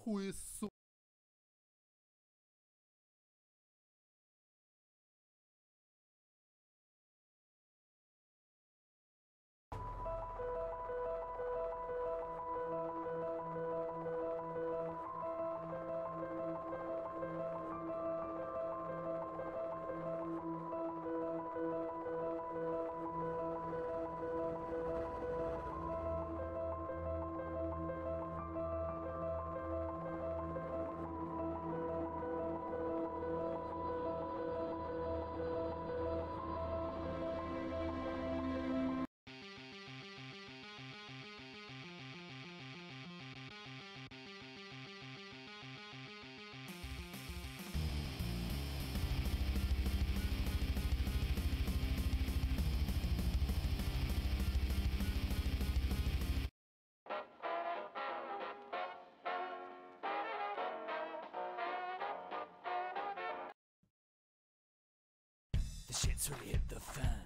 хуесу. The shit's really hit the fan.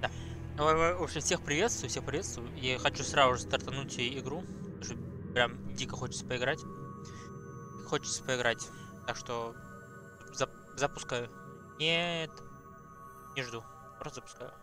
Да. В общем, всех приветствую, всех приветствую. Я хочу сразу же стартануть игру, потому что прям дико хочется поиграть. Хочется поиграть. Так что запускаю. Нет, не жду. Просто запускаю.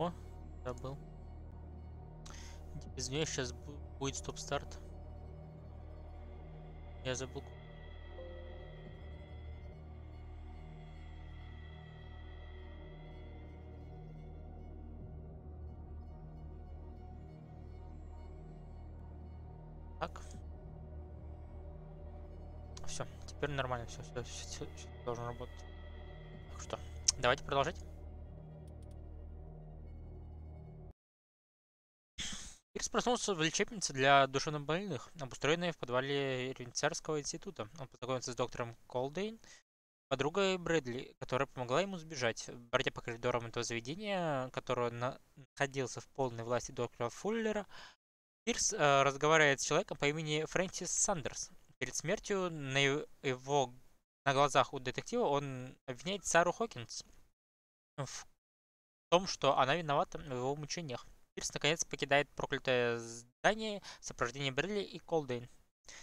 О, забыл. Извиняюсь, сейчас будет стоп-старт. Я забыл. Так. Все, теперь нормально, все должно работать. Так что, давайте продолжать. Пирс проснулся в лечебнице для душевнобольных, обустроенной в подвале Рюнцерского института. Он познакомился с доктором Колдейн, подругой Брэдли, которая помогла ему сбежать. Бродя по коридорам этого заведения, которое находился в полной власти доктора Фуллера, Пирс разговаривает с человеком по имени Фрэнсис Сандерс. Перед смертью на глазах у детектива он обвиняет Сару Хокинс в том, что она виновата в его мучениях. Пирс наконец покидает проклятое здание в сопровождении Брилли и Колдейн.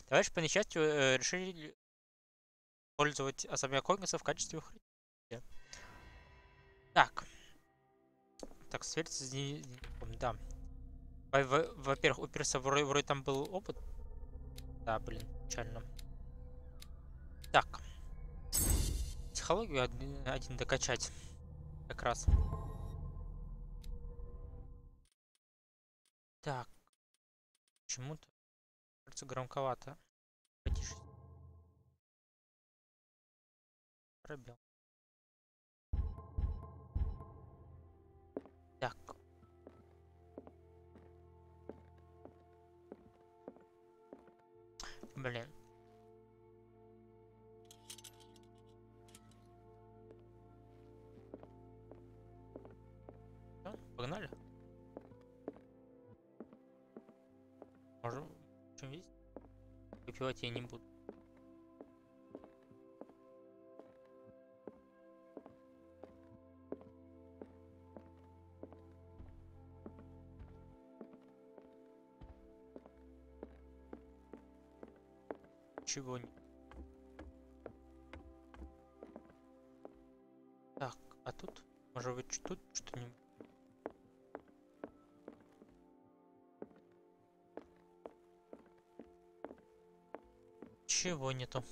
Товарищи по несчастью решили использовать особняк Хокинса в качестве укрытия. Так. Так, свериться с дневником, да. Во-первых, у Пирса вроде там был опыт. Да, блин, печально. Так. Психологию один докачать. Как раз. Так. Почему-то кажется громковато. Потише. Пробел. Блин. Ну, погнали. Можем. Чем видеть? Выпивать я не буду. Чего не. Так, а тут? Может быть, тут что-нибудь? Чего нету?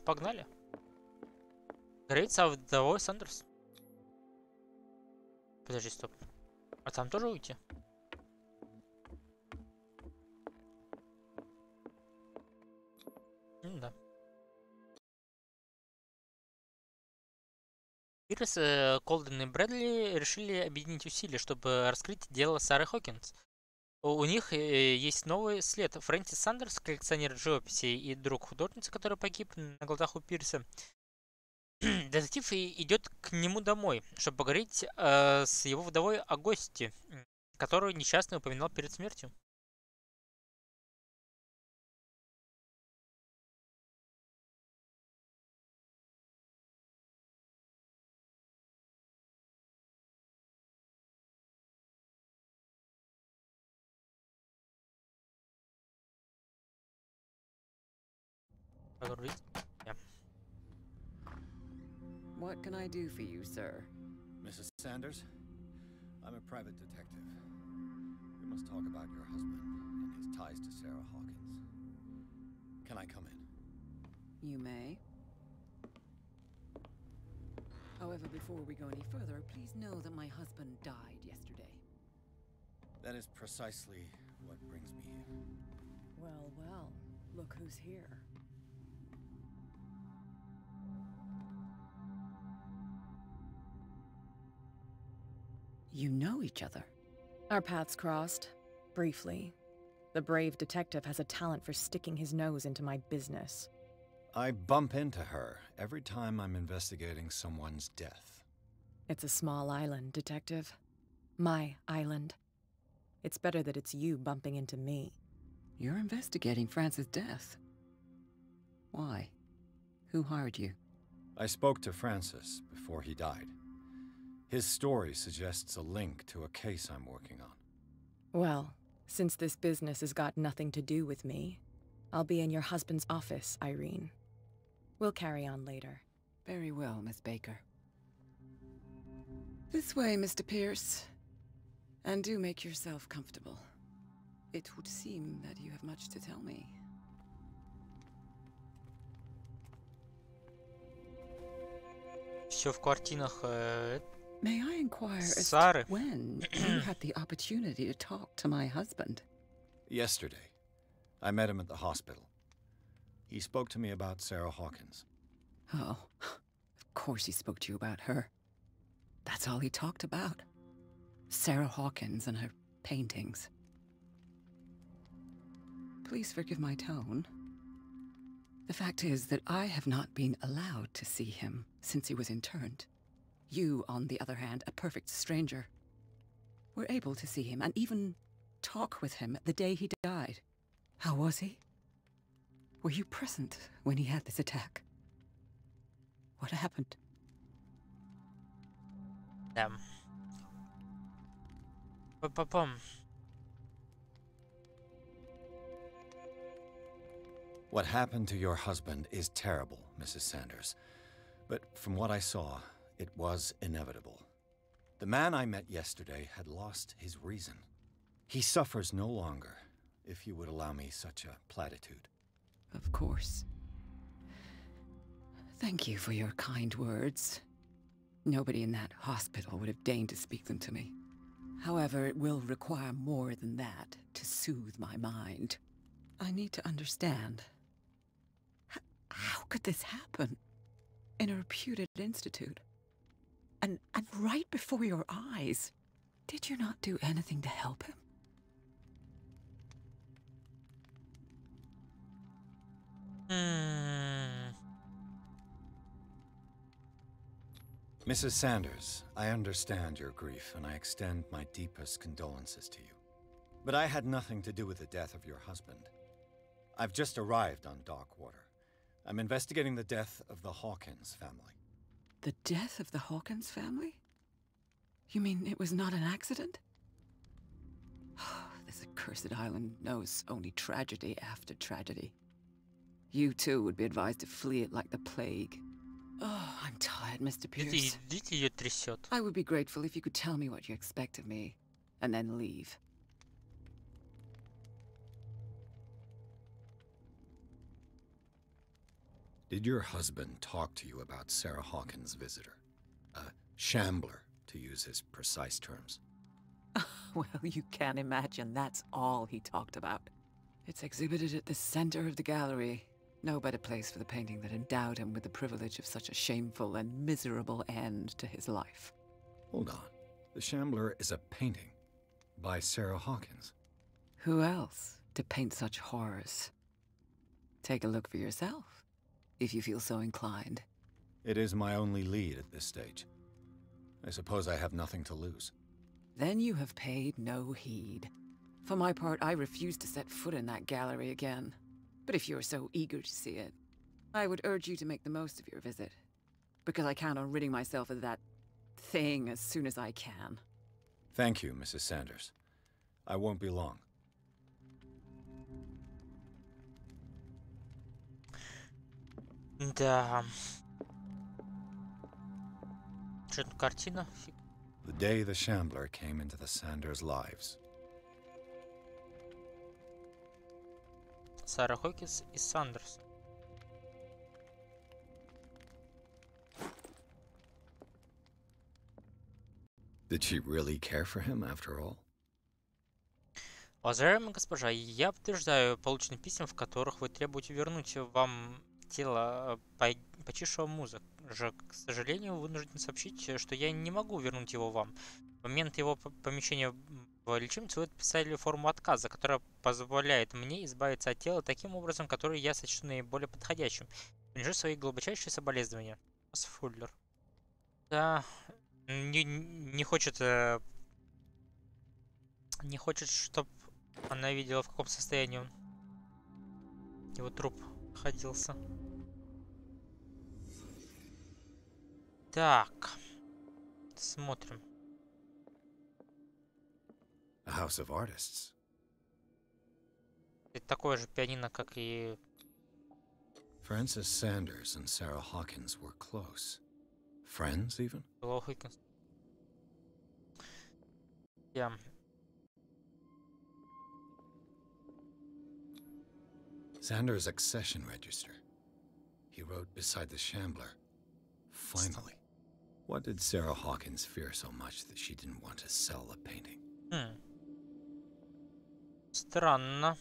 Погнали. Грейца вдовой Сандерс. Подожди, стоп. А там тоже уйти? Да. Пирс, Колден и Брэдли решили объединить усилия, чтобы раскрыть дело Сары Хокинс. У них есть новый след. Фрэнсис Сандерс, коллекционер живописи и друг художницы, который погиб на глазах у Пирса. Детектив идет к нему домой, чтобы поговорить с его вдовой о гости, которую несчастный упоминал перед смертью. Поговорить? Yeah. What can I do for you, sir? Mrs. Sanders, I'm a private detective. We must talk about your husband and his ties to Sarah Hawkins. Can I come in? You may. However, before we go any further, please know that my husband died yesterday. That is precisely what brings me here. Well, well, look who's here. You know each other? Our paths crossed, briefly. The brave detective has a talent for sticking his nose into my business. I bump into her every time I'm investigating someone's death. It's a small island, detective. My island. It's better that it's you bumping into me. You're investigating Francis' death. Why? Who hired you? I spoke to Francis before he died. His story suggests a link to a case I'm working on. Well, since this business has got nothing to do with me, I'll be in your husband's office, Irene. We'll carry on later. Very well, Miss Baker. This way, Mr. Pierce. And do make yourself comfortable. It would seem that you have much to tell me. Все в картинах. May I inquire as Сары. to when you had the opportunity to talk to my husband? Yesterday, I met him at the hospital. He spoke to me about Sarah Hawkins. Oh, of course he spoke to you about her. That's all he talked about. Sarah Hawkins and her paintings. Please forgive my tone. The fact is that I have not been allowed to see him since he was interned. You, on the other hand, a perfect stranger, were able to see him and even talk with him the day he died. How was he? Were you present when he had this attack? What happened? Па-па-пам. What happened to your husband is terrible, Mrs. Sanders. But from what I saw, it was inevitable. The man I met yesterday had lost his reason. He suffers no longer, if you would allow me such a platitude. Of course. Thank you for your kind words. Nobody in that hospital would have deigned to speak them to me. However, it will require more than that to soothe my mind. I need to understand. How could this happen? In a reputed institute? And right before your eyes? Did you not do anything to help him? Mrs. Sanders, I understand your grief, and I extend my deepest condolences to you. But I had nothing to do with the death of your husband. I've just arrived on Darkwater. I'm investigating the death of the Hawkins family. The death of the Hawkins family? You mean it was not an accident? This accursed island knows only tragedy after tragedy. You too would be advised to flee it like the plague. Oh, I'm tired, Mr. Pierce. Ее трясет. I would be grateful if you could tell me what you expect of me, and then leave. Did your husband talk to you about Sarah Hawkins' visitor? A shambler, to use his precise terms. Well, you can imagine that's all he talked about. It's exhibited at the center of the gallery. No better place for the painting that endowed him with the privilege of such a shameful and miserable end to his life. Hold on. The Shambler is a painting by Sarah Hawkins. Who else to paint such horrors? Take a look for yourself, if you feel so inclined. It is my only lead at this stage. I suppose I have nothing to lose. Then you have paid no heed. For my part, I refuse to set foot in that gallery again. But if you're so eager to see it, I would urge you to make the most of your visit. Because I count on ridding myself of that thing as soon as I can. Thank you, Mrs. Sanders. I won't be long. Да. Что тут картина? The day the Shambler came into the Sanders' lives. Сара Хокинс и Сандерс. Did she really care for him after all? Уважаемая госпожа, я подтверждаю полученные письма, в которых вы требуете вернуть вам тело почившего мужа. К сожалению, вынужден сообщить, что я не могу вернуть его вам. В момент его помещения в лечебницу вы подписали форму отказа, которая позволяет мне избавиться от тела таким образом, который я сочту наиболее подходящим. Приношу свои глубочайшие соболезнования. Фуллер. Да, не хочет, чтобы она видела, в каком состоянии он, его труп находился. Так, смотрим. A house of artists. Это такое же пианино, как и... Frances Sanders and Sarah Hawkins were close. Friends, even? Yeah. Sanders' accession register. He wrote beside the Shambler. Finally. What did Sarah Hawkins fear so much that she didn't want to sell the painting? Странно.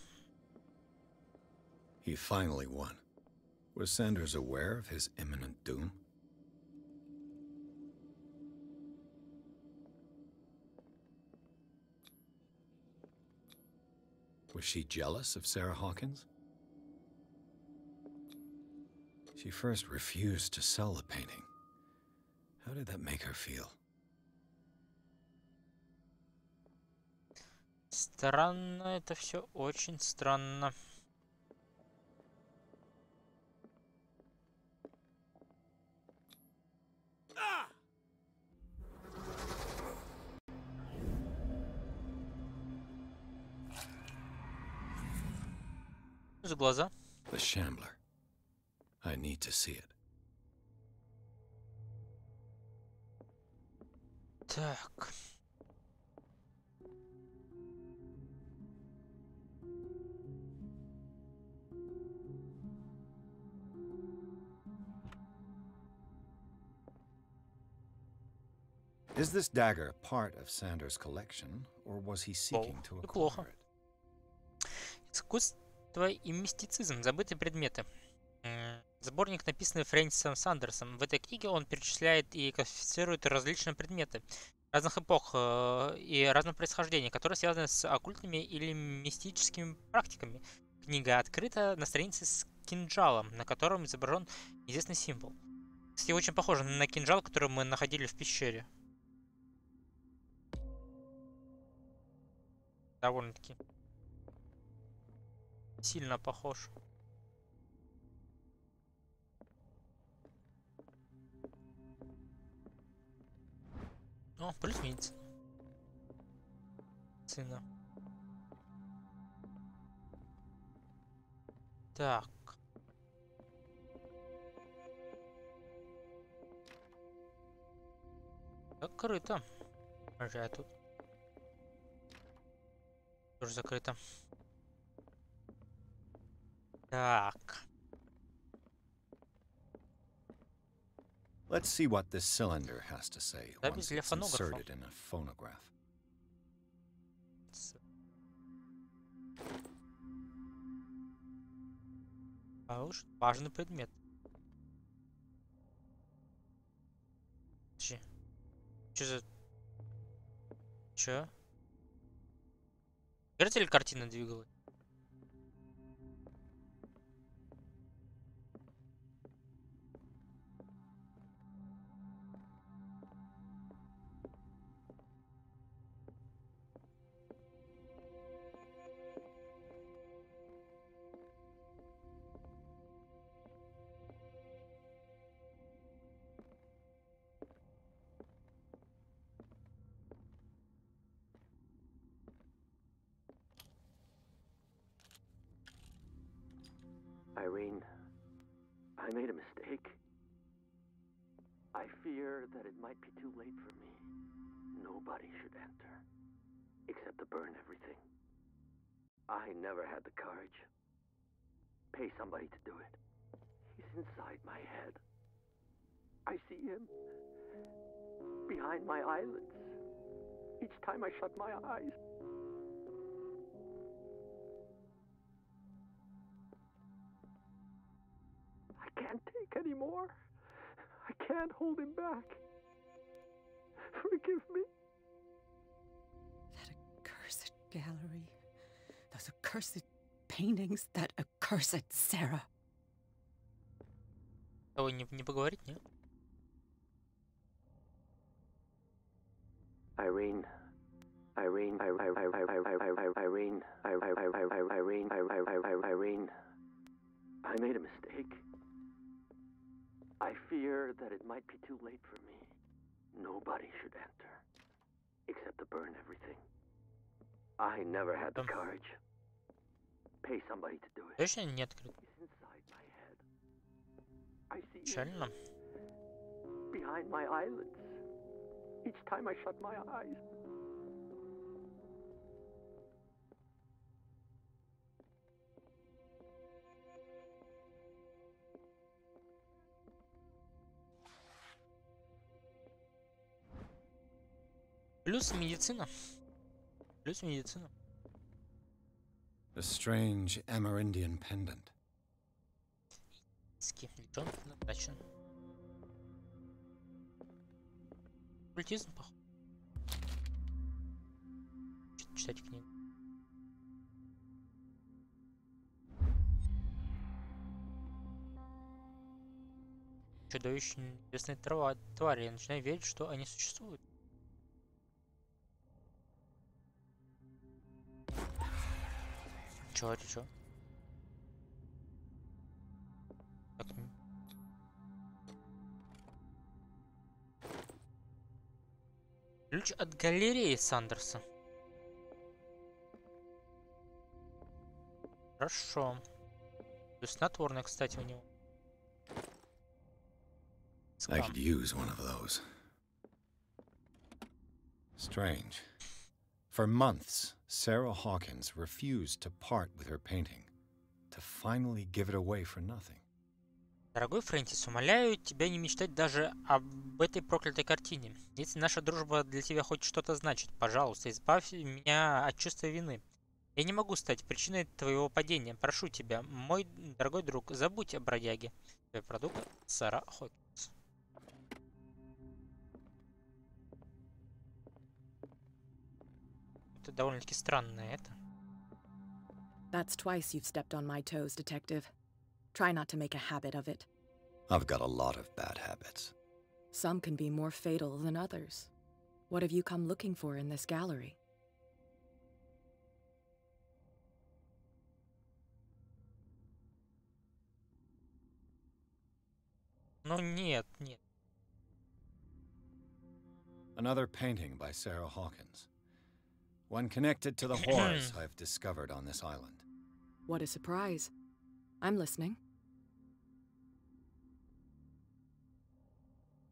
He finally won. Was Sanders aware of his imminent doom? Was she jealous of Sarah Hawkins? She first refused to sell the painting. How did that make her feel? Странно, это все очень странно. За глаза. The Shambler. I need to see it. Так. Is this dagger part of Sanders' collection, or was he seeking to acquire it? Искусство и мистицизм. Забытые предметы. Сборник, написанный Фрэнсисом Сандерсом. В этой книге он перечисляет и классифицирует различные предметы разных эпох и разного происхождения, которые связаны с оккультными или мистическими практиками. Книга открыта на странице с кинжалом, на котором изображен неизвестный символ. Кстати, очень похоже на кинжал, который мы находили в пещере. Довольно-таки сильно похож. О, плюс медицина. Цена. Так. Закрыто. Проезжаю тут. Тоже закрыто. Так. Let's see what this cylinder has to say Запись once для it's фонографа. inserted in a phonograph. А уж важный предмет. Че за... Чё? Кажется, ли картина двигалась? Irene, I made a mistake. I fear that it might be too late for me. Nobody should enter, except to burn everything. I never had the courage. Pay somebody to do it. He's inside my head. I see him behind my eyelids each time I shut my eyes. I can't take any more. I can't hold him back. Forgive me. That accursed gallery. Those accursed paintings. That accursed Sarah. Того не поговорить, нет? Irene, Irene, Irene, Irene, I made a mistake. I fear that it might be too late for me. Nobody should enter, except to burn everything. I never had the courage. Pay somebody to do it. Точно не открыт? He's inside my head. I see him Печально. behind my eyelids each time I shut my eyes. Плюс медицина. Плюс медицина. A strange Amerindian pendant. Лечёнок назначен. Культизм, похоже. Читать книгу. Чудовищные неизвестные твари. Я начинаю верить, что они существуют. Чё? Так. Ключ от галереи Сандерса. Хорошо. Плюс снотворное, кстати, у него. I could use one of those. Strange. For months, Sarah Hawkins refused to part with her painting, to finally give it away for nothing. Дорогой Фрэнсис, умоляю тебя не мечтать даже об этой проклятой картине. Если наша дружба для тебя хоть что-то значит, пожалуйста, избавь меня от чувства вины. Я не могу стать причиной твоего падения. Прошу тебя, мой дорогой друг, забудь о бродяге. Твой продукт Сара Хокинс. Это довольно-таки странное это. That's twice you've stepped on my toes, Detective. Try not to make a habit of it. I've got a lot of bad habits. Some can be more fatal than others. What have you come looking for in this gallery? Ну нет, нет. Another painting by Sarah Hawkins. One connected to the horrors I've discovered on this island. What a surprise. I'm listening.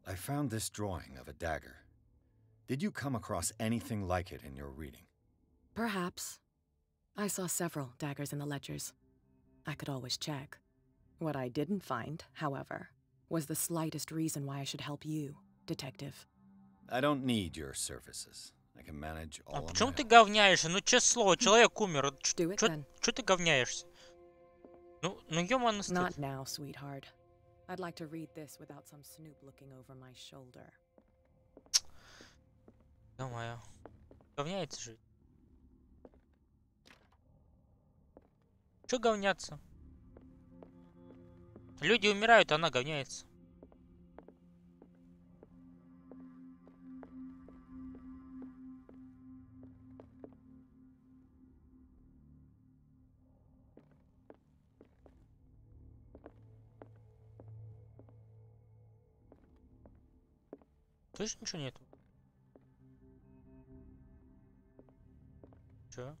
I found this drawing of a dagger. Did you come across anything like it in your reading? Perhaps. I saw several daggers in the ledgers. I could always check. What I didn't find, however, was the slightest reason why I should help you, detective. I don't need your services. I can manage all А on my почему ты own. говняешься? Ну, честное слово, человек умер. Do it then. Чё ты говняешься? Ну ёманый стыд. Not now, sweetheart. I'd like to read this without some snoop looking over my shoulder. Ё-моё. Говняется же. Чё говняться? Люди умирают, а она говняется. Точно ничего нету? Чё?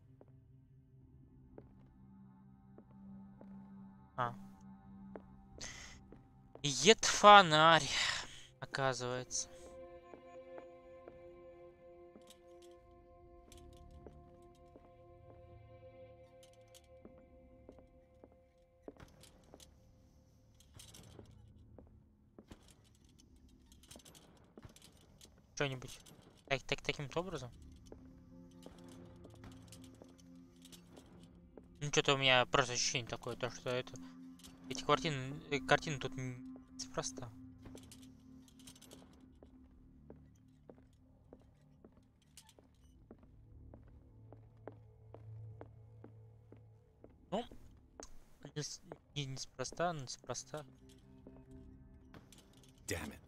А. Ед фонарь, оказывается. Что-нибудь таким-то образом? Ну, что-то у меня просто ощущение такое, то что это эти картины тут неспроста. Ну, неспроста, неспроста. Damn it.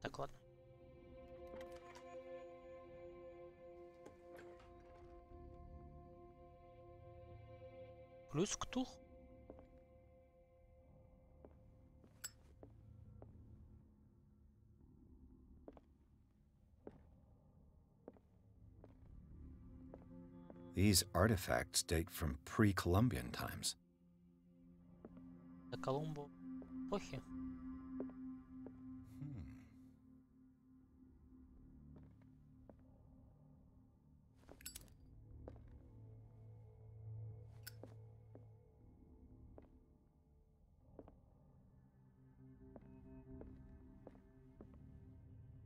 Так, ладно. Плюс Cthulhu. These artifacts date from pre-Columbian times. До Колумбу эпохи.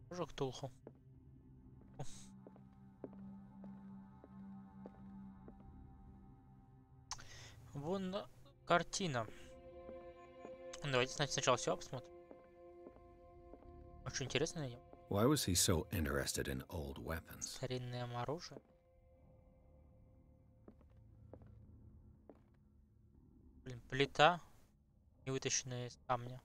Тоже Cthulhu. Вон картина. Давайте сначала все посмотрим. Очень интересно найдем. Why was he so interested in old weapons? Старинное оружие. Блин, плита, не вытащенная из камня.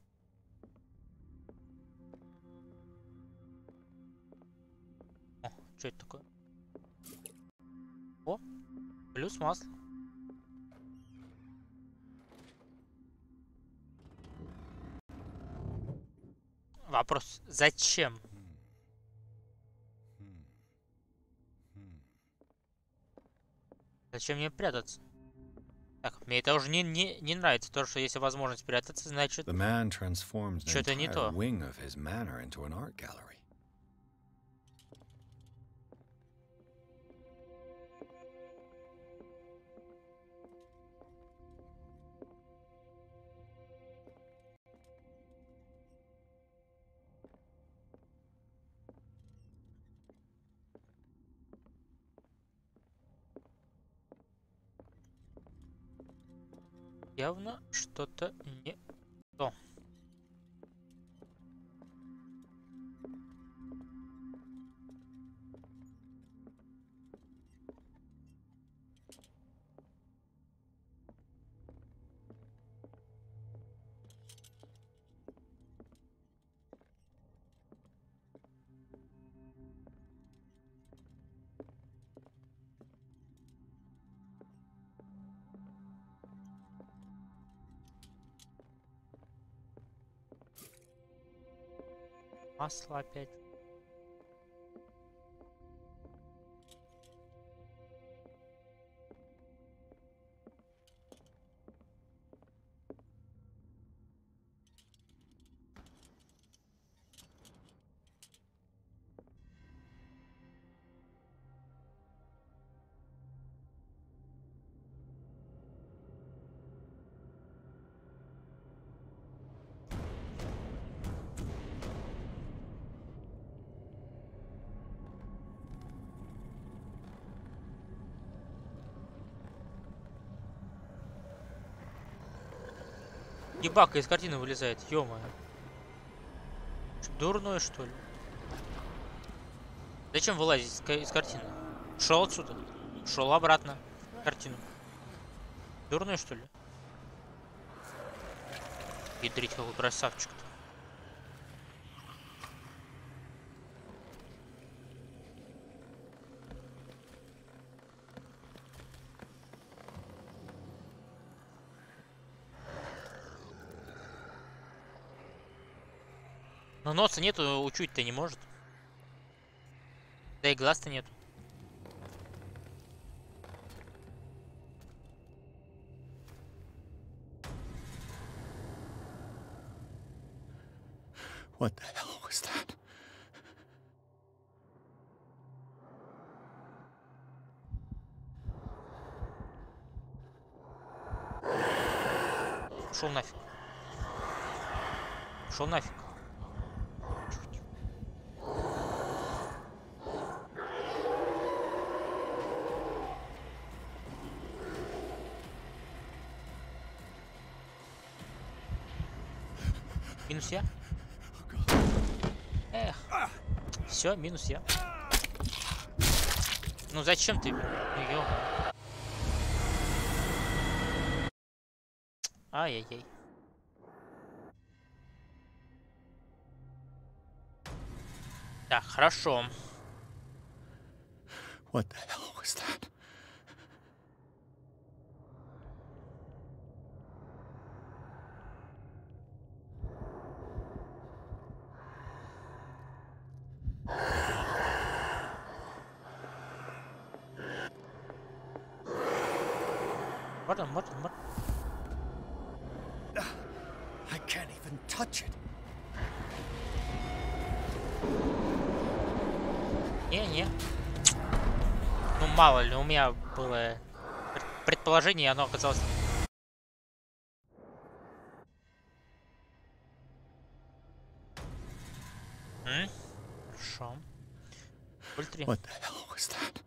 О, что это такое? О, плюс масло. Вопрос, зачем? Зачем мне прятаться? Так, мне это уже не нравится. То, что если возможность прятаться, значит... The man transforms an Что-то не entire то. wing of his manor into an art gallery. Явно что-то не то. Масло опять. Ебака из картины вылезает, ё-моё. Дурной, что ли? Зачем вылазить из картины? Шел отсюда. Шел обратно в картину. Дурной, что ли? Ядрить, какой красавчик-то. Но носа нету, учуть-то не может. Да и глаз-то нету. What the hell was that? Шел нафиг. Шел нафиг. Минус я. Эх. Все, минус я. Ну зачем ты? Ё. Ай-яй-яй. Так, хорошо. What the hell was that? Вот он. I can't even touch it. Не. Ну мало ли, у меня было предположение, и оно оказалось... Хорошо. Ультри. What the hell was that?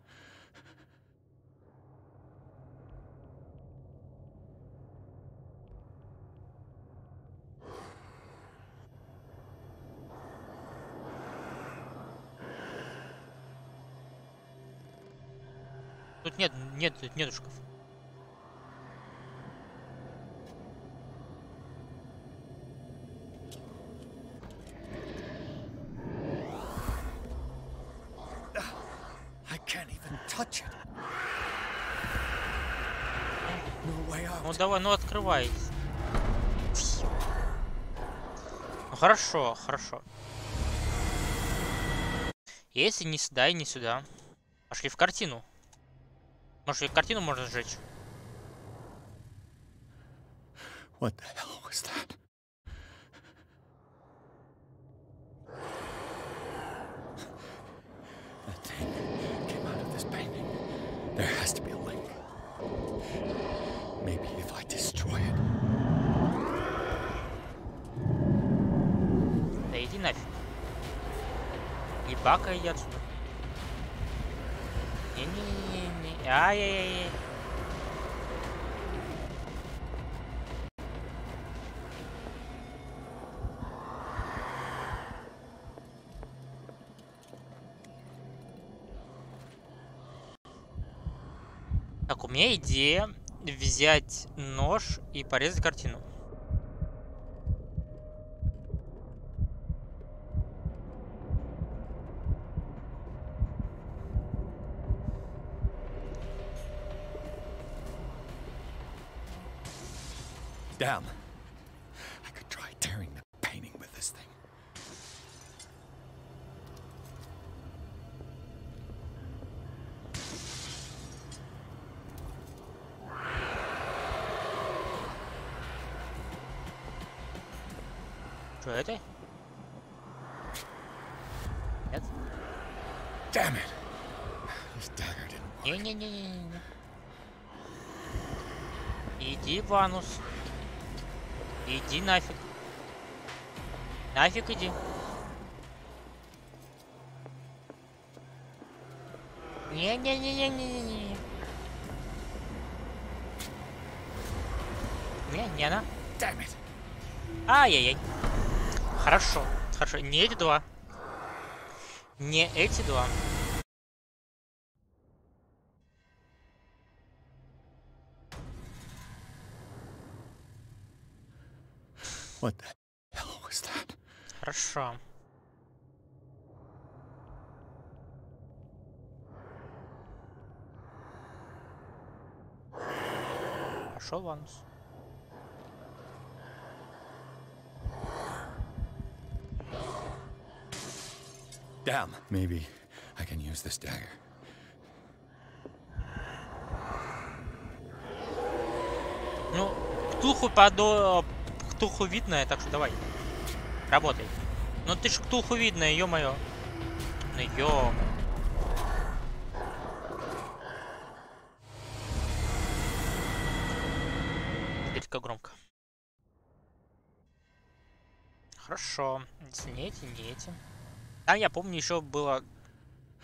Тут нету шкафа. I can't even touch it. No way out. Ну давай, ну открывай. Ну хорошо. Если не сюда и не сюда. Пошли в картину. Может, и картину можно сжечь? What the hell was that? That thing came out of this painting. There has to be a link. Maybe if I destroy it. Да иди нафиг. Ебака иди отсюда. Не. Ай-яй-яй. Так, у меня идея взять нож и порезать картину. Damn. I could try tearing the painting with this thing. Что это? Нет? Damn it! This dagger didn't work. Не-не-не-не-не. Иди, Ванус. Иди нафиг. Нафиг иди. Не-не-не-не-не-не. Не она. Damn it! Ай-яй-яй. Хорошо, хорошо. Не эти два. Не эти два. What the hell was that? Хорошо. Пошел Ванус. Damn. Maybe I can use this dagger. Ну, Ктулху Ктулху видно, так что давай. Работай. Ну ты ж Ктулху видно, ё-моё. Ну ё-моё. Слишком громко. Хорошо. Если не эти, не эти. Да, я помню, еще было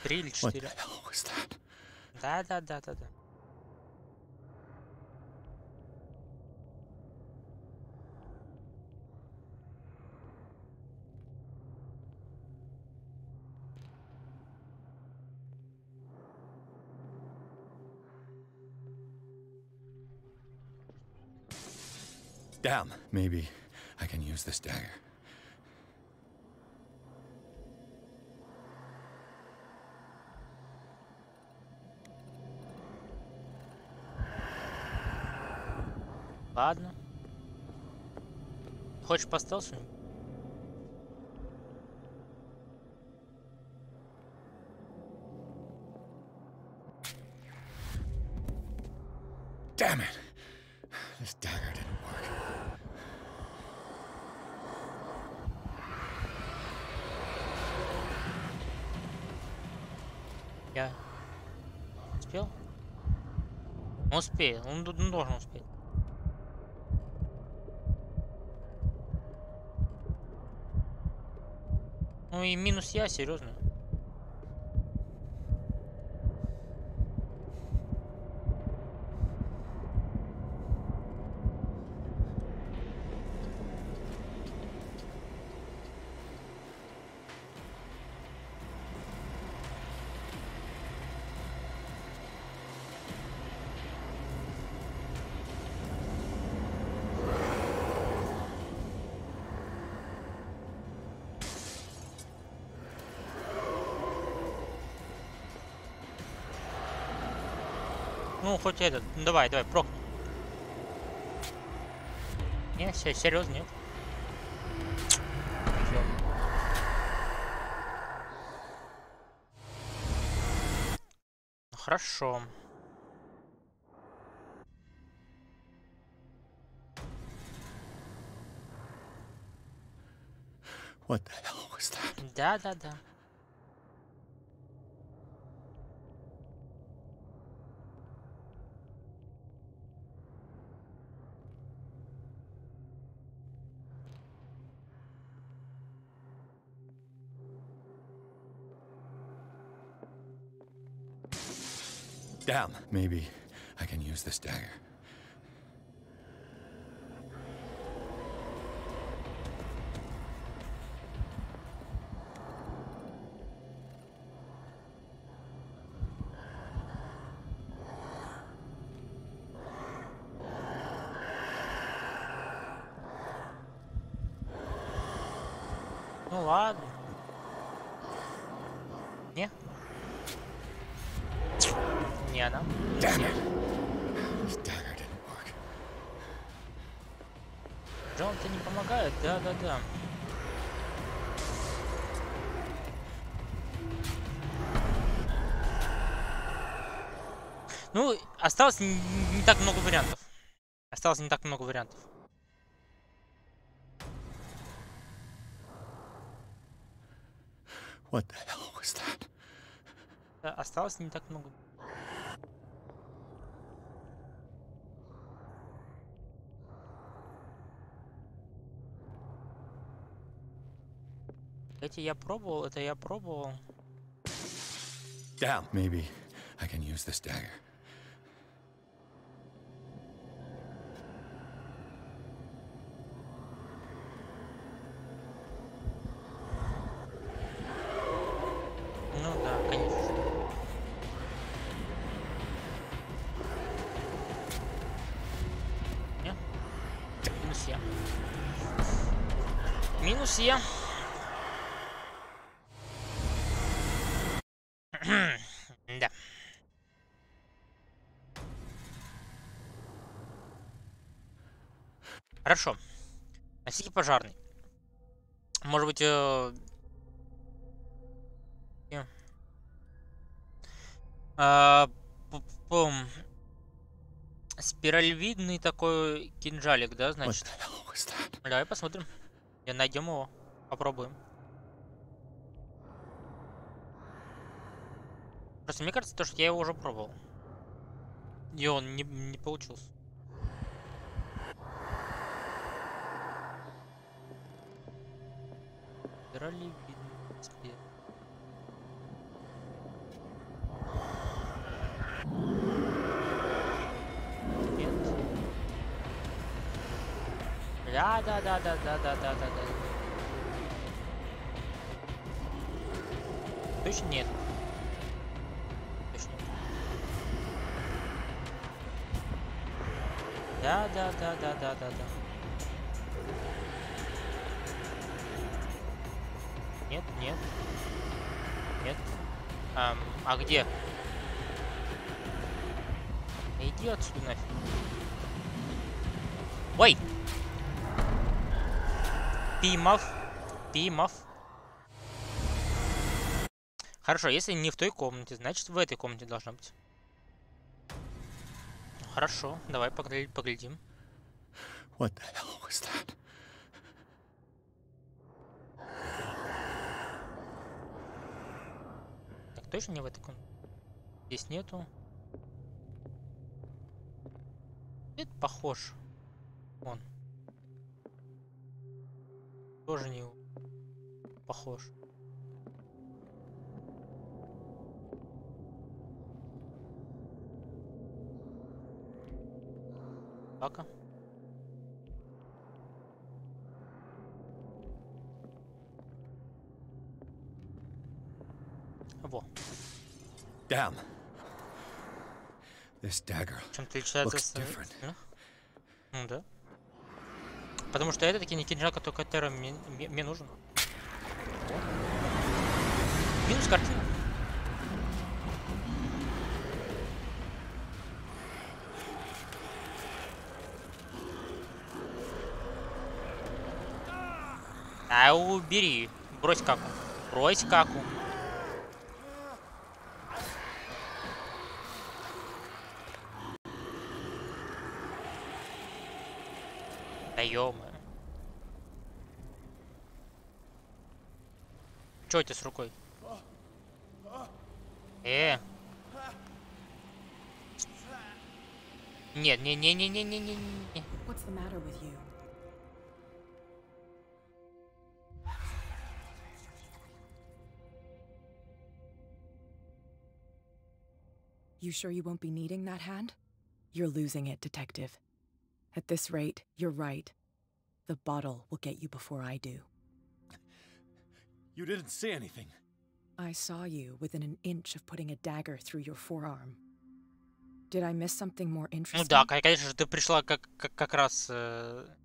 3 или 4. Да. Damn. Maybe I can use this dagger. Ладно. Хочешь по стелсу? Damn it! This dagger didn't work. Я успел? Успел. Он должен успеть. Ну и минус я, серьезно. Ну, хоть этот. Ну, давай, прокни. Не, серьезно, нет. Ну, хорошо. What the hell was that? Да. Damn. Maybe I can use this dagger. Ну ладно. Не? Не она. Damn it! This dagger didn't work. Джон-то не помогает? Да. Ну, осталось не так много вариантов. What the hell was that? Осталось не так много. Это я пробовал. Damn. Maybe I can use this dagger. Ну да, конечно. Не? Минус я. Минус я. Да. Хорошо. На всякий пожарный. Может быть, спиралевидный такой кинжалик, да, значит? Давай посмотрим. Найдем его. Попробуем. Просто мне кажется, что я его уже пробовал. И он не получился. Спиралевидный. Нет. Да. Точно нет. Точно. Да. Нет. А где? Иди отсюда нафиг. Ой! Пимов. Хорошо, если не в той комнате, значит в этой комнате должна быть. Хорошо, давай поглядим. What the hell was that? Так, точно не в этой комнате? Здесь нету. Это похож. Он. Тоже не похож. Пока. Во. Damn. This dagger Чем отличается looks different. Ну да. Потому что это таки не кинжал, который мне нужен. Минус картина. А убери. Брось каку. Да ё-моё. Чё это с рукой? Нет, не. What's the matter with you? You sure you won't be needing that hand? You're losing it, Detective. At this rate, you're right. The bottle will get you before I do. You didn't see anything. I saw you within an inch of putting a dagger through your forearm. Did I miss something more interesting? Ну да, конечно же, ты пришла как раз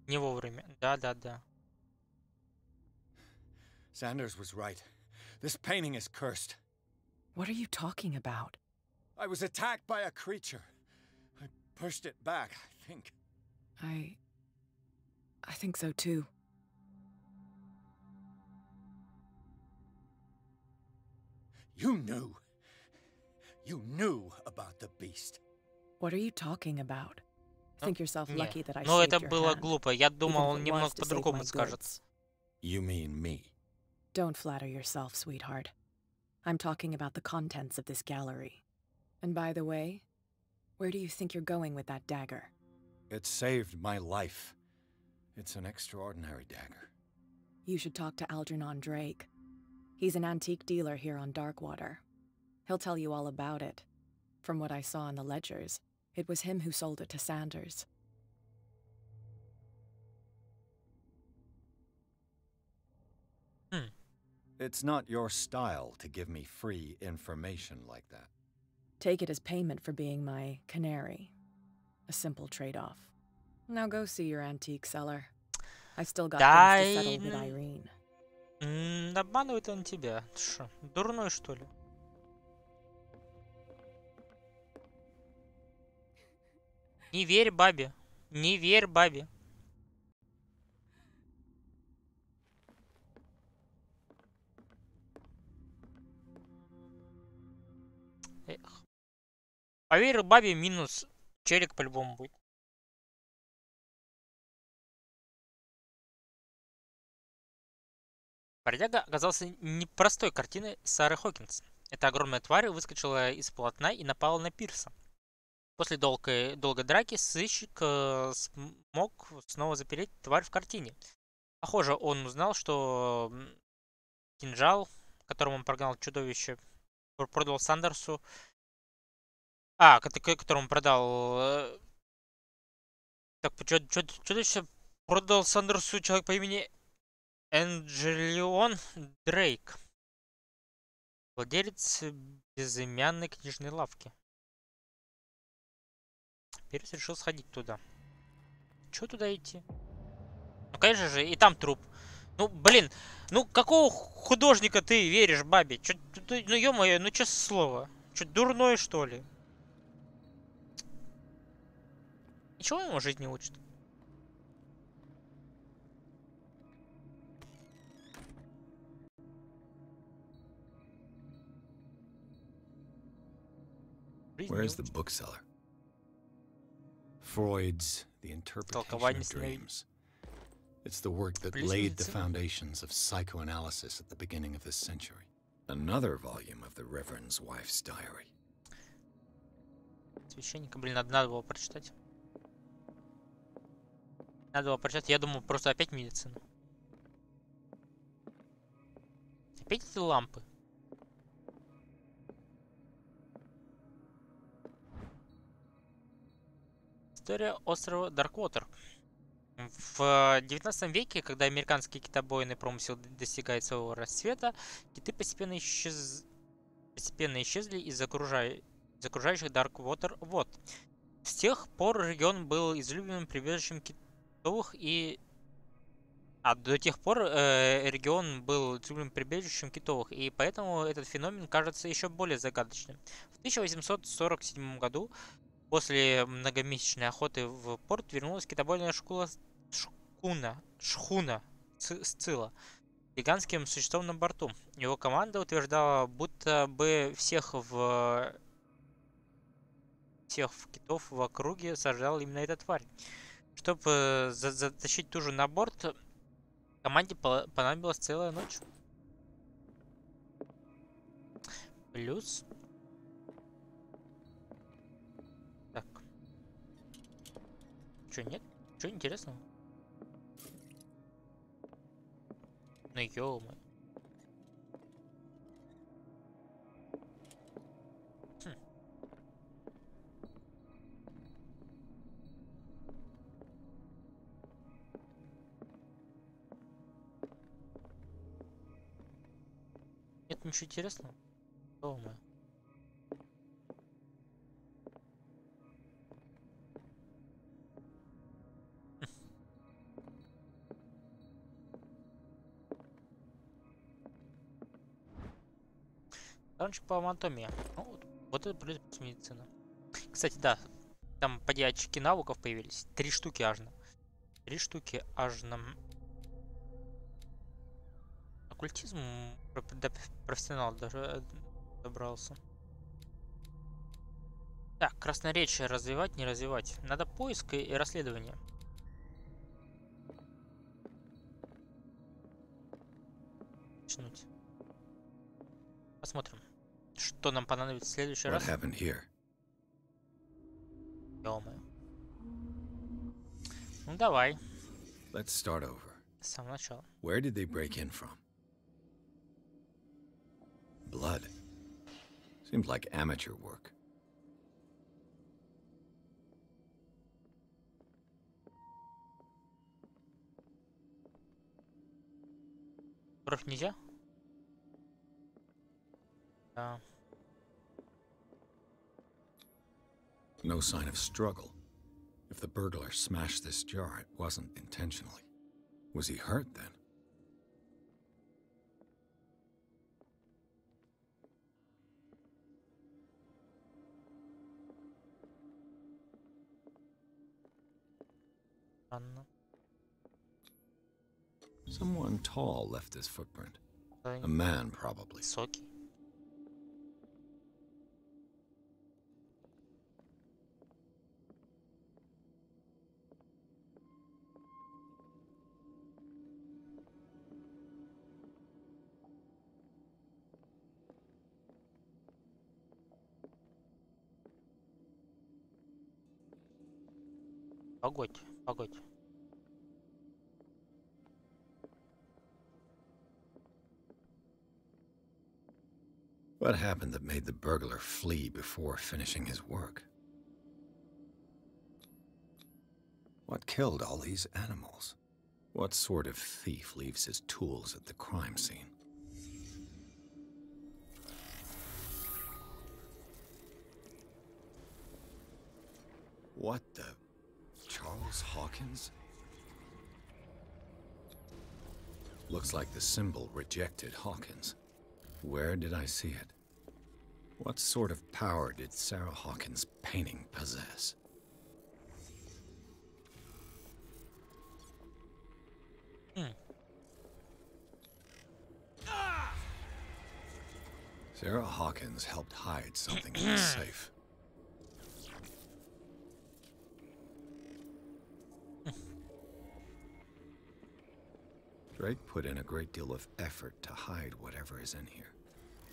не вовремя. Да. Sanders was right. This painting is cursed. What are you talking about? I was attacked by a creature. I pushed it back, I think. I think so too. You knew about the beast. What are you talking about? Think yourself lucky that I Ну saved это your было hand, глупо. Я думал, он even if it was немного to save по-другому my скажет. goods. You mean me? Don't flatter yourself, sweetheart. I'm talking about the contents of this gallery. And by the way, where do you think you're going with that dagger? It saved my life. It's an extraordinary dagger. You should talk to Algernon Drake. He's an antique dealer here on Darkwater. He'll tell you all about it. From what I saw in the ledgers, it was him who sold it to Sanders. It's not your style to give me free information like that. Take it as payment for being my canary. A simple trade-off. Now go see your antique seller. I've still got things to settle with Irene. Обманывает он тебя. Ты шо, дурной, что ли? Не верь бабе. Не верь бабе. Эх. Поверил бабе, минус челик по-любому будет. Бродяга оказался непростой картиной Сары Хокинс. Эта огромная тварь выскочила из полотна и напала на Пирса. После долгой драки сыщик смог снова запереть тварь в картине. Похоже, он узнал, что кинжал, которым он прогнал чудовище, продал Сандерсу. Которому он продал... Так, чудовище продал Сандерсу человек по имени Энджелион Дрейк. Владелец безымянной книжной лавки. Пирс решил сходить туда. Чего туда идти? Ну, конечно же, и там труп. Ну, блин, ну какого художника ты веришь, бабе? Чё, ну, ё-моё, ну честное слово. Чё, дурной, что ли? Ничего ему жизнь не учит. Where's the bookseller? Freud's The Interpretation of Dreams. It's the work that laid the foundations of psychoanalysis at the beginning of this century. Another volume of the Reverend's wife's diary. Священника, блин, надо было прочитать. Надо было прочитать. Я думал, просто опять медицина. Опять эти лампы. История острова Дарквотер. В 19 веке, когда американский китобойный промысел достигает своего расцвета, киты постепенно исчезли из окружающих Дарквотер вод. С тех пор регион был излюбленным прибежищем китовых до тех пор регион был излюбленным прибежищем китовых, и поэтому этот феномен кажется еще более загадочным. В 1847 году после многомесячной охоты в порт вернулась китобойная шхуна Сцилла с гигантским существом на борту. Его команда утверждала, будто бы всех китов в округе сожрала именно эта тварь. Чтобы затащить тужу на борт, команде понадобилась целая ночь. Плюс... Так. Чё, нет? Чё интересного? Ну ё-моё. Нет ничего интересного? Ё-моё. Раньше по анатомии. Ну, вот это плюс медицина. Кстати, да, там поди очки навыков появились. 3 штуки аж. 3 штуки аж на... Оккультизм до профессионал даже добрался. Так, красноречие развивать, не развивать. Надо поиск и расследование. Начнуть. Посмотрим, что нам понадобится в следующий What раз. happened here? Ё-моё. Ну давай, Let's start over. с самого начала. Where did they break in from? Blood. Seemed like amateur work. Кровь нельзя? Да. No sign of struggle. If the burglar smashed this jar, it wasn't intentionally. Was he hurt then? Странно. Someone tall left this footprint. Ой, A man, probably. высокий. Погодь, погодь. What happened that made the burglar flee before finishing his work? What killed all these animals? What sort of thief leaves his tools at the crime scene? What the... Charles Hawkins? Looks like the symbol rejected Hawkins. Where did I see it? What sort of power did Sarah Hawkins' painting possess? Sarah Hawkins helped hide something in the safe. Drake put in a great deal of effort to hide whatever is in here.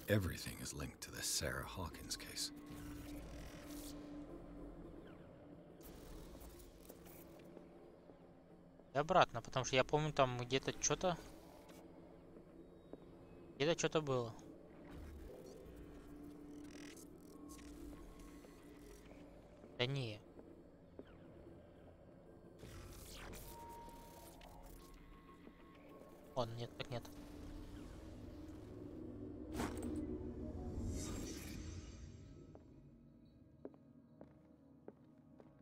Everything is linked to the Sarah Hawkins case. И обратно, потому что я помню, там где-то что-то... Где-то что-то было. Да не. Ладно, нет, так нет.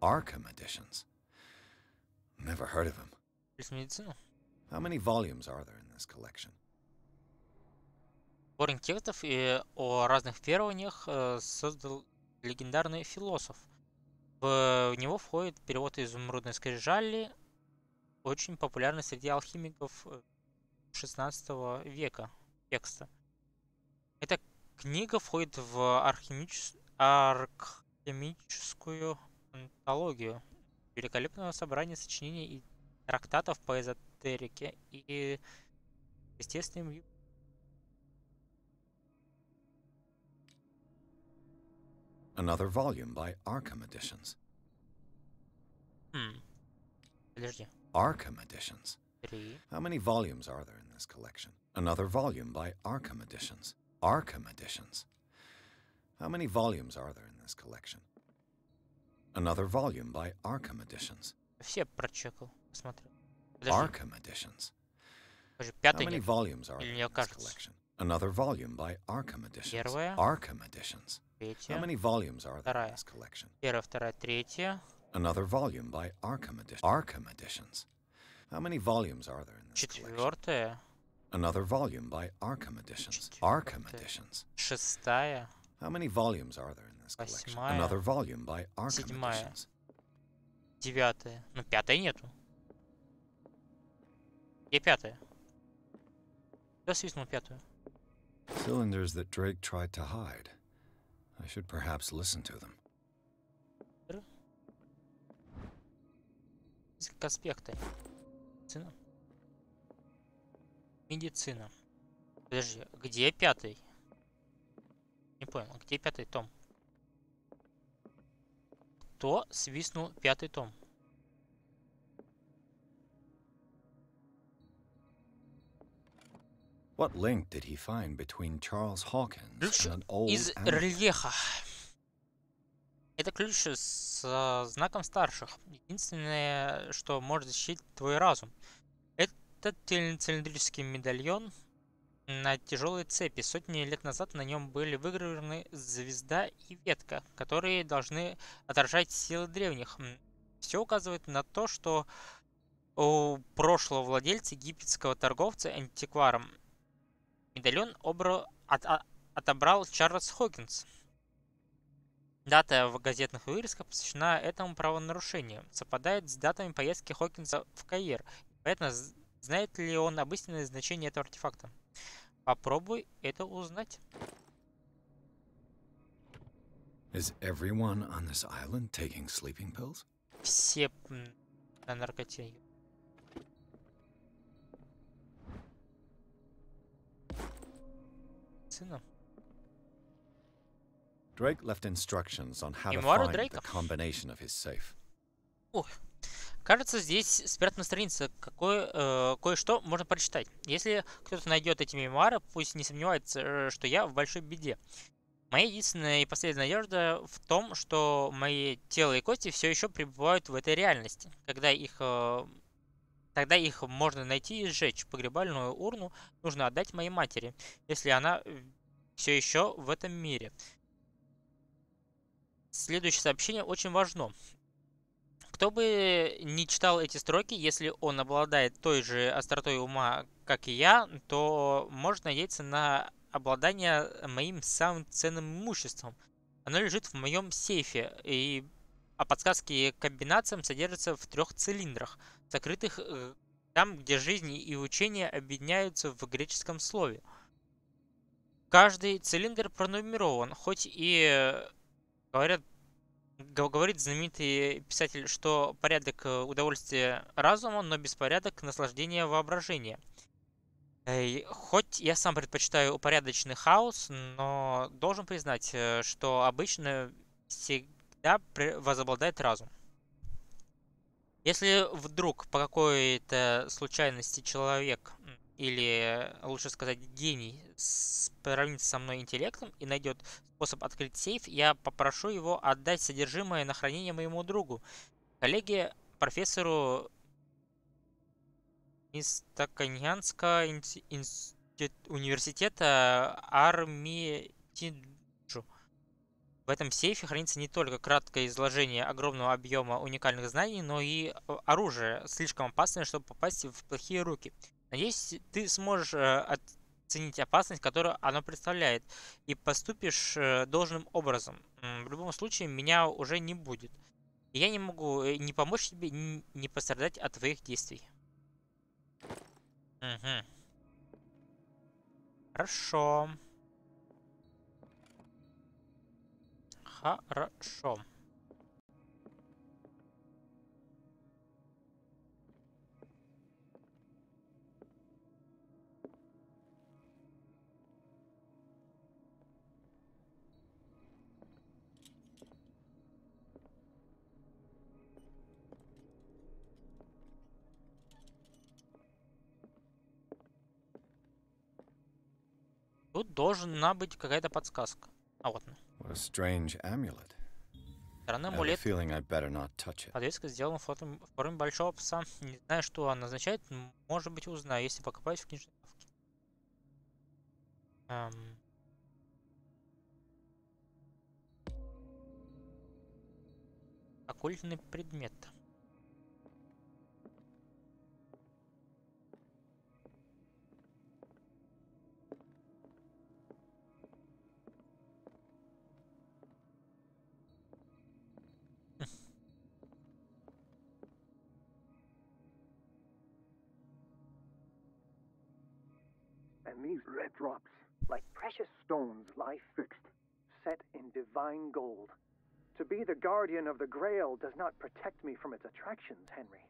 Arkham editions. Never heard of him. Плюс медицину. How many volumes are there in this collection? Сборник текстов и о разных верованиях создал легендарный философ. В него входит перевод изумрудной скрижали, очень популярный среди алхимиков 16 века текста. Эта книга входит в алхимическую антологию великолепного собрания сочинений и трактатов по эзотерике и естественным. Another volume by Arkham Editions. Подожди. Arkham Editions. 3. How many volumes are there in this collection? Another volume by Arkham Editions. Arkham Editions. How many volumes are there in this collection? Another volume by Arkham Editions. Все прочекал, посмотрел. Подожди, Arkham Editions. подожди, How пятый many нет. volumes are Или there мне in this кажется. collection? Another volume by Arkham Editions. Первая. Arkham Editions. How Третья. many volumes are there in Вторая. this collection? Первая, вторая, третья. Another volume by Arkham Editions. Arkham Editions. How many volumes are there in this collection? Четвертая. Another volume by Arkham Editions. Arkham Четвертая. Editions. Шестая. How many volumes are there in this collection? Восьмая. Another volume by Arkham Седьмая. Editions. Девятая. Ну, пятой нету. Где пятая? Кто свистнул пятую? Cylinders that Drake tried to hide. I should perhaps listen to them. Конспекты. Медицина. Медицина. Подожди, где пятый? Не понял, где 5-й том? Кто свистнул 5-й том? What link did he find between Charles Hawkins Ключ and an old из amulet? рельефа. Это ключ с знаком старших. Единственное, что может защитить твой разум. Этот цилиндрический медальон на тяжелой цепи. Сотни лет назад на нем были выгравированы звезда и ветка, которые должны отражать силы древних. Все указывает на то, что у прошлого владельца египетского торговца антикваром медальон отобрал Чарльз Хокинс. Дата в газетных вырезках посвящена этому правонарушению. Совпадает с датами поездки Хокинса в Каир. Поэтому знает ли он об истинном значении этого артефакта? Попробуй это узнать. Is everyone on this island taking sleeping pills? Все на наркоте. Сына. Drake left instructions on how to Мемуары find the Дрейка. combination of his safe. Ох. Кажется, здесь спрятана страница. Кое-что можно прочитать. Если кто-то найдет эти мемуары, пусть не сомневается, что я в большой беде. Моя единственная и последняя надежда в том, что мои тело и кости все еще пребывают в этой реальности. Тогда их можно найти и сжечь. Погребальную урну нужно отдать моей матери, если она все еще в этом мире. Следующее сообщение очень важно. Кто бы не читал эти строки, если он обладает той же остротой ума, как и я, то может надеяться на обладание моим самым ценным имуществом. Оно лежит в моем сейфе, а подсказки к комбинациям содержатся в 3 цилиндрах, закрытых там, где жизнь и учение объединяются в греческом слове. Каждый цилиндр пронумерован, хоть и говорит знаменитый писатель, что порядок удовольствия разума, но беспорядок наслаждения воображения. Хоть я сам предпочитаю упорядоченный хаос, но должен признать, что обычно всегда возобладает разум. Если вдруг по какой-то случайности человек, или лучше сказать гений, сравнится со мной интеллектом и найдет способ открыть сейф, я попрошу его отдать содержимое на хранение моему другу, коллеге, профессору из Таканьянского университета Армитиджу. В этом сейфе хранится не только краткое изложение огромного объема уникальных знаний, но и оружие, слишком опасное, чтобы попасть в плохие руки. Надеюсь, ты сможешь оценить опасность, которую оно представляет, и поступишь должным образом. В любом случае, меня уже не будет. И я не могу не помочь тебе, не пострадать от твоих действий. Угу. Хорошо. Хорошо. Тут должна быть какая-то подсказка. А вот она. What a strange amulet. Странный I have a амулет. feeling I'd better not touch it. Подвеска сделана в форме большого пса. Не знаю, что она означает. Может быть, узнаю, если покопаюсь в книжной лавке. Оккультный предмет. And these red drops, like precious stones, lie fixed, set in divine gold. To be the guardian of the Grail does not protect me from its attractions, Henry.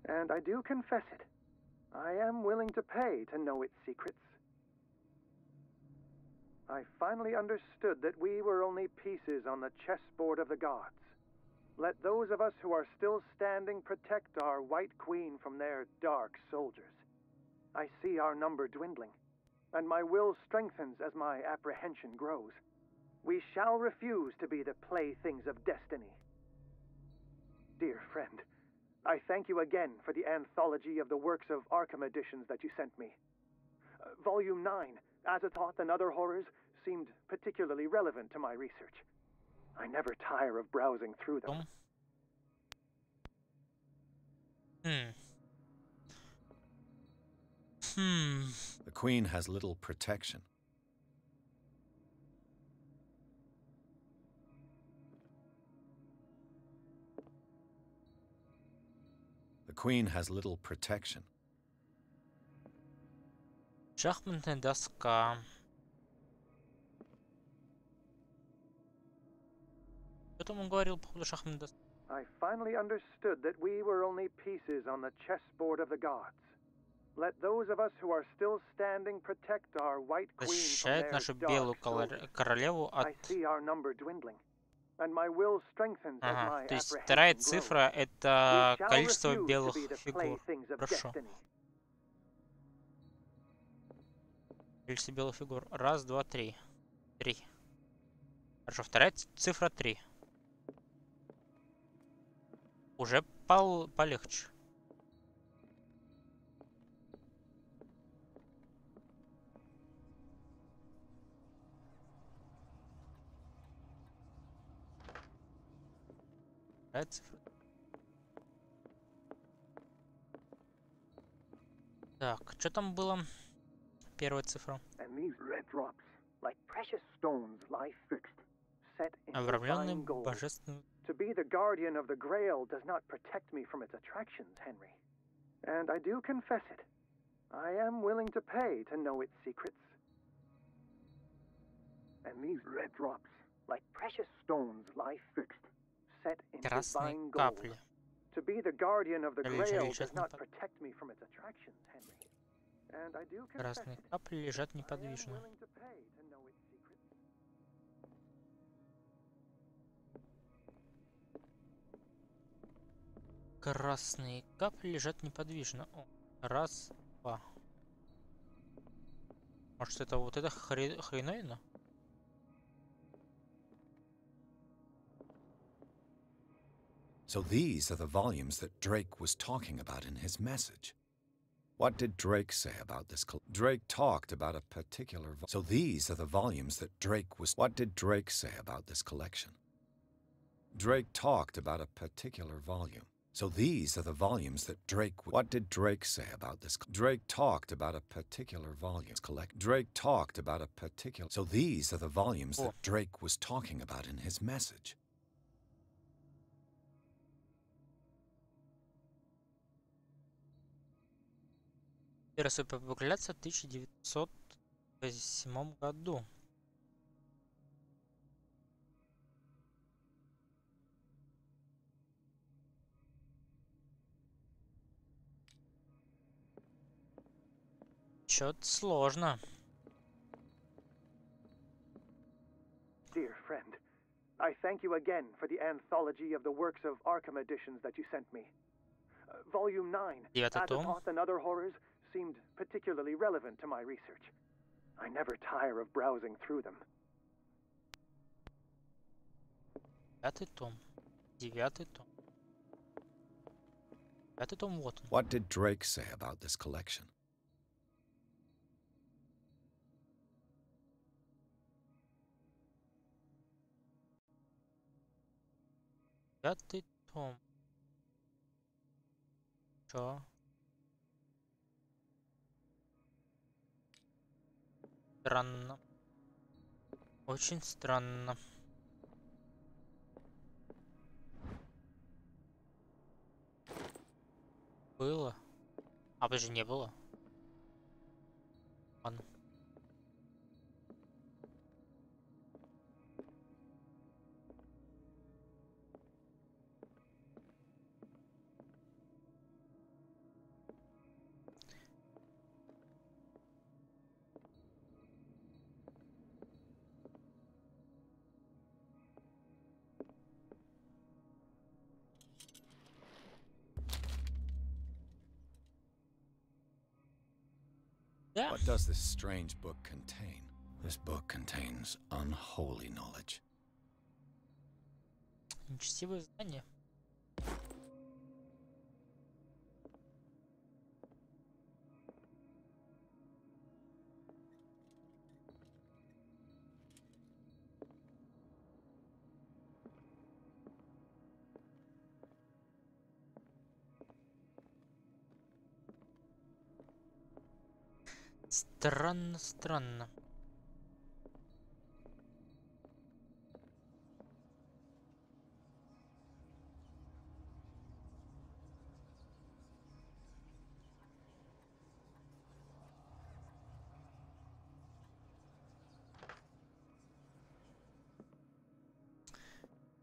And I do confess it. I am willing to pay to know its secrets. I finally understood that we were only pieces on the chessboard of the gods. Let those of us who are still standing protect our White Queen from their dark soldiers. I see our number dwindling, and my will strengthens as my apprehension grows. We shall refuse to be the playthings of destiny. Dear friend, I thank you again for the anthology of the works of Arkham editions that you sent me. Volume 9, Azathoth and Other Horrors, seemed particularly relevant to my research. I never tire of browsing through them. The Queen has little protection. The Queen has little protection. Шахматная доска. Что там он говорил по поводу шахматной доски? I finally understood that we were only pieces on the chessboard of the gods. Let those of us who are still standing protect our White Queen from Защищает their нашу dark белую soldiers. королеву от... I see our number dwindling, and my will strengthens as my то есть вторая apprehension цифра — grows. это We shall количество refuse to белых be the фигур. playthings of Хорошо. destiny. Количество белых фигур. Раз, два, три. 3. Хорошо, вторая цифра 3. Уже полегче. Вторая цифра. Так, что там было? Первая цифра. And these red drops, like precious stones, lie fixed, set in Обрамленный divine gold. божественным... To be the guardian of the Grail does not protect me from its attractions, Henry. And I do confess it. I am willing to pay to know its secrets. And these red drops, like precious stones, lie fixed, set in Красные divine gold. капли. To be the guardian of the Grail does лежат not protect me from its attractions, Henry. And I do confess Красные it. капли лежат I am неподвижно. willing to pay to know its secrets. Красные капли лежат неподвижно. О, раз, два. Может, это вот это хреновина? So these are the volumes that Drake was talking about in his message. What did Drake say about this? Drake talked about a particular... So these are the volumes that Drake was... What did Drake say about this collection? Drake talked about a particular volume. So these are the volumes that Drake... What did Drake say about this? Drake talked about a particular volume. Drake talked about a particular... So these are the volumes that Drake was talking about in his message. Первая своя популяция в 1907 году. Чё-то сложно. Dear friend, I thank you again for the anthology of the works of Arkham editions that you sent me. Volume 9, Девятый том. Azathoth and Other Horrors, seemed particularly relevant to my research. I never tire of browsing through them. Пятый том. Девятый том. Пятый том вот он. What did Drake say about this collection? Пятый том. Чё? Странно. Очень странно. Было. А подожди, не было. Ладно. Да. What does this strange book contain? This book contains unholy knowledge. Нечестивое знание. Странно, странно.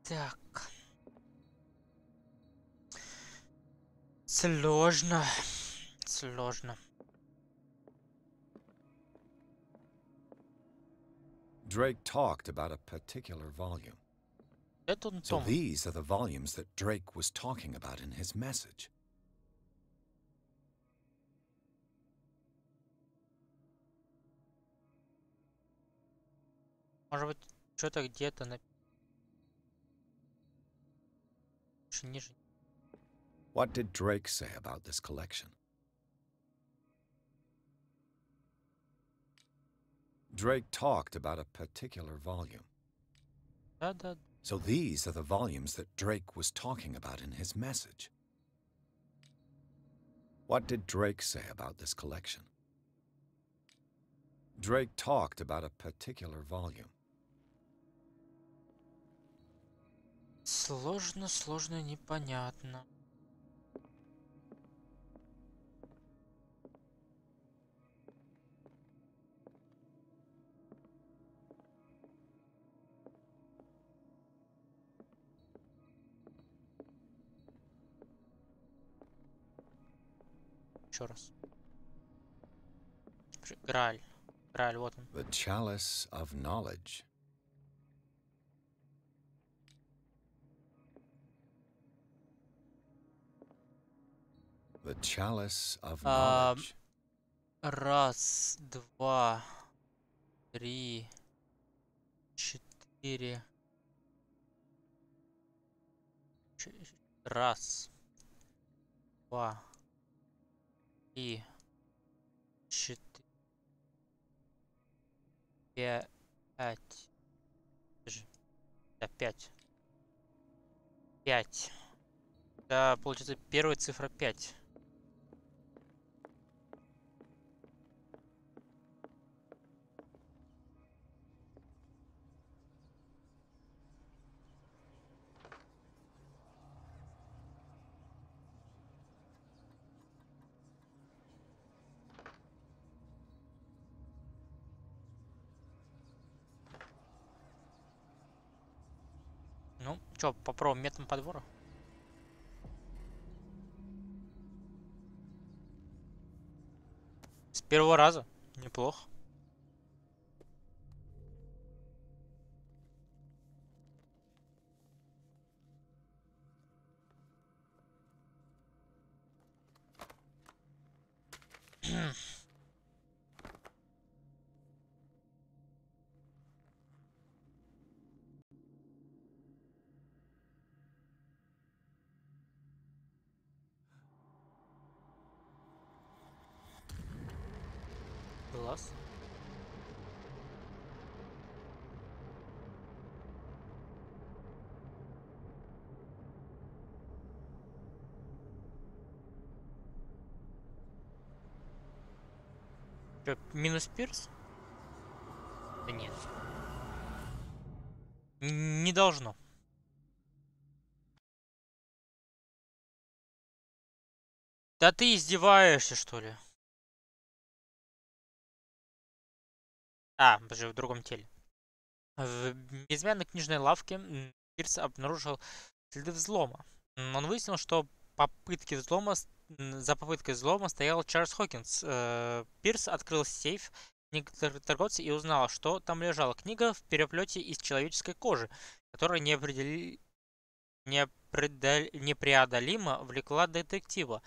Так. Сложно. Сложно. Drake talked about a particular volume. Это он So том. these are the volumes that Drake was talking about in his message. Может быть, что-то где-то на... ниже. What did Drake say about this collection? Drake talked about a particular volume. Да. So these are the volumes that Drake was talking about in his message. What did Drake say about this collection? Drake talked about a particular volume. Сложно, сложно, непонятно. Еще раз. Грааль. Грааль, вот он. The chalice of knowledge. The chalice of knowledge. Раз, два, три, четыре. Раз, два, три, четыре, пять. Да, пять. Пять. Да, получается, первая цифра 5. Ну, чё, попробуем методом подбора. С первого раза. Неплохо. Класс. Чё, минус пирс? Да нет. Не должно. Да ты издеваешься, что ли? А, даже в другом теле. В безымянной книжной лавке Пирс обнаружил следы взлома. Он выяснил, что за попыткой взлома стоял Чарльз Хокинс. Пирс открыл сейф торговца и узнал, что там лежала книга в переплете из человеческой кожи, которая непреодолимо влекла детектива.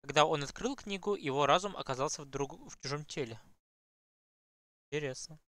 Когда он открыл книгу, его разум оказался в чужом теле. Интересно.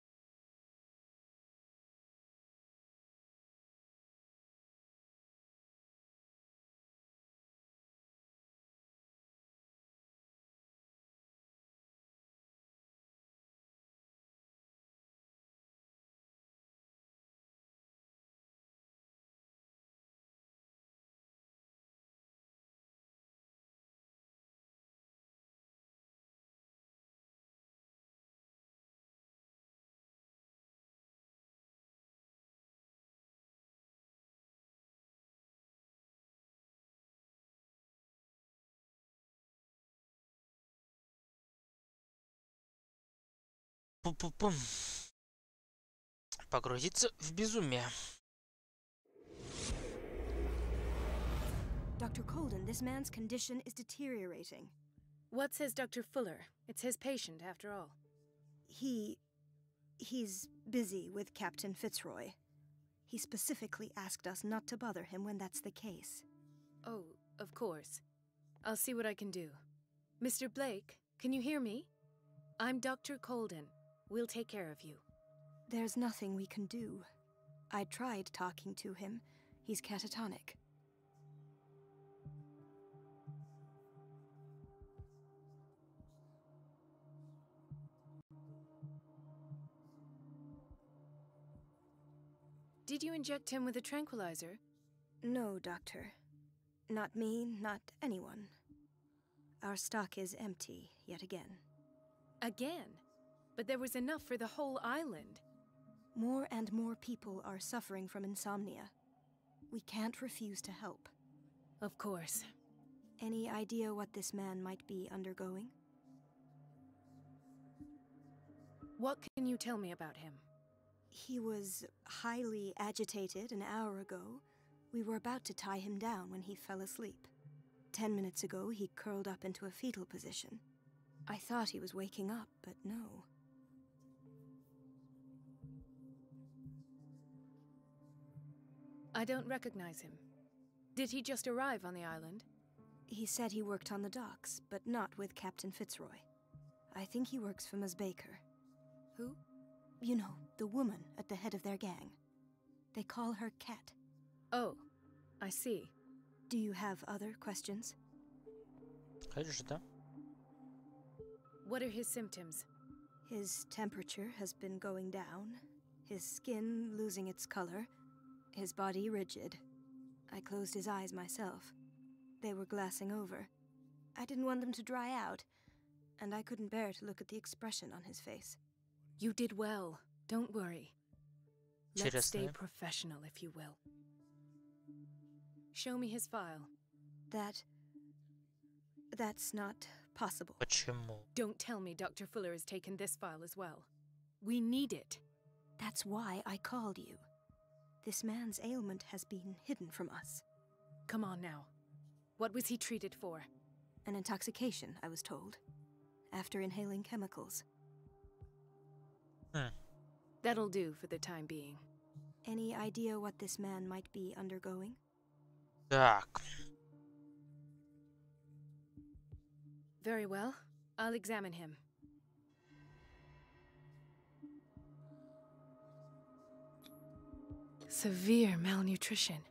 Пум-пум-пум. Погрузиться в безумие. Dr. Colden, this man's condition is deteriorating. What says Dr. Fuller? It's his patient, after all. He's busy with Captain Fitzroy. He specifically asked us not to bother him when that's the case. Oh, of course. I'll see what I can do. Mr. Blake, can you hear me? I'm Dr. Colden. We'll take care of you. There's nothing we can do. I tried talking to him. He's catatonic. Did you inject him with a tranquilizer? No, Doctor. Not me, not anyone. Our stock is empty, yet again. Again? But there was enough for the whole island. More and more people are suffering from insomnia. We can't refuse to help. Of course. Any idea what this man might be undergoing? What can you tell me about him? He was highly agitated an hour ago. We were about to tie him down when he fell asleep. 10 minutes ago, he curled up into a fetal position. I thought he was waking up, but no. I don't recognize him. Did he just arrive on the island? He said he worked on the docks, but not with Captain Fitzroy. I think he works for Ms. Baker. Who? You know, the woman at the head of their gang. They call her Cat. Oh, I see. Do you have other questions? Конечно, да. What are his symptoms? His temperature has been going down, his skin losing its color, his body rigid. I closed his eyes myself. They were glassing over. I didn't want them to dry out, and I couldn't bear to look at the expression on his face. You did well. Don't worry. Let's stay Интересно. professional, if you will. Show me his file. That's not possible. Почему? Don't tell me Dr. Fuller has taken this file as well. We need it. That's why I called you. This man's ailment has been hidden from us. Come on now. What was he treated for? An intoxication, I was told. After inhaling chemicals. That'll do for the time being. Any idea what this man might be undergoing? Так. Very well. I'll examine him. Severe malnutrition.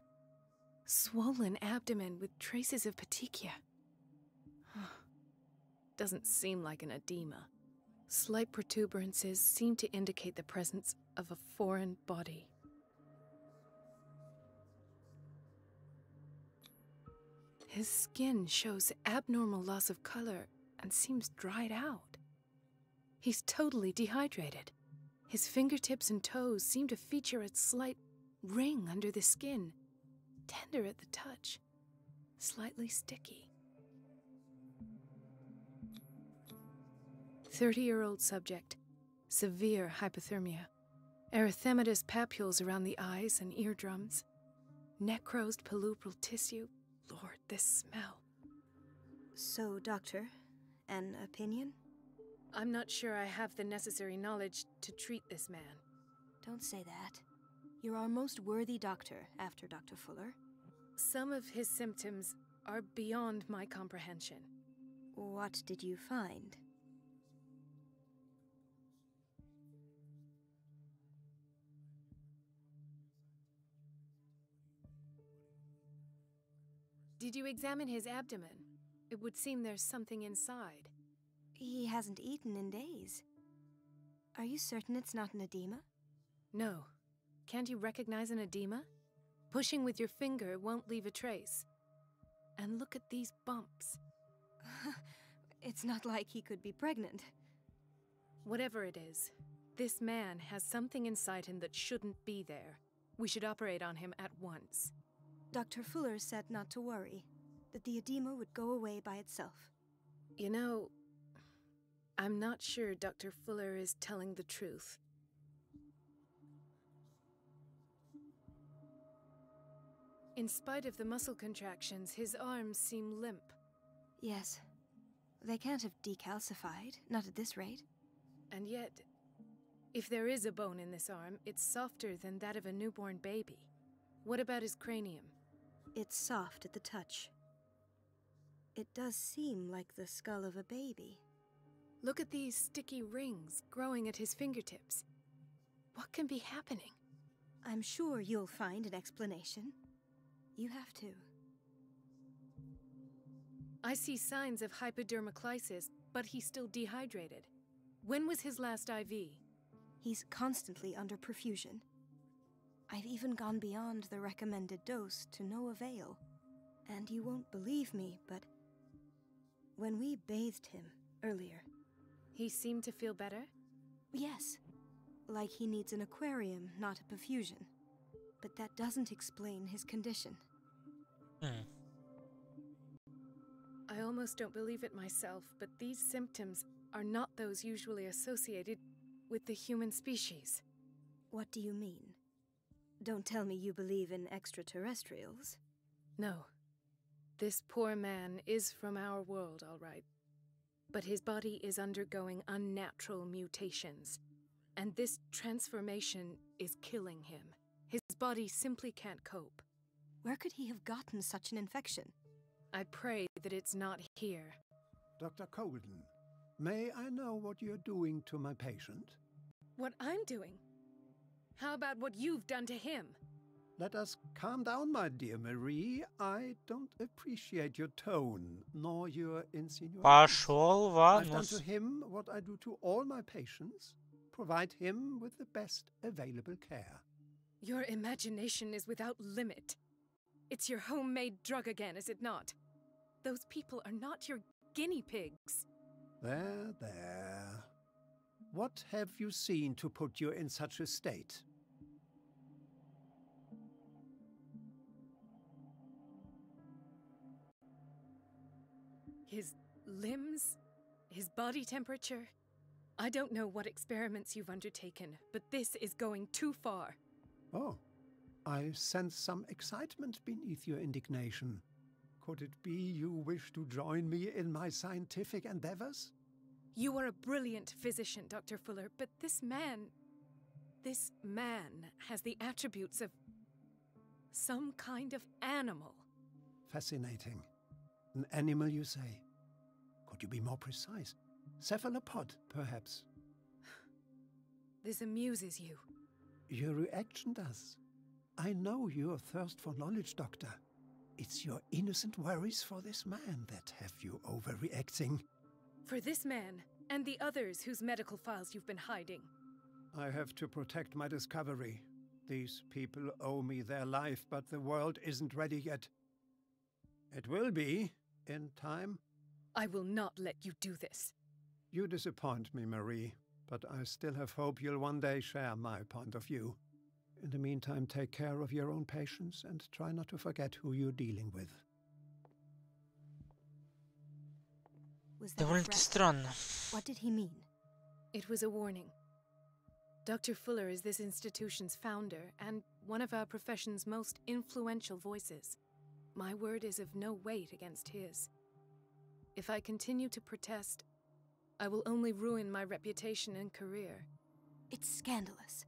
Swollen abdomen with traces of petechia. Doesn't seem like an edema. Slight protuberances seem to indicate the presence of a foreign body. His skin shows abnormal loss of color and seems dried out. He's totally dehydrated. His fingertips and toes seem to feature a slight ring under the skin, tender at the touch, slightly sticky. 30-year-old subject, severe hypothermia, erythematous papules around the eyes and eardrums, necrosed palpebral tissue. Lord, this smell. So, Doctor, an opinion? I'm not sure I have the necessary knowledge to treat this man. Don't say that. You're our most worthy doctor after Dr. Fuller. Some of his symptoms are beyond my comprehension. What did you find? Did you examine his abdomen? It would seem there's something inside. He hasn't eaten in days. Are you certain it's not an edema? No. Can't you recognize an edema? Pushing with your finger won't leave a trace. And look at these bumps. It's not like he could be pregnant. Whatever it is, this man has something inside him that shouldn't be there. We should operate on him at once. Dr. Fuller said not to worry, that the edema would go away by itself. You know, I'm not sure Dr. Fuller is telling the truth. In spite of the muscle contractions, his arms seem limp. Yes. They can't have decalcified, not at this rate. And yet, if there is a bone in this arm, it's softer than that of a newborn baby. What about his cranium? It's soft at the touch. It does seem like the skull of a baby. Look at these sticky rings growing at his fingertips. What can be happening? I'm sure you'll find an explanation. You have to. I see signs of hypodermoclysis, but he's still dehydrated. When was his last IV? He's constantly under perfusion. I've even gone beyond the recommended dose to no avail. And you won't believe me, but when we bathed him earlier... He seemed to feel better? Yes. Like he needs an aquarium, not a perfusion. But that doesn't explain his condition. I almost don't believe it myself, but these symptoms are not those usually associated with the human species. What do you mean? Don't tell me you believe in extraterrestrials. No. This poor man is from our world, all right. But his body is undergoing unnatural mutations. And this transformation is killing him. His body simply can't cope. Where could he have gotten such an infection? I pray that it's not here. Dr. Colden, may I know what you're doing to my patient? What I'm doing? How about what you've done to him? Let us calm down, my dear Marie. I don't appreciate your tone, nor your insinuations. Пошел I've done ванус. to him what I do to all my patients. Provide him with the best available care. Your imagination is without limit. It's your homemade drug again, is it not? Those people are not your guinea pigs. There, there. What have you seen to put you in such a state? His limbs? His body temperature? I don't know what experiments you've undertaken, but this is going too far. Oh, I sense some excitement beneath your indignation. Could it be you wish to join me in my scientific endeavors? You are a brilliant physician, Dr. Fuller, but this man has the attributes of some kind of animal. Fascinating. An animal, you say? Could you be more precise? Cephalopod, perhaps? This amuses you. Your reaction does. I know your thirst for knowledge, Doctor. It's your innocent worries for this man that have you overreacting. For this man, and the others whose medical files you've been hiding. I have to protect my discovery. These people owe me their life, but the world isn't ready yet. It will be, in time. I will not let you do this. You disappoint me, Marie, but I still have hope you'll one day share my point of view. In the meantime, take care of your own patients and try not to forget who you're dealing with. Was that a Довольно-таки threat? странно. What did he mean? It was a warning. Dr. Fuller is this institution's founder and one of our profession's most influential voices. My word is of no weight against his. If I continue to protest, I will only ruin my reputation and career. It's scandalous.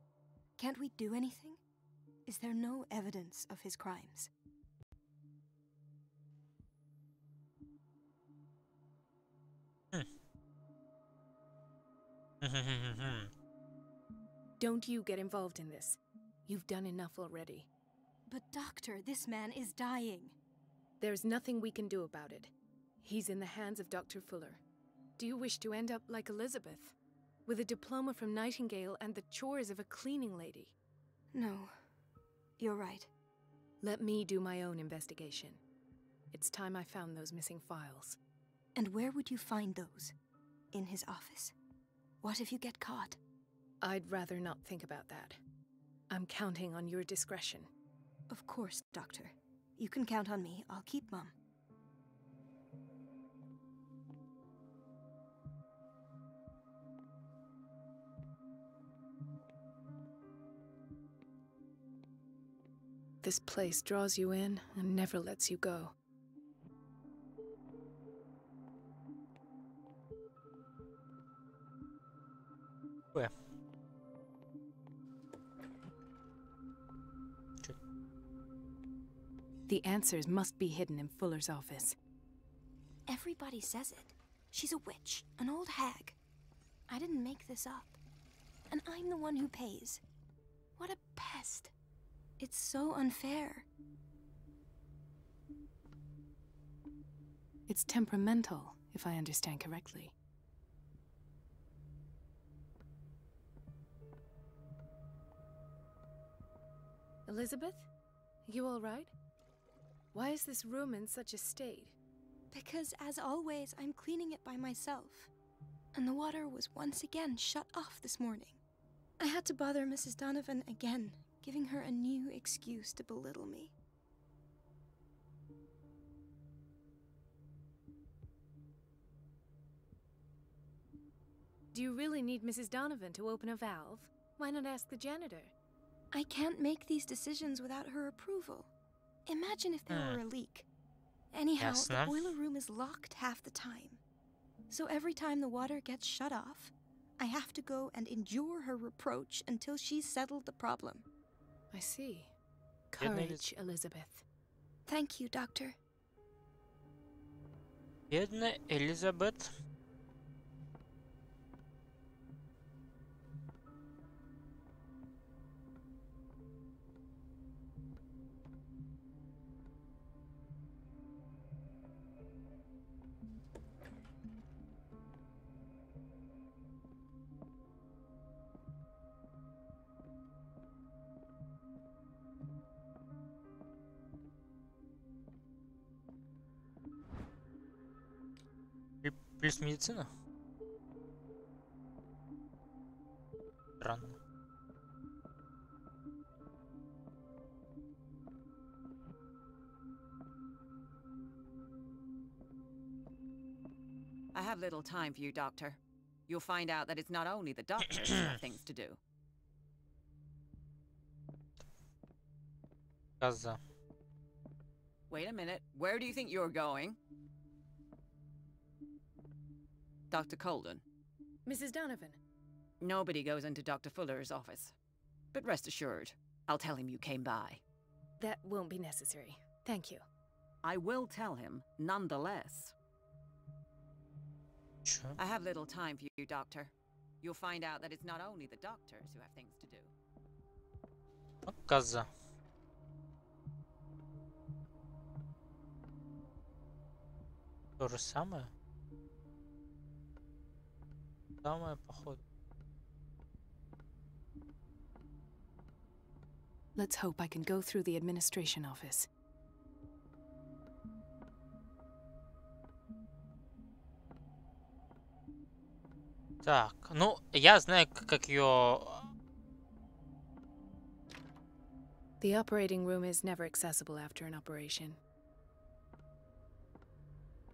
Can't we do anything? Is there no evidence of his crimes? Don't you get involved in this. You've done enough already. But doctor, this man is dying. There's nothing we can do about it. He's in the hands of Dr. Fuller. Do you wish to end up like Elizabeth? With a diploma from Nightingale and the chores of a cleaning lady? No. You're right. Let me do my own investigation. It's time I found those missing files. And where would you find those? In his office? What if you get caught? I'd rather not think about that. I'm counting on your discretion. Of course, Doctor. You can count on me. I'll keep Mum. This place draws you in and never lets you go. Where? The answers must be hidden in Fuller's office. Everybody says it. She's a witch, an old hag. I didn't make this up. And I'm the one who pays. What a pest. It's so unfair. It's temperamental, if I understand correctly. Elizabeth? You all right? Why is this room in such a state? Because, as always, I'm cleaning it by myself. And the water was once again shut off this morning. I had to bother Mrs. Donovan again, giving her a new excuse to belittle me. Do you really need Mrs. Donovan to open a valve? Why not ask the janitor? I can't make these decisions without her approval. Imagine if there were a leak. Anyhow, the boiler room is locked half the time. So every time the water gets shut off, I have to go and endure her reproach until she's settled the problem. I see. Courage, Elizabeth. Thank you, Doctor. Бедная Элизабет. Плюс медицина? Странно. I have little time for you, Doctor. You'll find out that it's not only the doctors who have things to do. Коза. Wait a minute. Where do you think you're going? Dr. Colden. Mrs. Donovan. Nobody goes into Dr. Fuller's office. But rest assured, I'll tell him you came by. That won't be necessary. Thank you. I will tell him, nonetheless. Sure. I have little time for you, Doctor. You'll find out that it's not only the doctors who have things to do. Коза. То же самое? Самое, походу. Let's hope I can go through the administration office. Так, ну, я знаю, как ее... The operating room is never accessible after an operation.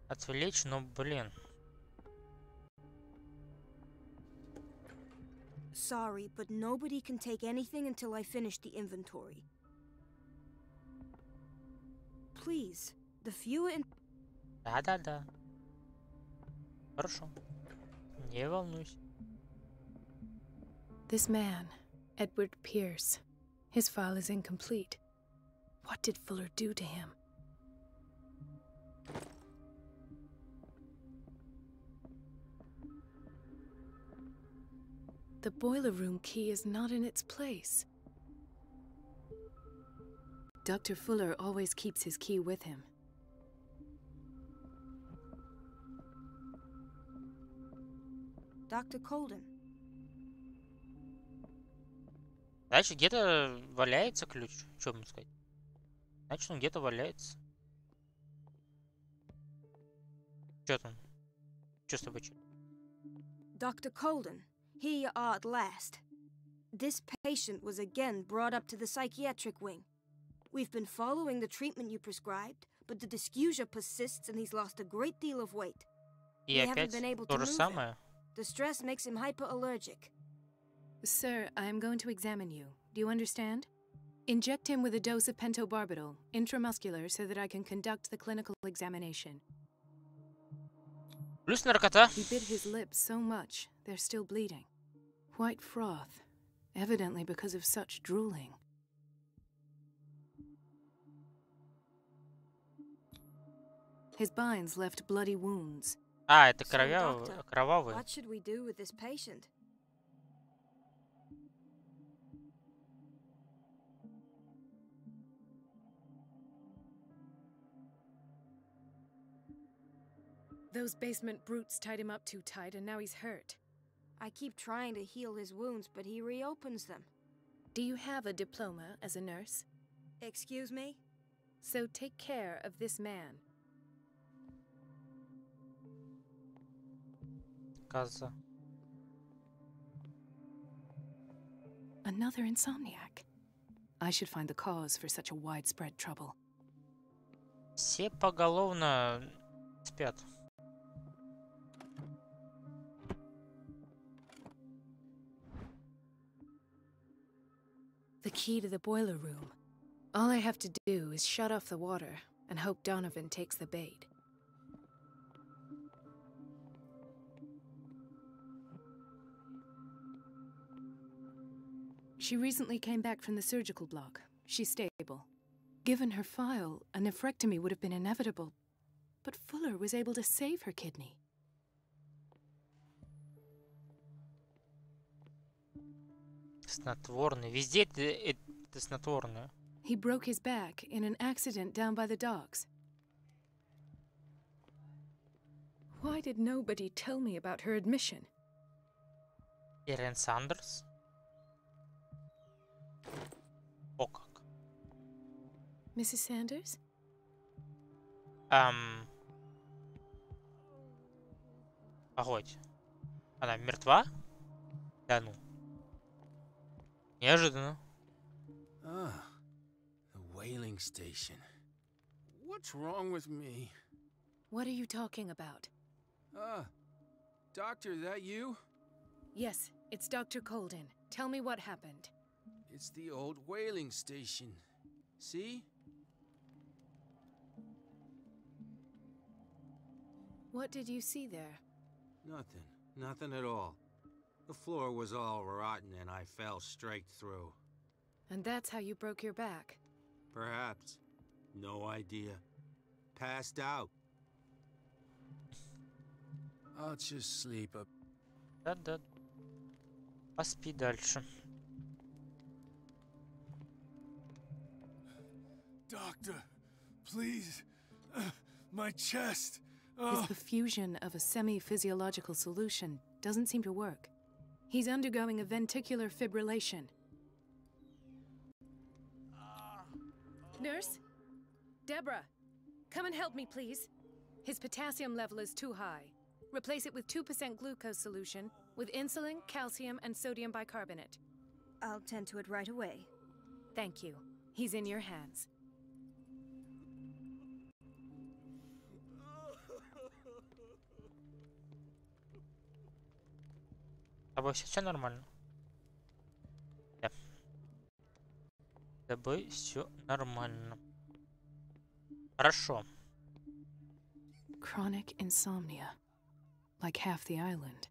Отвлечь, но, блин. Sorry, but nobody can take anything until I finish the inventory. Please, the few in... Да-да-да. Хорошо. Не волнуйся. This man, Edward Pierce, his file is incomplete. What did Fuller do to him? The boiler room key is not in its place. Dr. Fuller always keeps his key with him. Dr. Colden. Значит, где-то валяется ключ. Что ему сказать? Значит, он где-то валяется. Что там? Что с тобой? Dr. Colden, here you are at last. This patient was again brought up to the psychiatric wing. We've been following the treatment you prescribed, but the dysgeusia persists and he's lost a great deal of weight. И опять то же самое. The stress makes him hyperallergic. Sir, I am going to examine you. Do you understand? Inject him with a dose of pentobarbital, intramuscular, so that I can conduct the clinical examination. Плюс наркота. He bit his lips so much, they're still bleeding. White froth, evidently because of such drooling. His binds left bloody wounds. А, это doctor, кровавые. What should we do with this patient? Those basement brutes tied him up too tight, and now he's hurt. I keep trying to heal his wounds, but he reopens them. Do you have a diploma as a nurse? Excuse me? So take care of this man. Коза. Another insomniac. I should find the cause for such a widespread trouble. Все поголовно спят. The key to the boiler room. All I have to do is shut off the water and hope Donovan takes the bait. She recently came back from the surgical block. She's stable. Given her file, a nephrectomy would have been inevitable, but Fuller was able to save her kidney. Снотворный. Везде это снотворное. He broke his back in an accident down by the docks. Why did nobody tell me about her admission? Ирен Сандерс. О как. Mrs. Sanders? Погодь. Она мертва? Да ну. Неожиданно. Ah, the whaling station. What's wrong with me? What are you talking about? Doctor, that you? Yes, it's Dr. Colden. Tell me what happened. It's the old whaling station. See? What did you see there? Nothing. Nothing at all. The floor was all rotten and I fell straight through. And that's how you broke your back? Perhaps. No idea. Passed out. I'll just sleep up. Да-да. Поспи дальше. Doctor, please. My chest. His perfusion of a semi-physiological solution doesn't seem to work. He's undergoing a ventricular fibrillation. Nurse? Deborah, come and help me, please. His potassium level is too high. Replace it with 2% glucose solution with insulin, calcium, and sodium bicarbonate. I'll tend to it right away. Thank you. He's in your hands. С тобой все нормально? Да. С тобой все нормально. Хорошо. Chronic insomnia. Like half the island.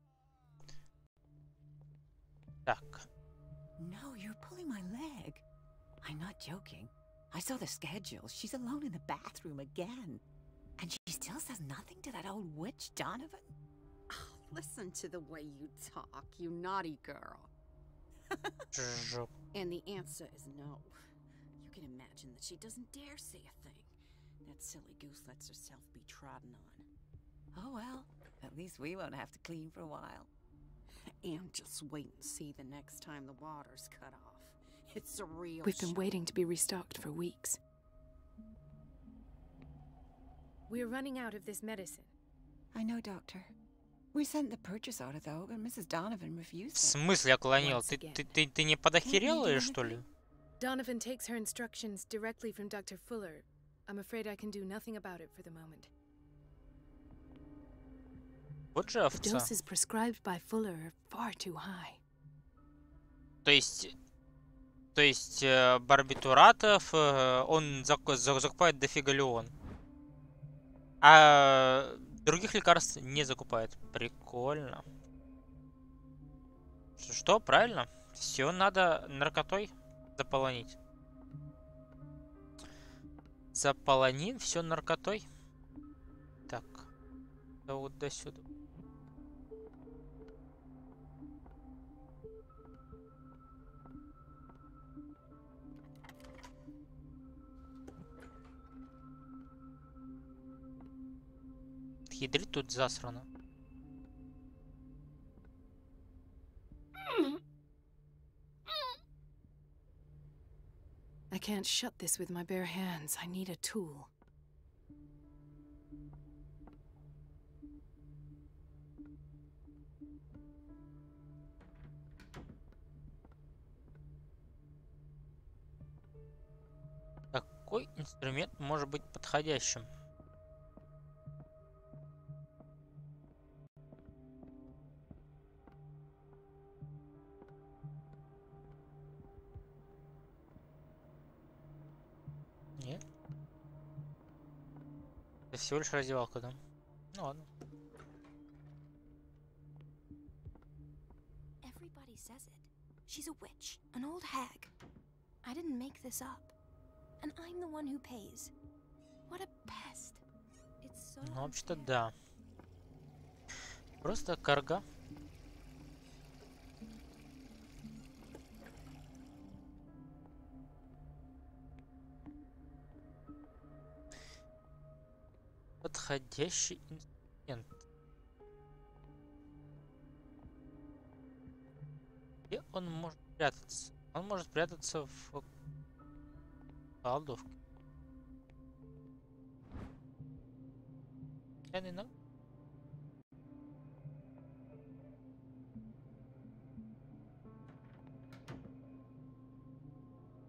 Так. No, you're pulling my leg. I'm not joking. I saw the schedule. She's alone in the bathroom again. And she still says nothing to that old witch, Donovan? Oh, listen to the way you talk, you naughty girl. And the answer is no. You can imagine that she doesn't dare say a thing. That silly goose lets herself be trodden on. Oh well, at least we won't have to clean for a while. And just wait and see the next time the water's cut off. It's a real We've been shock. waiting to be restocked for weeks. We're running out of this medicine. I know, Doctor. We sent the purchase order, though, but Mrs. Donovan refused В it. смысле оклонил? Ты не подохерела или что ли? Donovan takes her instructions directly from Dr. Fuller. I'm afraid I can do nothing about it for the moment. Вот же The овца. doses prescribed by Fuller are far too high. То есть барбитуратов он закупает дофига леон. А других лекарств не закупает. Прикольно. Что? Правильно? Все надо наркотой заполонить. Заполоним все наркотой. Так. Да вот до сюда. Ядрить тут засрано. I can't shut this with my bare hands. I need a tool. Какой инструмент может быть подходящим? Нет. Это всего лишь раздевалка, да? Ну ладно. Everybody says it. She's a witch, an old hag. I didn't make this up. And I'm the one who pays. What a pest. It's so Ну, вообще-то да. Просто карга. Подходящий инструмент. Где он может прятаться? Он может прятаться в кладовке. No?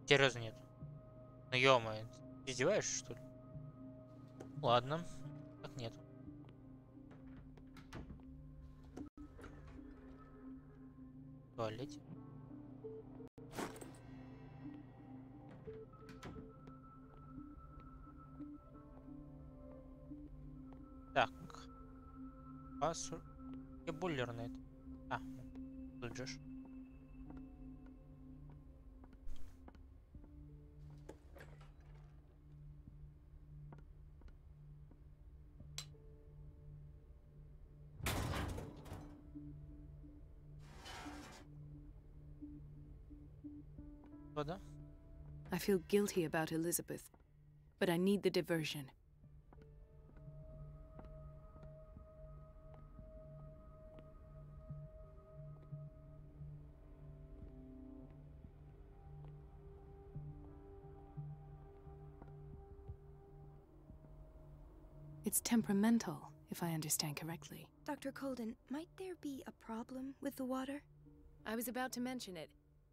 Серьезно нет. Ну ё-моё, ты издеваешься, что ли? Ладно, так нет. В туалете. Так. Пассу. И буллер на это. А, тут же ж. Вода. I feel guilty about Elizabeth, but I need the diversion. It's temperamental, if I understand correctly. Dr. Colden, might there be a problem with the water? I was about to mention it.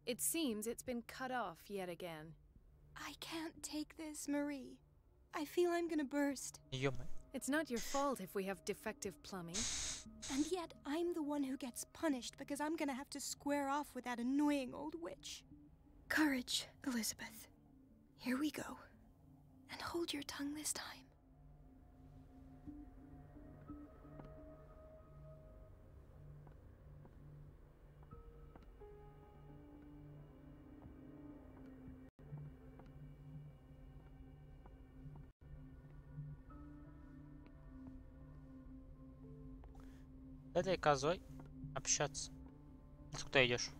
It seems it's been cut off yet again. I can't take this, Marie. I feel I'm gonna burst. Ё-моё. It's not your fault if we have defective plumbing. And yet, I'm the one who gets punished because I'm gonna have to square off with that annoying old witch. Courage, Elizabeth. Here we go. And hold your tongue this time. С этой козой общаться. Куда идешь?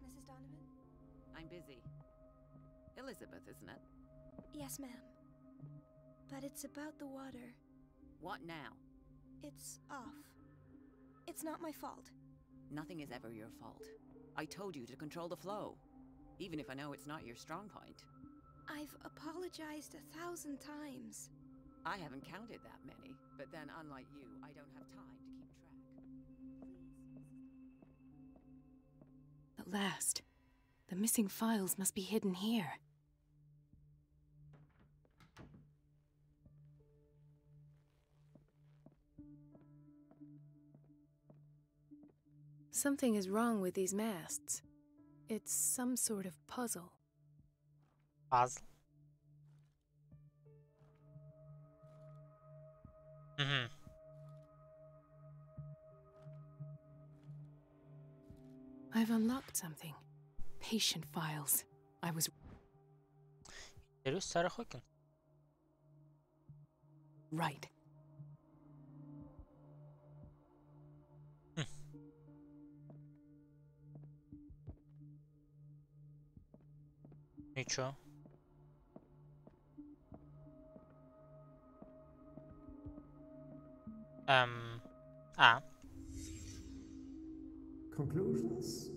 Mrs. Donovan? I'm busy. Elizabeth, isn't it? Yes, ma'am. But it's about the water. What now? It's off. It's not my fault. Nothing is ever your fault. I told you to control the flow, even if I know it's not your strong point. I've apologized 1,000 times. I haven't counted that many, but then unlike you, I don't have time to keep track. At last. The missing files must be hidden here. Something is wrong with these masts. It's some sort of puzzle. Puzzle. Mm-hmm. I've unlocked something. Patient files. I was... Intervью с Сарой Хокинс. Right. И чё? Conclusions.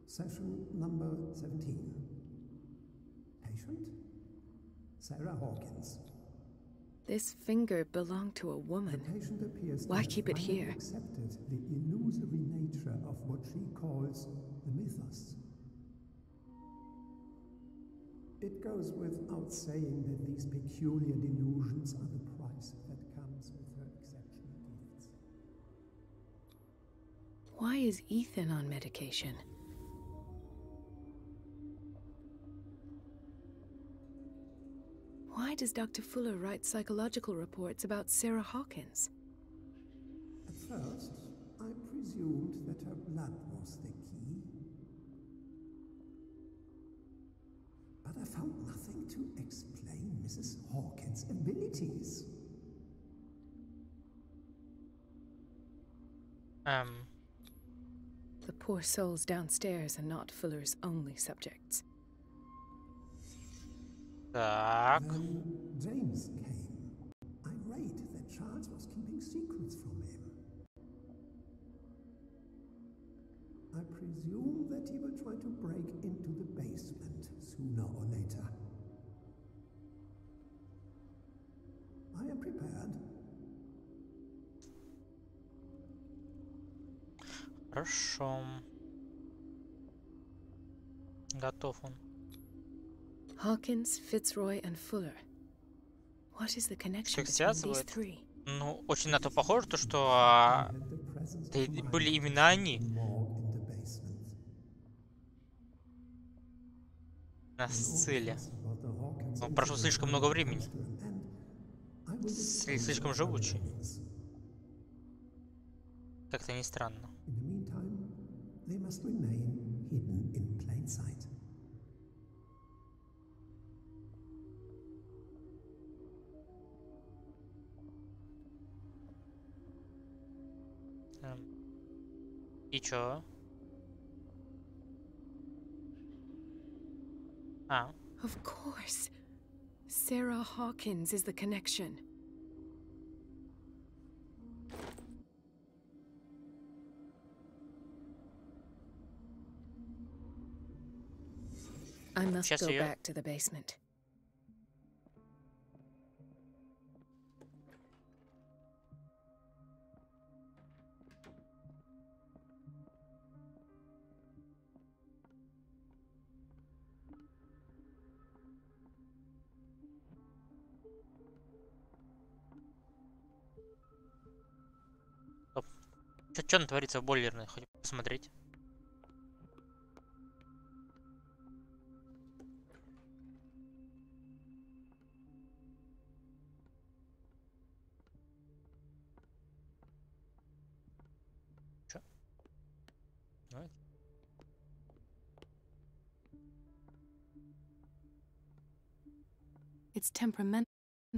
Session number 17. Patient? Sarah Hawkins. This finger belonged to a woman. The patient appears Why to keep have it finally here? accepted the illusory nature of what she calls the mythos. It goes without saying that these peculiar delusions are the price that comes with her exceptional gifts. Why is Ethan on medication? Why does Dr. Fuller write psychological reports about Sarah Hawkins? At first, I presumed that her blood was the key. But I found nothing to explain Mrs. Hawkins' abilities. The poor souls downstairs are not Fuller's only subjects. Так. When James came, irate that Charles was keeping secrets from him. I presume that he will try to break into the basement sooner or later. I am prepared. Хорошо. Готов он. Hawkins, Fitzroy, and Fuller. What is the connection Их between these связывает? three? Ну, очень на то похоже, то, что это были именно они на сцеле. Но прошло слишком много времени. Слишком живучий. Как-то не странно. И чё? Of course. Sarah Hawkins is the connection. I must go back to the basement. Что натворится в бойлерной? Хоть посмотреть. Чё? Давай. It's temperamental,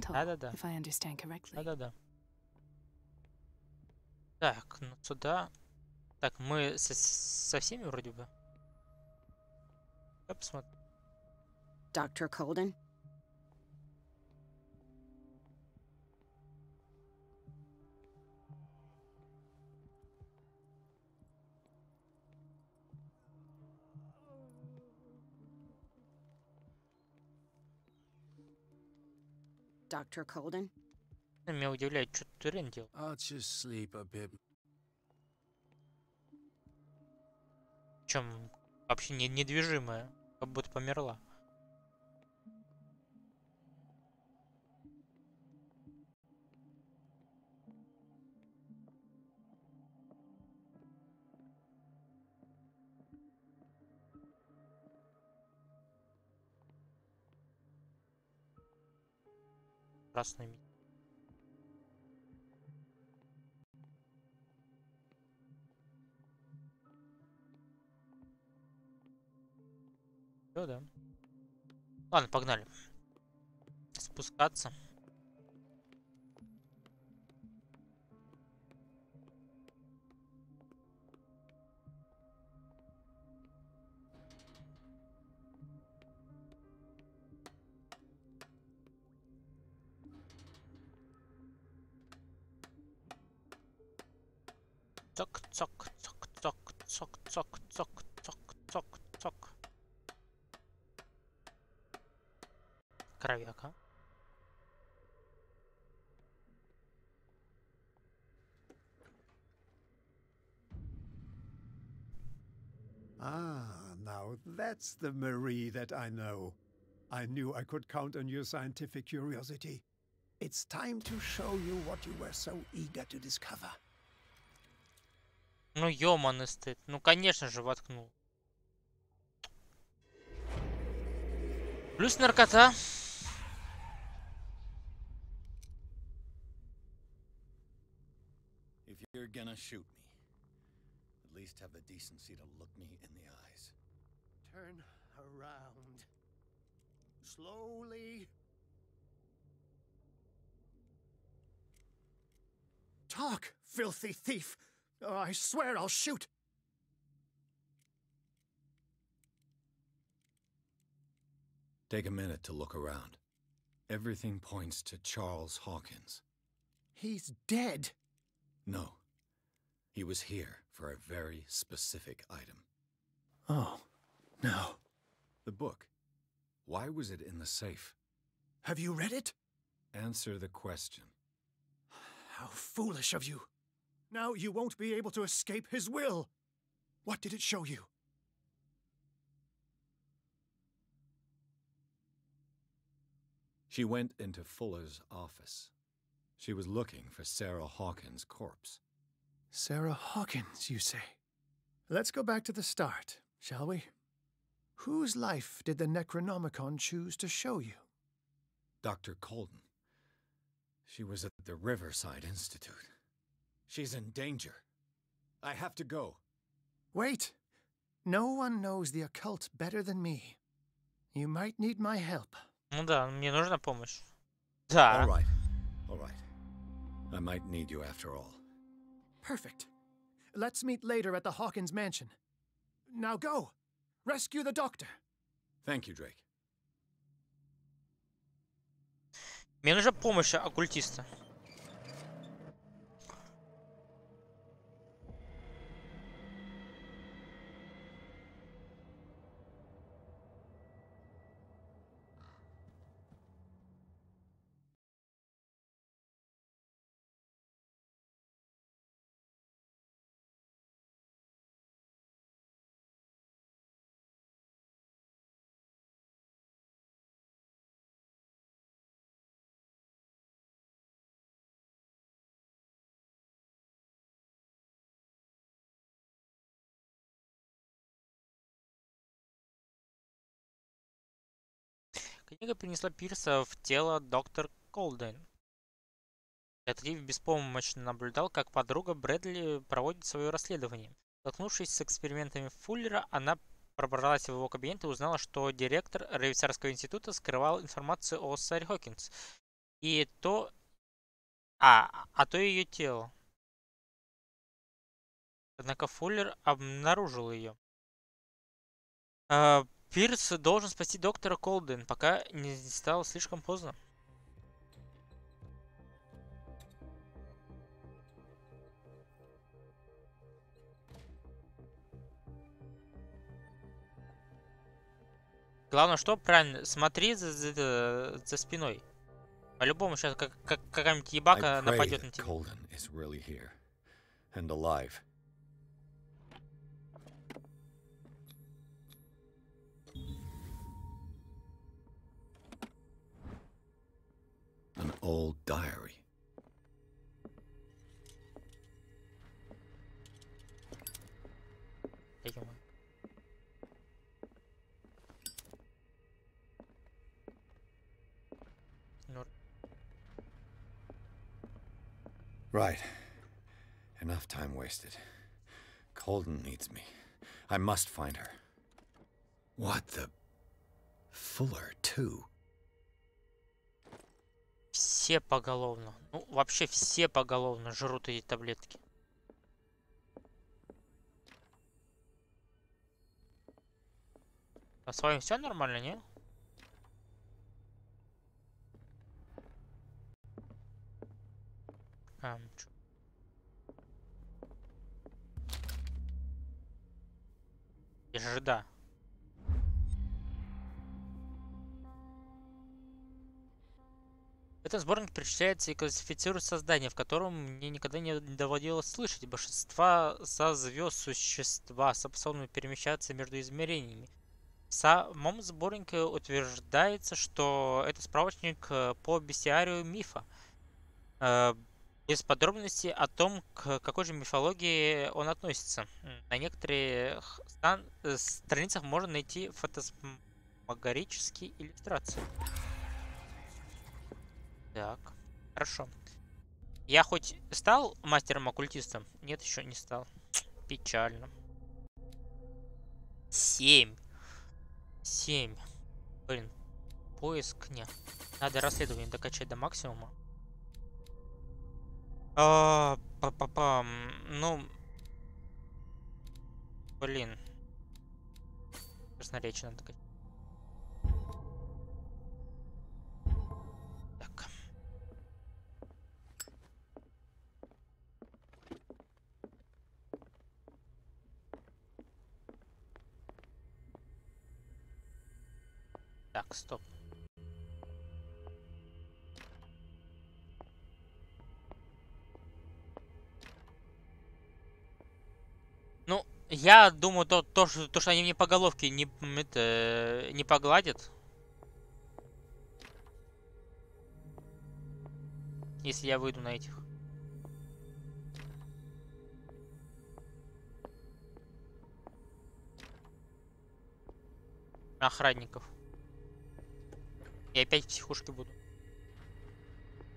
Да-да-да. if I understand correctly. Да-да-да. Так, ну сюда. Так, мы со всеми вроде бы. Я посмотрю. Dr. Colden? Dr. Colden? Меня удивляет, что ты Рен делал. I'll just sleep a bit. Причем вообще недвижимая, как будто померла. Красный. Всё, да. Ладно, погнали. Спускаться. Цок, цок, цок, цок, цок, цок, цок, цок, цок, цок. Кровяка. Ah, now that's the Marie that I know. I knew I could count on your scientific curiosity. It's time to show you what you were so eager to discover. Ну, ёманый стыд. Ну, конечно же, воткнул. Плюс наркота. If you're gonna shoot me, at least have the decency to look me in the eyes. Turn around. Slowly. Talk, filthy thief! Or I swear I'll shoot! Take a minute to look around. Everything points to Charles Hawkins. He's dead! No. He was here for a very specific item. Oh, no. The book. Why was it in the safe? Have you read it? Answer the question. How foolish of you. Now you won't be able to escape his will. What did it show you? She went into Fuller's office. She was looking for Sarah Hawkins' corpse. Sarah Hawkins, you say? Let's go back to the start, shall we? Whose life did the Necronomicon choose to show you? Dr. Colden. She was at the Riverside Institute. She's in danger. I have to go. Wait. No one knows the occult better than me. You might need my help. Ну да, мне нужна помощь. Да. All right. All right. I might need you after all. Perfect. Let's meet later at the Hawkins mansion. Now go. Rescue the doctor. Thank you, Drake. Мне нужна помощь оккультиста. Книга принесла Пирса в тело доктор Колден. Детектив беспомощно наблюдал, как подруга Брэдли проводит свое расследование. Столкнувшись с экспериментами Фуллера, она пробралась в его кабинет и узнала, что директор Рейвицарского института скрывал информацию о Саре Хокинс. И то... А то ее тело. Однако Фуллер обнаружил ее. Пирс должен спасти доктора Колден, пока не стало слишком поздно. Главное, что правильно, смотри за спиной. По-любому сейчас какая-нибудь I ебака pray нападет на that тебя. Colden is really here and alive. An old diary. Да ё-моё. Ну, Right. Enough time wasted. Colden needs me. I must find her. What the... Fuller, too. все поголовно. Ну, вообще все поголовно жрут эти таблетки. А с вами все нормально, не? Чё? Я же да. Этот сборник перечисляется и классифицирует создание, в котором мне никогда не доводилось слышать. Большинства созвезд существа способны перемещаться между измерениями. В самом сборнике утверждается, что это справочник по бестиарию мифа. Без подробностей о том, к какой же мифологии он относится. На некоторых страницах можно найти фантасмагорические иллюстрации. Так, хорошо. Я хоть стал мастером-оккультистом? Нет, еще не стал. Печально. 7. 7. Блин, поиск нет. Надо расследование докачать до максимума. Ну, блин. Красноречие надо докачать. Так. Так, стоп. Ну, я думаю, то, что они мне по головке не погладят. Если я выйду на этих. Охранников. И опять в психушке буду.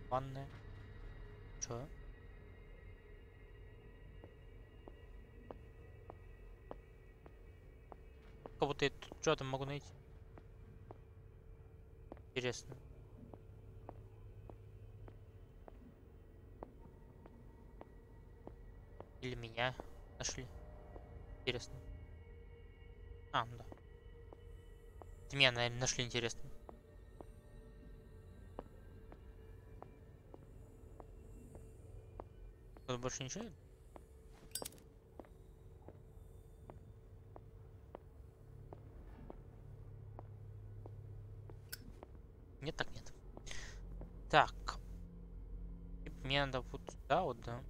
Ванная. Чё? Как будто я тут что-то могу найти. Интересно. Или меня нашли. Интересно. А, да. Это меня, наверное, нашли, интересно. Тут больше ничего нет? Нет, так нет. Так. Мне надо вот сюда, вот, да.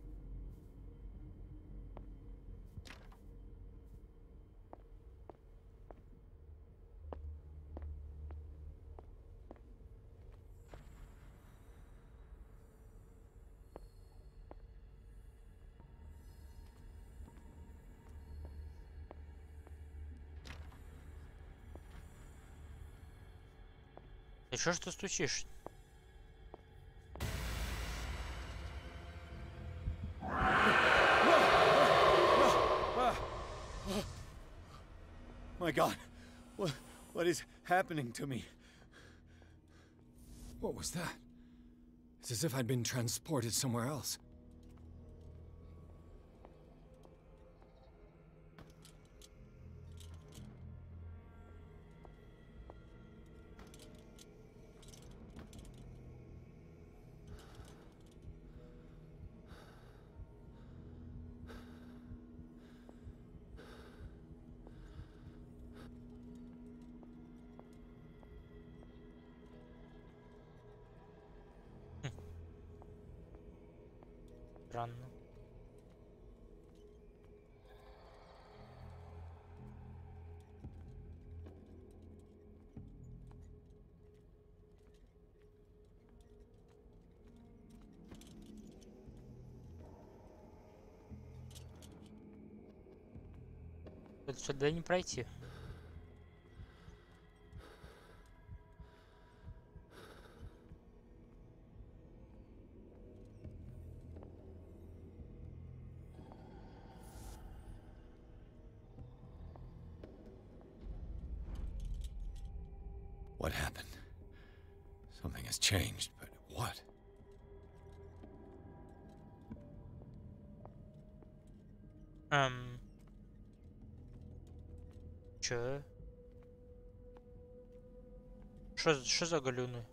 Ты чё ж ты стучишь? My God, what is happening to me? What was that? It's as if I'd been transported somewhere else. Странно. Тут сюда не пройти. What happened? Something has changed, but what? Чё? Что за галюны?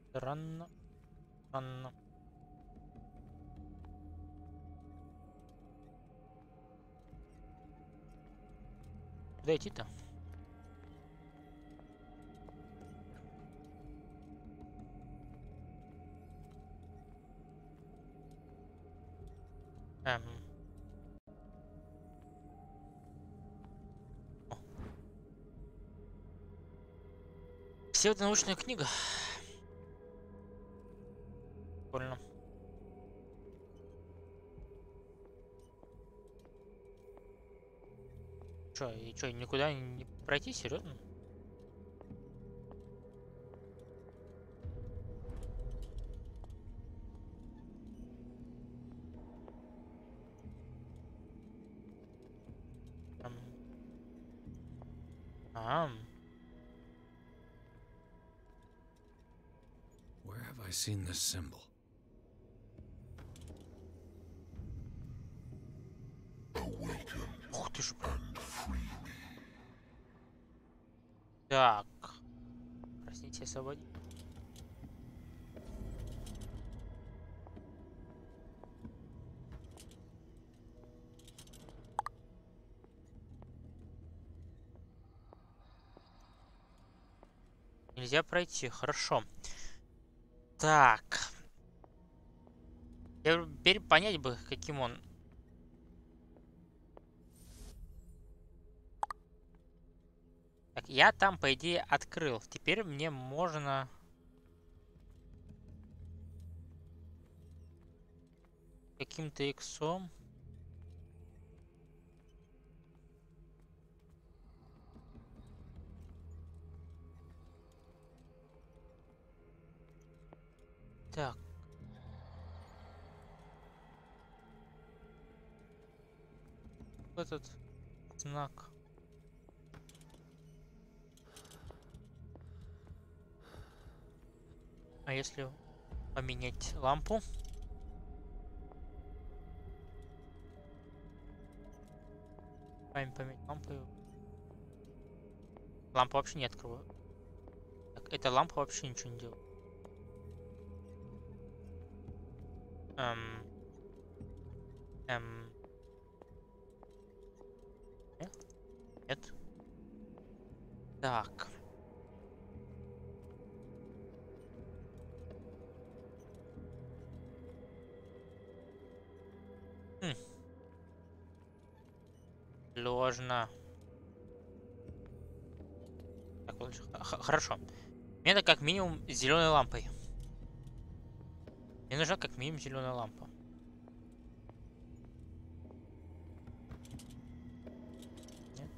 Странно. Странно. Куда идти-то? О. Псевдонаучная книга. Прикольно. Чё, никуда не пройти, серьезно? Where have I seen this symbol? Ух ты ж. Так. Простите, освободи. Нельзя пройти, хорошо. Так. Теперь понять бы, каким он. Так, я там, по идее, открыл. Теперь мне можно... каким-то иксом... Так. Этот знак. А если поменять лампу? Поменять лампу. Лампа вообще не открываю. Так, эта лампа вообще ничего не делает. Нет. Так. Сложно. Так, лучше. Хорошо. Мне надо как минимум с зеленой лампой. Мне нужна как минимум зеленая лампа. Нет.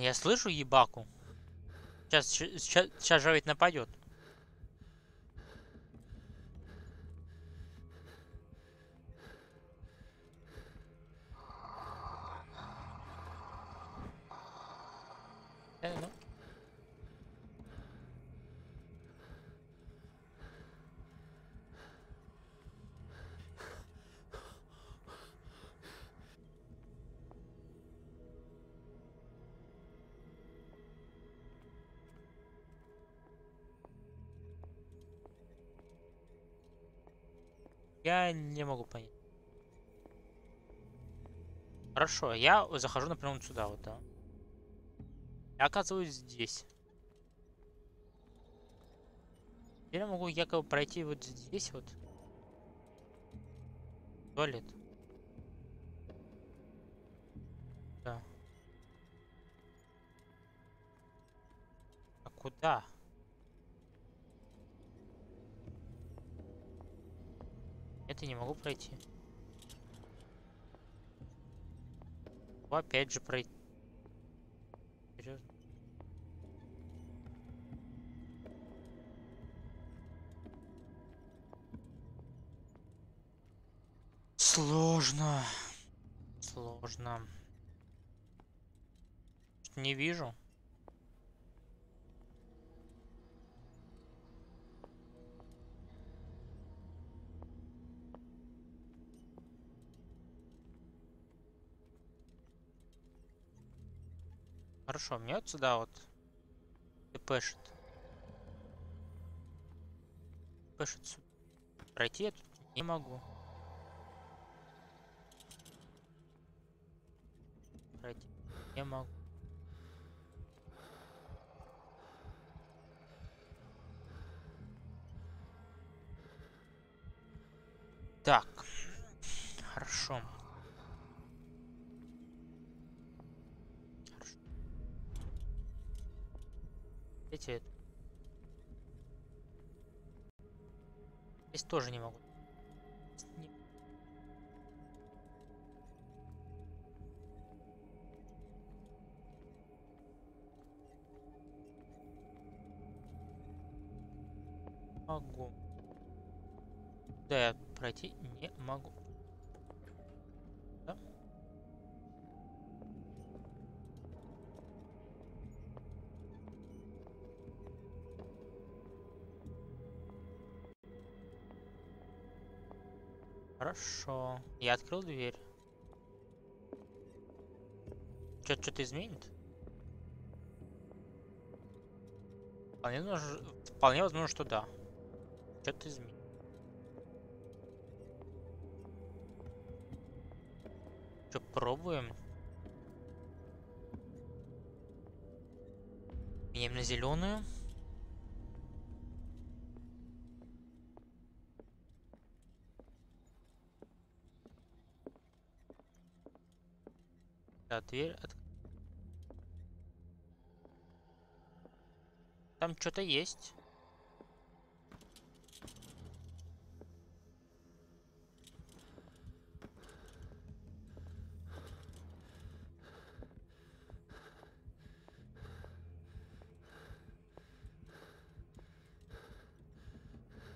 Я слышу ебаку. Сейчас же ведь нападет. Ну. Я не могу понять. Хорошо, я захожу, например, вот сюда вот, да. Я оказываюсь здесь. Теперь я могу якобы пройти вот здесь вот. Туалет. Да. А куда? Это не могу пройти. Опять же пройти. Серьезно? Сложно. Сложно. Не вижу. Хорошо, мне вот сюда вот тпшит. Тпшит сюда. Пройти я тут не могу. Пройти не могу. Так. Хорошо. Хорошо. Эти... Здесь тоже не могу. Не... Могу. Да, я пройти не могу. Да? Хорошо. Я открыл дверь. Что-то изменит? Вполне возможно, что да. Что-то изменит. Что, пробуем? Меняем на зеленую. Да, дверь. Там что-то есть.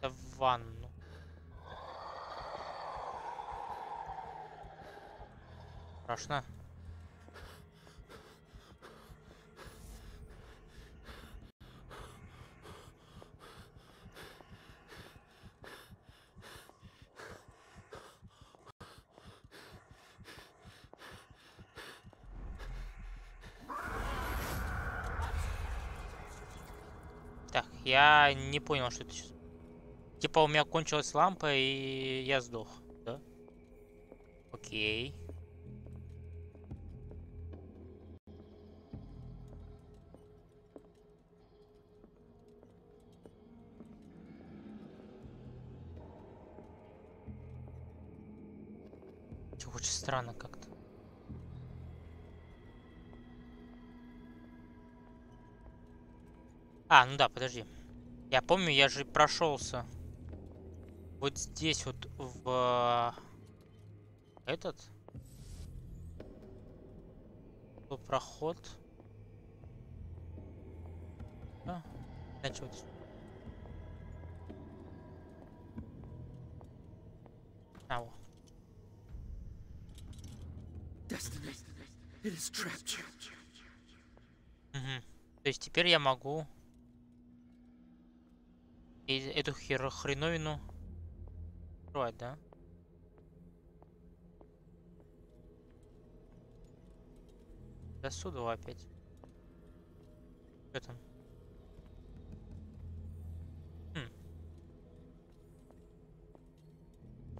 Это в ванну. Страшно. Так, я не понял, что это сейчас. Типа у меня кончилась лампа и я сдох, да? Окей. Чё, очень странно как-то. А, ну да, подожди. Я помню, я же прошелся вот здесь вот в этот был проход. Да. Значит, вот. А, вот. Угу. То есть теперь я могу эту хреновину открывать, да? До суда опять. Что там?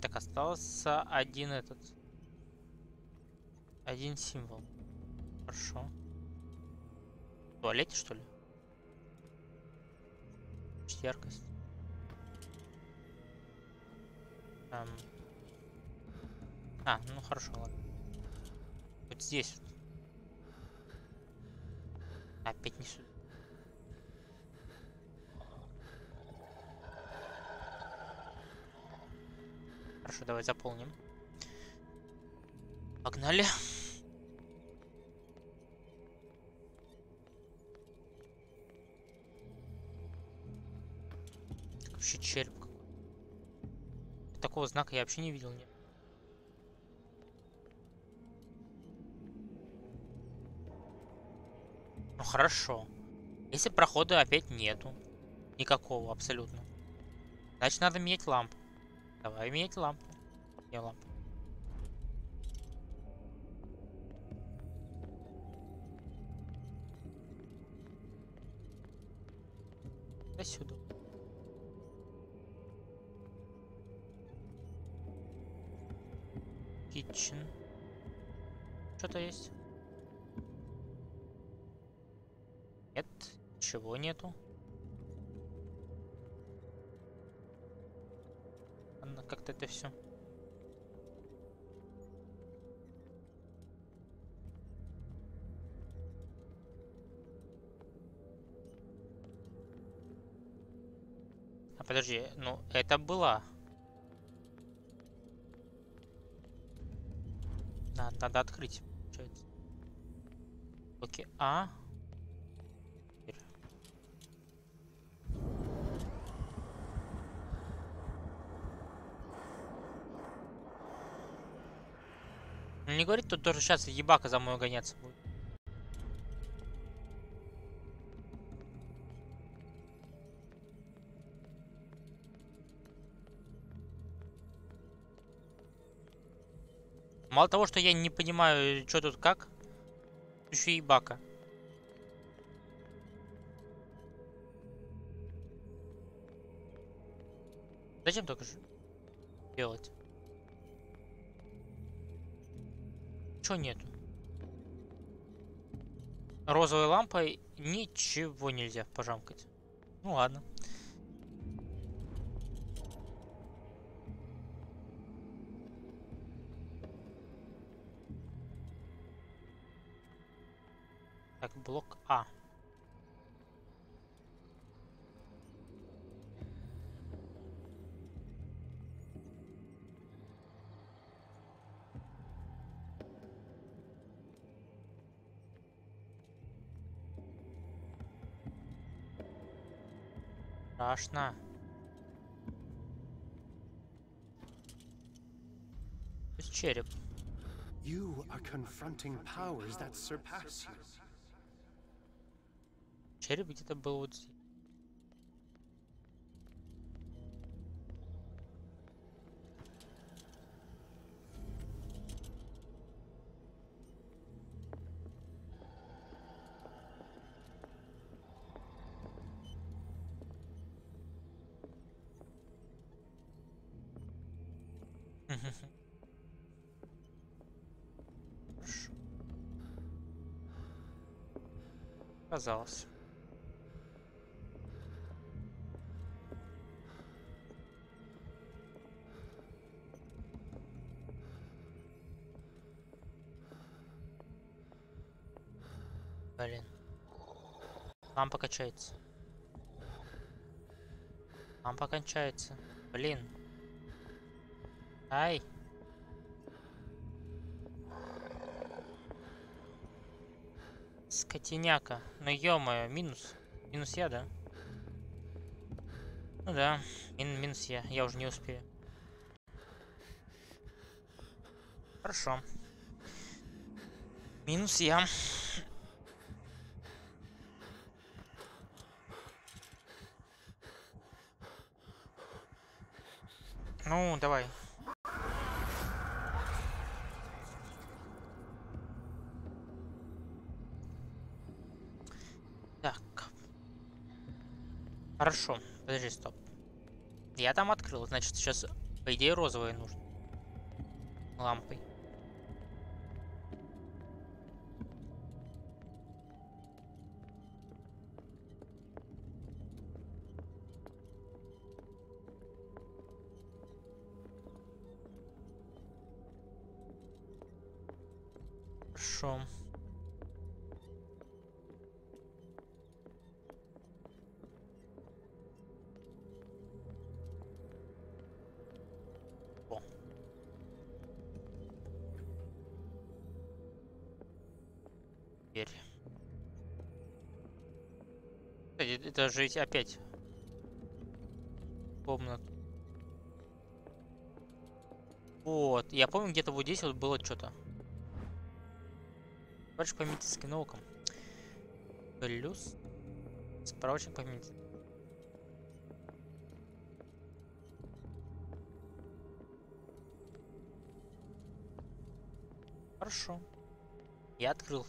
Так, остался один этот. Один символ. Хорошо. В туалете, что ли? Яркость. А, ну хорошо, ладно. Вот здесь вот. Опять не сюда. Хорошо, давай заполним. Погнали. Так, вообще череп какой. Такого знака я вообще не видел. Нет. Ну хорошо. Если прохода опять нету. Никакого абсолютно. Значит, надо менять лампу. Давай менять лампу. Не лампу. До сюда. Kitchen. Что-то есть? Нет, ничего нету. Ладно, как-то это все. А подожди, ну это была. Надо открыть, получается. Окей, А. Ну не говорит, тут тоже сейчас ебака за мной гоняться будет. Мало того, что я не понимаю, что тут как, еще и ебака. Зачем только же делать? Чего нету? Розовой лампой ничего нельзя пожамкать. Ну ладно. Так, блок А. Страшно. То есть череп. You are confronting powers that surpass you. Череп где-то был вот здесь. Хорошо. Казалось. Блин. Лампа качается. Лампа кончается. Блин. Ай. Скотиняка. Ну ё-моё, минус. Минус я, да? Ну да, минус я. Я уже не успею. Хорошо. Минус я. Ну, давай. Так. Хорошо. Подожди, стоп. Я там открыл. Значит, сейчас, по идее, розовые нужно. Лампой. Хорошо. О. Теперь. Это же опять комнату. Вот. Я помню, где-то вот здесь вот было что-то. Справочник по медицинским наукам. Плюс. Справочник по медицине. Хорошо. Я открыл.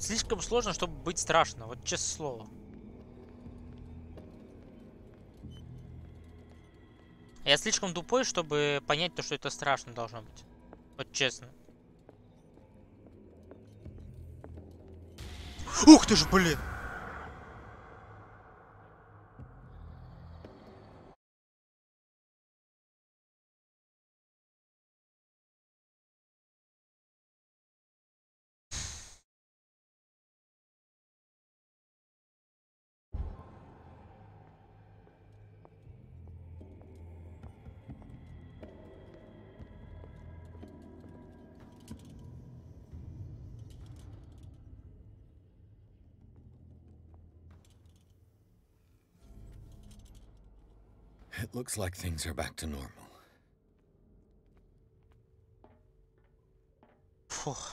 Слишком сложно, чтобы быть страшно. Вот честное слово. Я слишком тупой, чтобы понять то, что это страшно должно быть. Вот честно. Ух ты ж, блин! It looks like things are back to normal. Фух.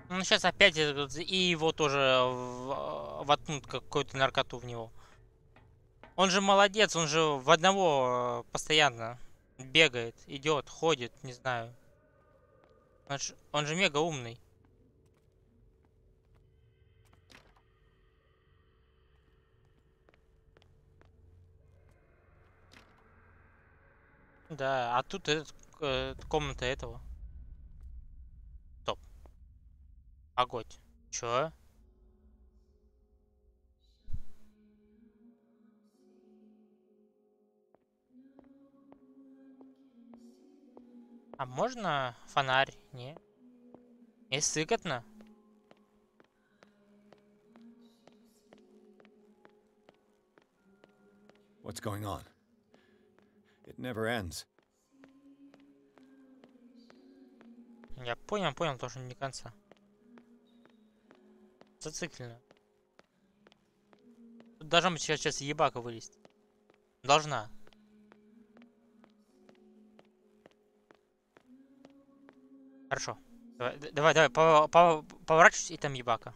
Ну, сейчас опять и его тоже воткнут какую-то наркоту в него. Он же молодец, он же в одного постоянно бегает, идет, ходит, не знаю. Он же мега умный. Да, а тут комната этого. Стоп. Огонь. Чё? А можно фонарь? Не? Не сыкотно? What's going on? It never ends. Я понял, тоже не до конца. Зациклено. Тут должна быть сейчас ебака вылезть. Должна. Хорошо. Давай, поворачивайся, и там ебака.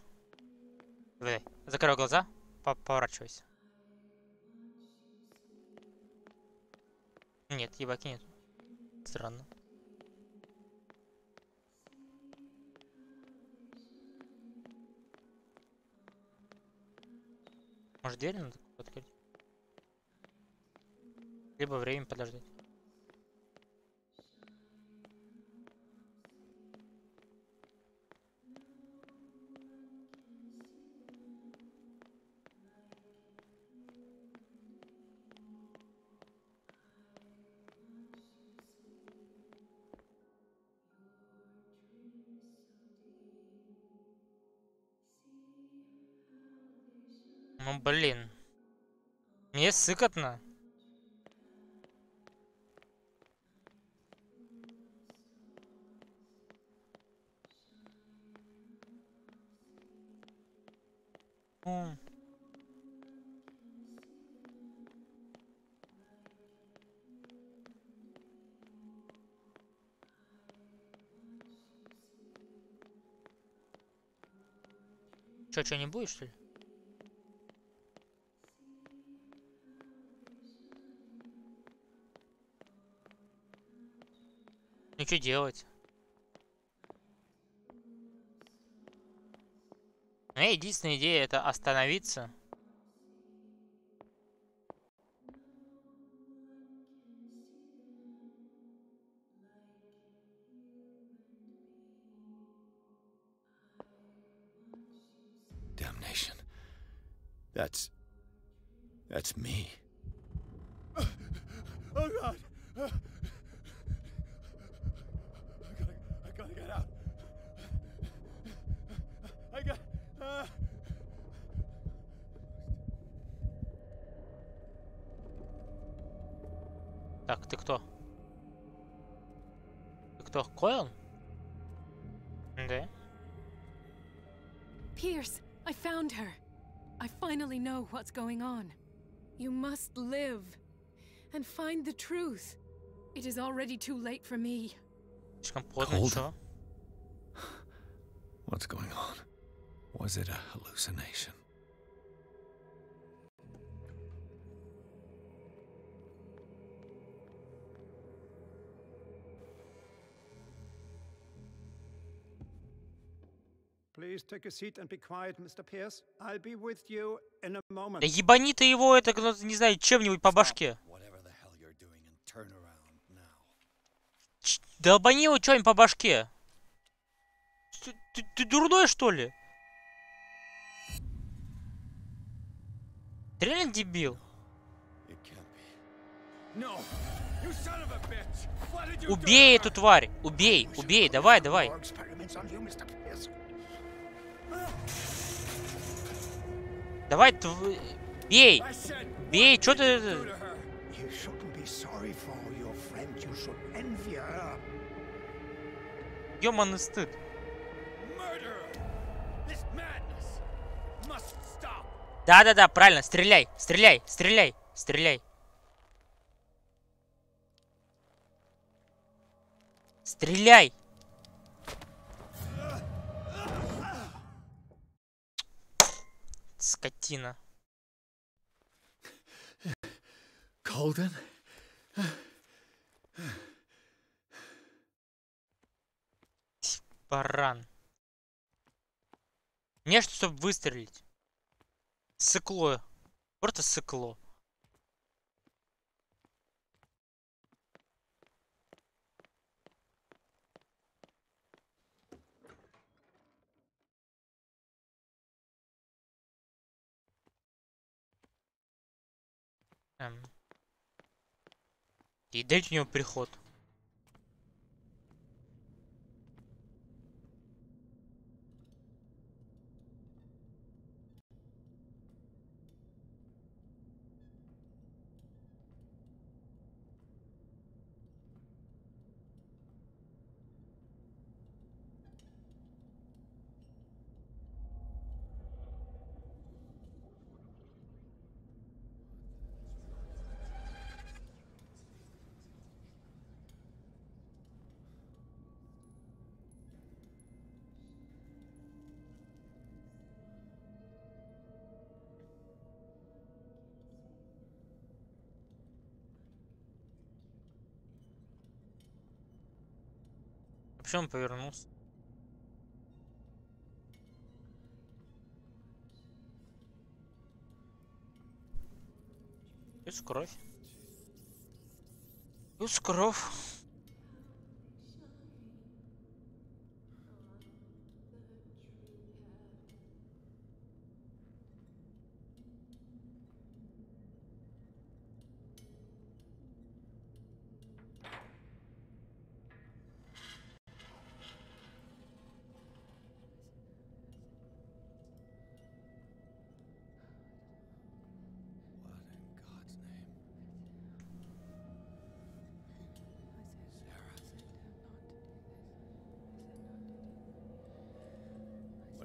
Давай, закрой глаза, поворачивайся. Нет, ебаки нет. Странно. Может, дверь надо открыть? Либо время подождать. Ну, блин. Мне сыкотно. Чё, не будешь, что ли? Ну, что делать? Моя единственная идея — это остановиться. Damnation. That's me. Oh God! I gotta get out. I got. Так, ты кто? Ты кто? Койл? Да. Pierce, I found her. I finally know what's going on. You must live and find the truth. It is already too late for me. Слишком поздно, чё? What's going on? Was it a hallucination? Please take a seat and be quiet, Mr. Pierce. I'll be with you in a moment. Да ебани ты его, это, не знаю, чем-нибудь по башке. Долбани его что-нибудь по башке. Ты дурной, что ли? Ты реально дебил? Убей эту тварь! Убей! Убей! Давай! Давай, бей! Бей! Чё ты... Ёманый стыд. Да, правильно, стреляй! Стреляй! Скотина. Golden? Баран. Не что, чтобы выстрелить. Сыкло. Просто сыкло. И дайте у него приход. Почему он повернулся? Плюс кровь. Плюс кровь.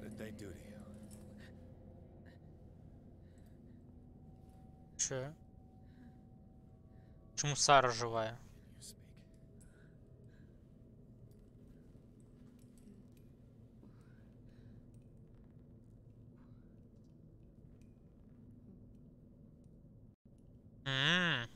did they do to you? Че? Почему Сара живая? You speak. М.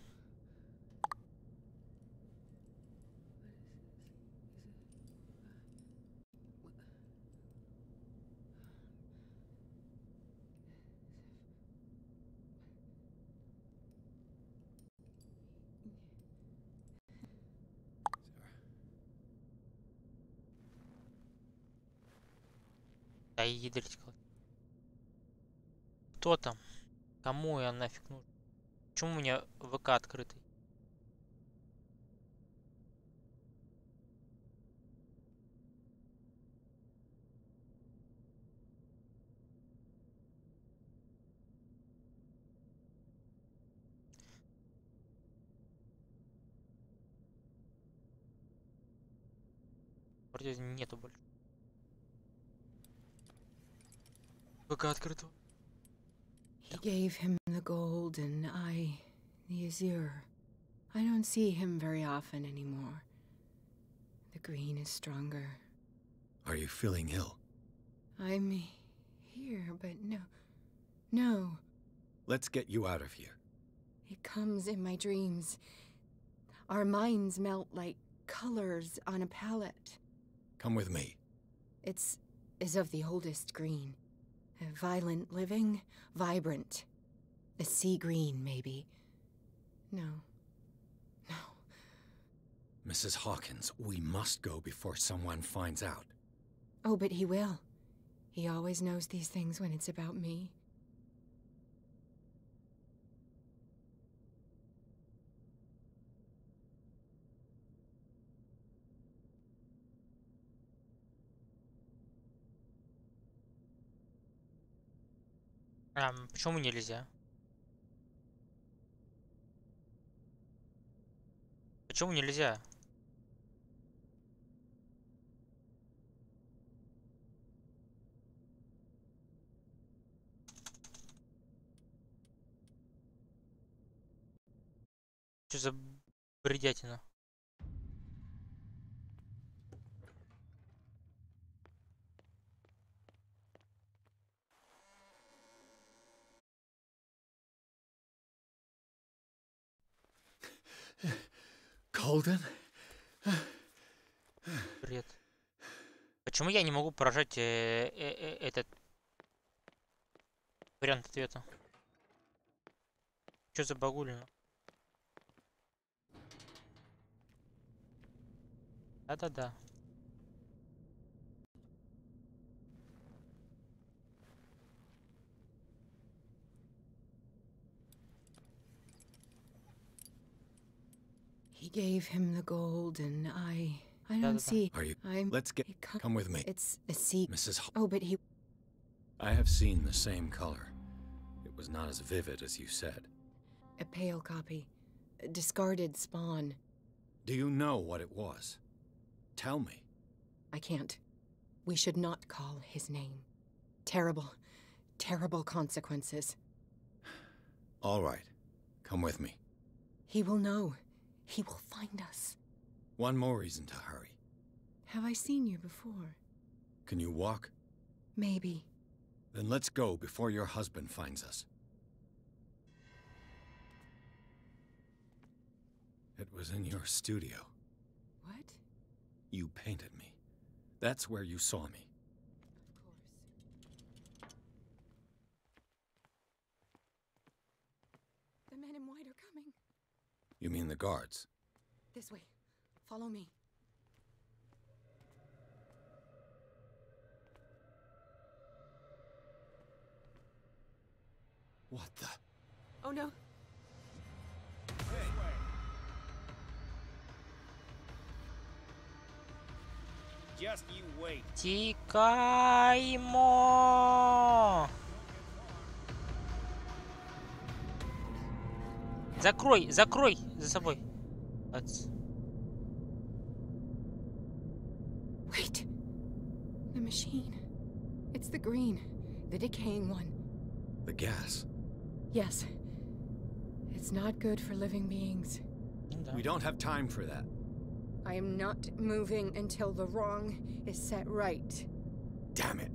Да ядрить как. Кто там? Кому я нафиг нужен? Почему у меня ВК открытый? Вроде нету больше. ВК открытого. He gave him the gold and I the azure. I don't see him very often anymore. The green is stronger. Are you feeling ill? I'm here, but no. Let's get you out of here. It comes in my dreams. Our minds melt like colors on a palette. Come with me. It's of the oldest green. Violent living, vibrant. A sea green, maybe. No. Mrs. Hawkins, we must go before someone finds out. Oh, but he will. He always knows these things when it's about me. Почему нельзя? Почему нельзя? Что за бредятина? Colden? Бред. Почему я не могу поражать этот вариант ответа? Что за багулина? Да-да-да. He gave him the gold and I don't see. Are you? Let's get. Come with me. It's a sea. Mrs. Oh, but he. I have seen the same color. It was not as vivid as you said. A pale copy. A discarded spawn. Do you know what it was? Tell me. I can't. We should not call his name. Terrible, terrible consequences. All right. Come with me. He will know. He will find us. One more reason to hurry. Have I seen you before? Can you walk? Maybe. Then let's go before your husband finds us. It was in your studio. What? You painted me. That's where you saw me. Of course. The men in white are coming. You mean the guards? This way. Follow me. What the? Oh no. Just you wait. Тикаймо! Закрой, закрой за собой. Wait. The machine. It's the green. The decaying one. The gas. Yes. It's not good for living beings. We don't have time for that. I am not moving until the wrong is set right. Damn it.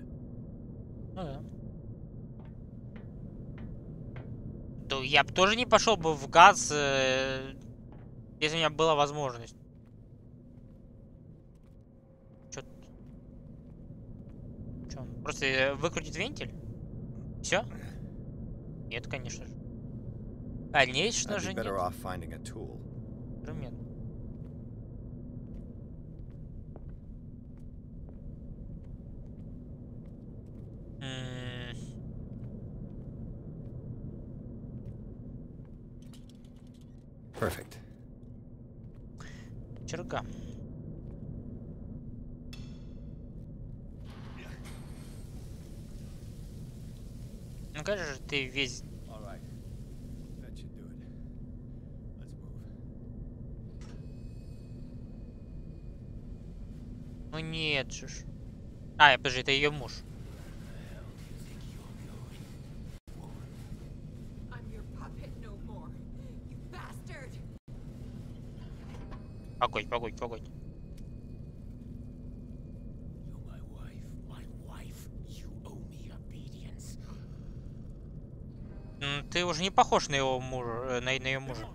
Да, я бы тоже не пошел бы в газ, если у меня была возможность. Чё? Просто выкрутить вентиль? Все? Нет, конечно же. Конечно же нет. Инструмент. Perfect. Черга. Ну как же ты весь... Ну нет же. Подожди, это ее муж. Погодь. Ты уже не похож на его мужа, на ее мужа.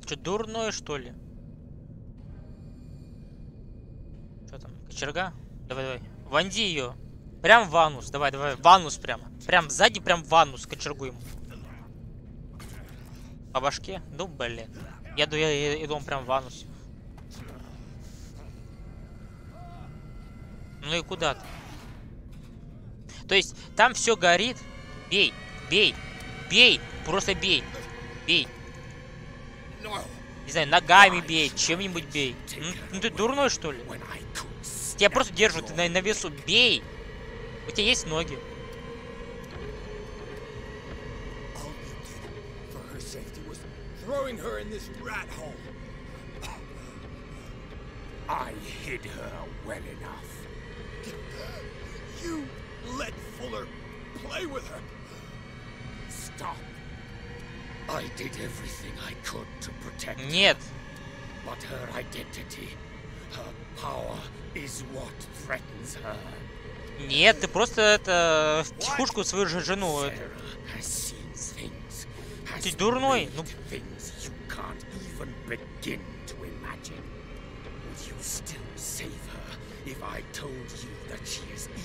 Что, дурной, что ли? Что там? Кочерга? Давай. Вонди ее. Прям в анус. Давай. В анус прямо. Прям сзади, прям в анус кочергу ему. По башке? Ну, блин. Я иду прям в анус. Ну и куда ты? То есть, там все горит. Бей. Просто бей. Не знаю, ногами бей, чем-нибудь бей. Ну ты дурной, что ли? Тебя просто держат на весу. Бей! У тебя есть ноги. I hid her well enough. You let Fuller play with her. Stop. I did everything I could to protect Нет. her. But her identity, her power is what threatens her. Нет, ты просто это втихушку свою же жену. Ты дурной. Ну.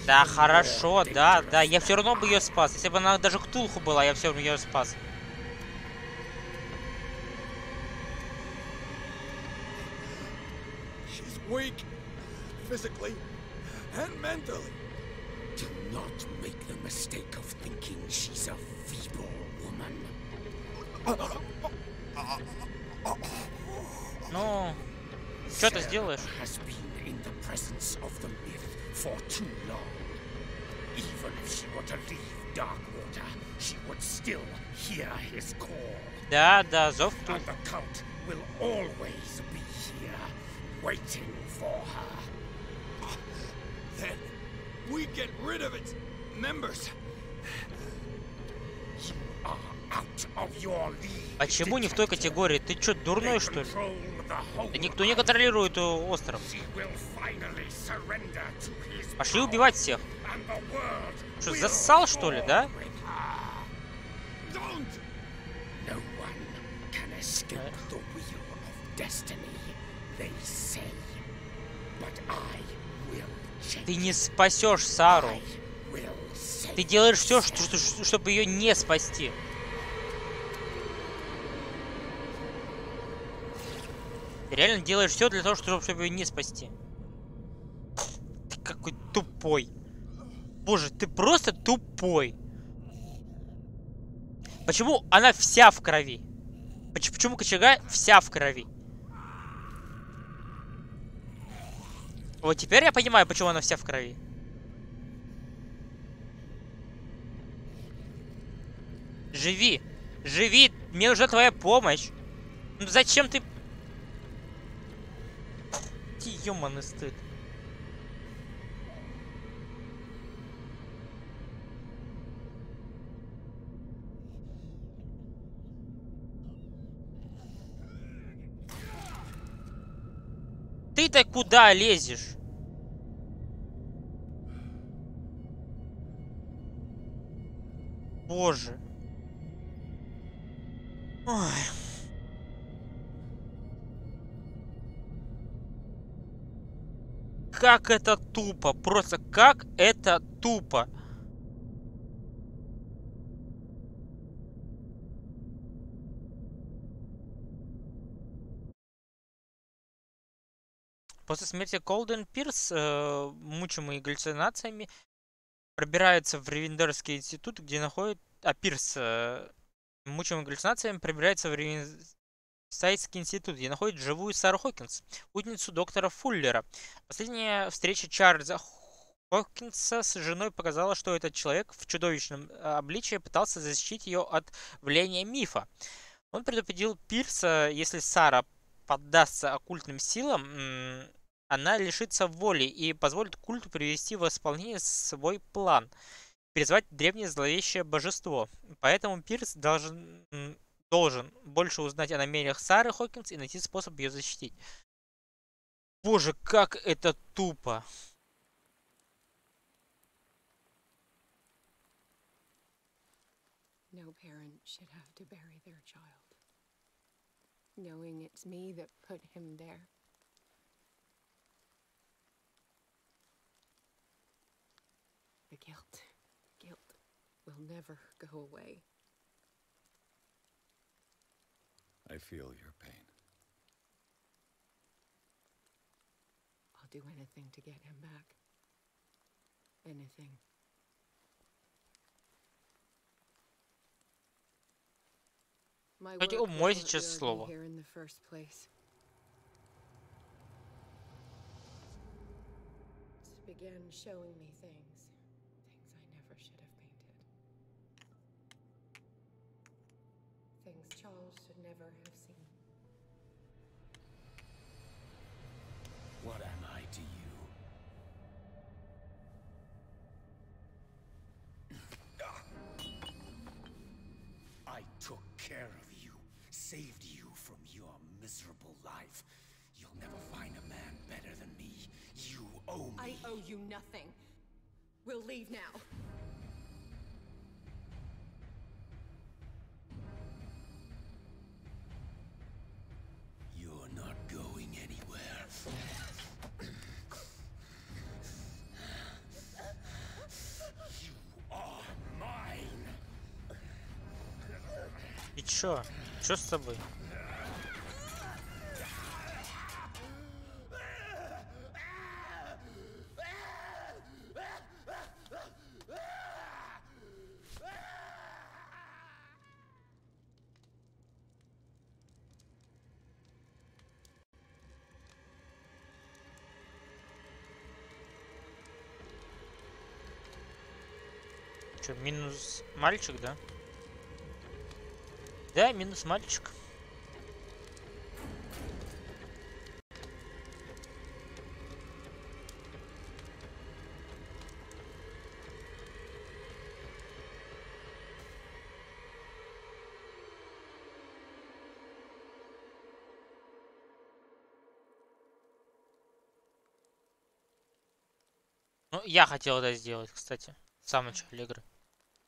Да, хорошо, да. Я все равно бы ее спас. Если бы она даже Cthulhu была, я все равно ее спас. Weak, physically and mentally. Do not make the mistake of thinking she's a feeble woman. Ну, что ты сделаешь? Has been in the presence of the myth for too long. Even if she were to leave Darkwater, she would still hear his call. Да, зов And the cult will always be here, waiting for her. Then we get rid of its members. You are out of your league. Почему не в той категории? Ты что, дурной, что ли? Да никто не контролирует остров. Пошли убивать всех. Что, зассал, что ли, да? Ты не спасешь Сару. Ты делаешь все, чтобы ее не спасти. Ты реально делаешь все для того, чтобы ее не спасти. Ты какой тупой. Боже, ты просто тупой. Почему она вся в крови? Почему кочерга вся в крови? Вот теперь я понимаю, почему она вся в крови. Живи! Живи! Мне нужна твоя помощь! Ну зачем ты... Ёманый стыд. Ты-то куда лезешь? Боже. Ой. Как это тупо. Просто как это тупо. После смерти Колден Пирс, мучимый галлюцинациями, пробирается в Ревендерский институт, где находит... А Пирс, мучимый галлюцинациями, пробирается в Ревендерский институт, где находит живую Сару Хокинс, ученицу доктора Фуллера. Последняя встреча Чарльза Хокинса с женой показала, что этот человек в чудовищном обличии пытался защитить ее от влияния мифа. Он предупредил Пирса, если Сара поддастся оккультным силам, она лишится воли и позволит культу привести в исполнение свой план – призвать древнее зловещее божество. Поэтому Пирс должен больше узнать о намерениях Сары Хокинс и найти способ ее защитить. Боже, как это тупо! No parent should have to bury their child, knowing it's me that put him there. The guilt will never go away. I feel your pain. I'll do anything to get him back. Anything. My work умой wasn't сейчас lured me слово. here in the first place. It began showing me things I never should have painted. Things Charles should never have seen. What am I to you? I took care of you, saved you from your miserable life. You'll never find a man better than me. You owe me. I owe you nothing. We'll leave now. You're not going anywhere. You are mine. И чё? Чё с тобой? Чё, минус мальчик, да? Да, минус мальчик. Ну, я хотел это сделать, кстати, в самом начале игры.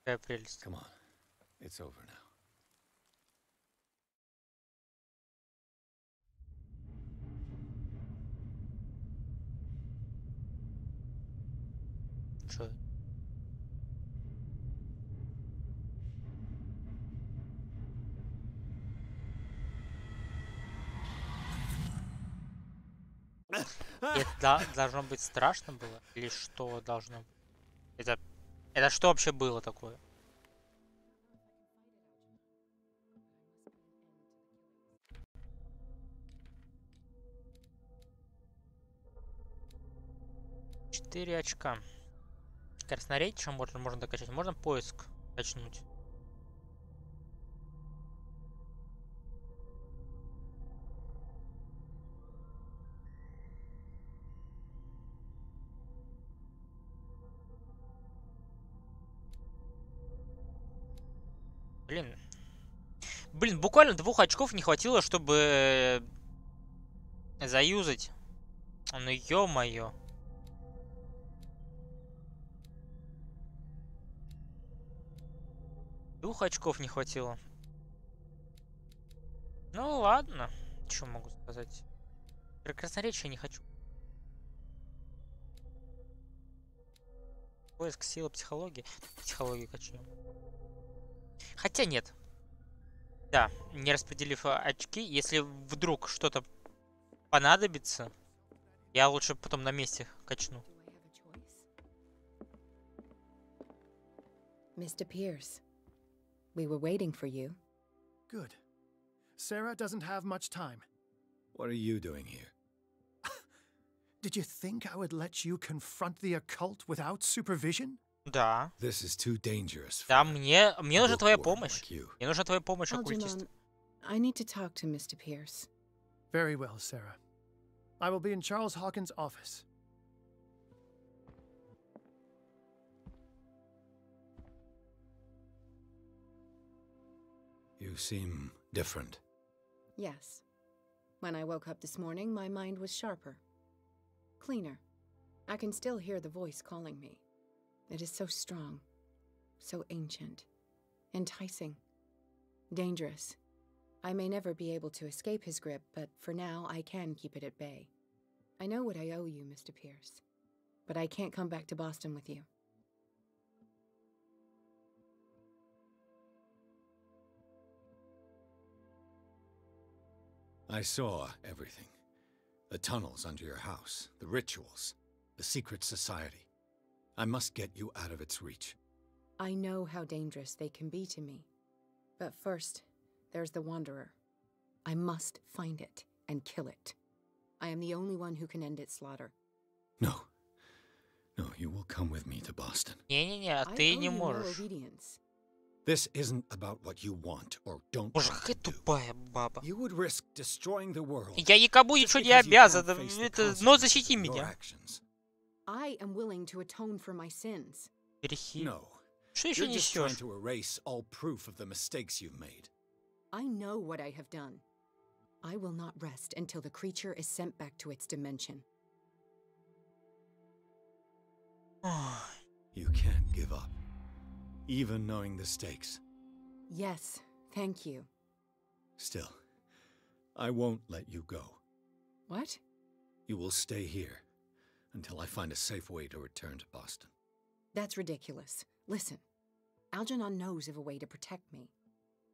Какая прелесть. Come on. It's over now. Чё? Это должно быть страшно было? Или что должно быть? Это что вообще было такое? 4 очка. Красноречие можно докачать. Можно поиск качнуть. Блин, буквально 2 очков не хватило, чтобы заюзать. Ну ё-моё. Двух очков не хватило. Ну ладно. Что могу сказать? Про красноречие не хочу. Поиск силы психологии. Психологию качнем. Хотя нет. Да, не распределив очки, если вдруг что-то понадобится, я лучше потом на месте качну. Mr. Pierce, we were waiting for you. Good. Sarah doesn't have much time. What are you doing here? Did you think I would let you confront the occult without supervision? Да. This is too dangerous. Да, мне нужна твоя помощь. Мне нужна твоя помощь, оккультист. I need to talk to Mr. Pierce. Very well, Sarah. I will be in Charles Hawkins' office. You seem different. Yes. When I woke up this morning, my mind was sharper. Cleaner. I can still hear the voice calling me. It is so strong, so ancient, enticing, dangerous. I may never be able to escape his grip, but for now I can keep it at bay. I know what I owe you, Mr. Pierce, but I can't come back to Boston with you. I saw everything. The tunnels under your house, the rituals, the secret society. I must get you out of its reach. I know how dangerous they can be to me. But first, there's the Wanderer. I must find it and kill it. I am the only one who can end its slaughter. No. No, you will come with me to Boston. Не-не-не, ты не можешь. This isn't about what you want or don't Боже, want какая to do. тупая баба. You would risk destroying the world. Я никому ничего не обязан. Но защити меня. I am willing to atone for my sins. Грехи. No. Что еще You're just trying несешь? to erase all proof of the mistakes you've made. I know what I have done. I will not rest until the creature is sent back to its dimension. You can't give up, even knowing the stakes. Yes, thank you. Still, I won't let you go. What? You will stay here until I find a safe way to return to Boston. That's ridiculous. Listen, Algernon knows of a way to protect me.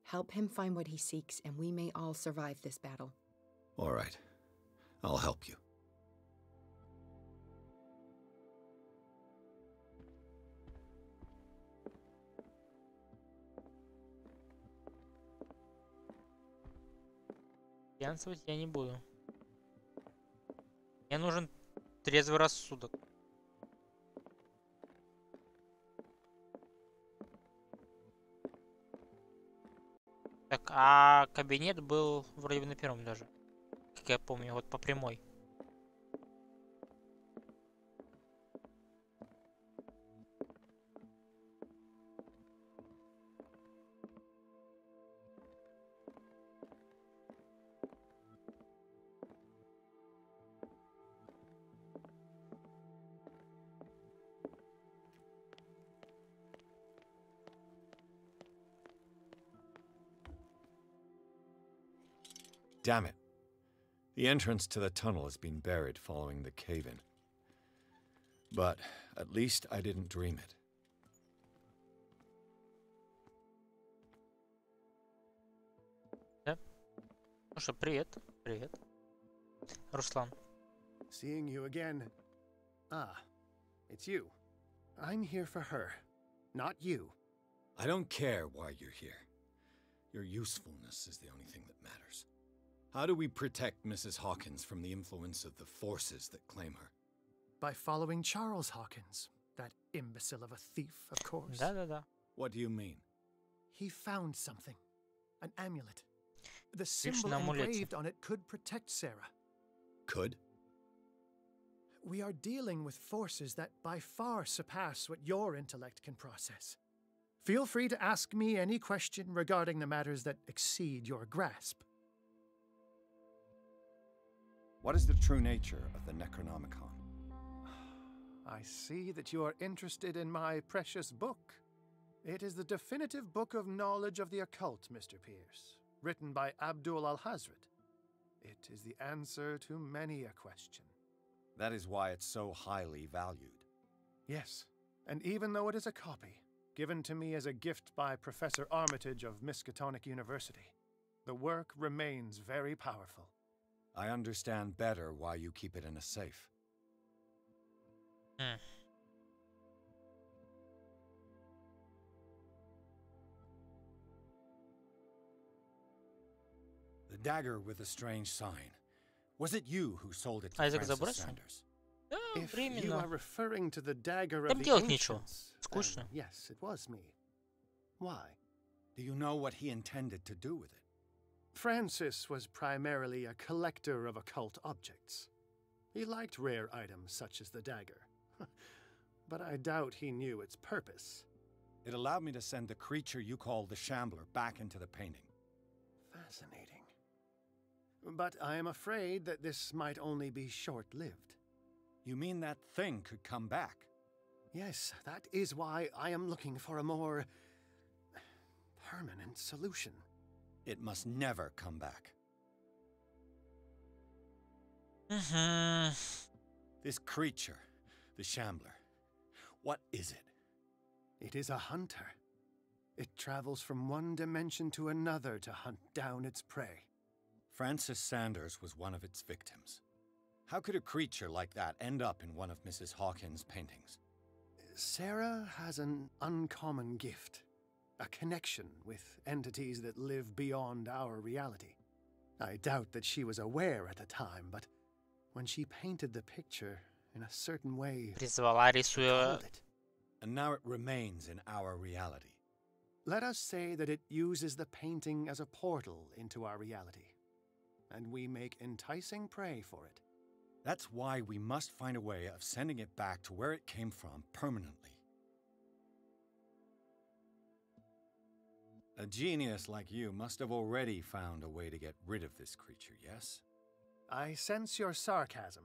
Help him find what he seeks, and we may all survive this battle. All right. I'll help you. Пьянствовать я не буду. Мне нужен трезвый рассудок. Так, а кабинет был вроде бы на первом даже. Как я помню, вот по прямой. Damn it. The entrance to the tunnel has been buried following the cave-in. But at least I didn't dream it. Да. Ну что, привет. Привет. Руслан. Seeing you again. Ah, it's you. I'm here for her, not you. I don't care why you're here. Your usefulness is the only thing that matters. How do we protect Mrs. Hawkins from the influence of the forces that claim her? by following Charles Hawkins, that imbecile of a thief, of course. Да-да-да. What do you mean? He found something. An amulet. The symbol на амулете. engraved on it could protect Sarah. Could? We are dealing with forces that by far surpass what your intellect can process. Feel free to ask me any question regarding the matters that exceed your grasp. What is the true nature of the Necronomicon? I see that you are interested in my precious book. It is the definitive book of knowledge of the occult, Mr. Pierce, written by Abdul al-Hazred. It is the answer to many a question. That is why it's so highly valued. Yes, and even though it is a copy, given to me as a gift by Professor Armitage of Miskatonic University, the work remains very powerful. I understand better why you keep it in a safe. The dagger with the strange sign. Was it you who sold it to Айзек Francis забросил? Sanders? Да, If you are временно. referring to the dagger Там of the делать нечего. ancients, Скучно. then yes, it was me. Why? Do you know what he intended to do with it? Francis was primarily a collector of occult objects. He liked rare items such as the dagger. But I doubt he knew its purpose. It allowed me to send the creature you call the Shambler back into the painting. Fascinating. But I am afraid that this might only be short-lived. You mean that thing could come back? Yes, that is why I am looking for a more permanent solution. It must never come back. This creature, the Shambler, what is it? It is a hunter. It travels from one dimension to another to hunt down its prey. Francis Sanders was one of its victims. How could a creature like that end up in one of Mrs. Hawkins' paintings? Sarah has an uncommon gift. A connection with entities that live beyond our reality. I doubt that she was aware at the time, but when she painted the picture in a certain way, Призвала, рисуя. called it. And now it remains in our reality. Let us say that it uses the painting as a portal into our reality, and we make enticing prey for it. That's why we must find a way of sending it back to where it came from permanently. A genius like you must have already found a way to get rid of this creature, yes? I sense your sarcasm,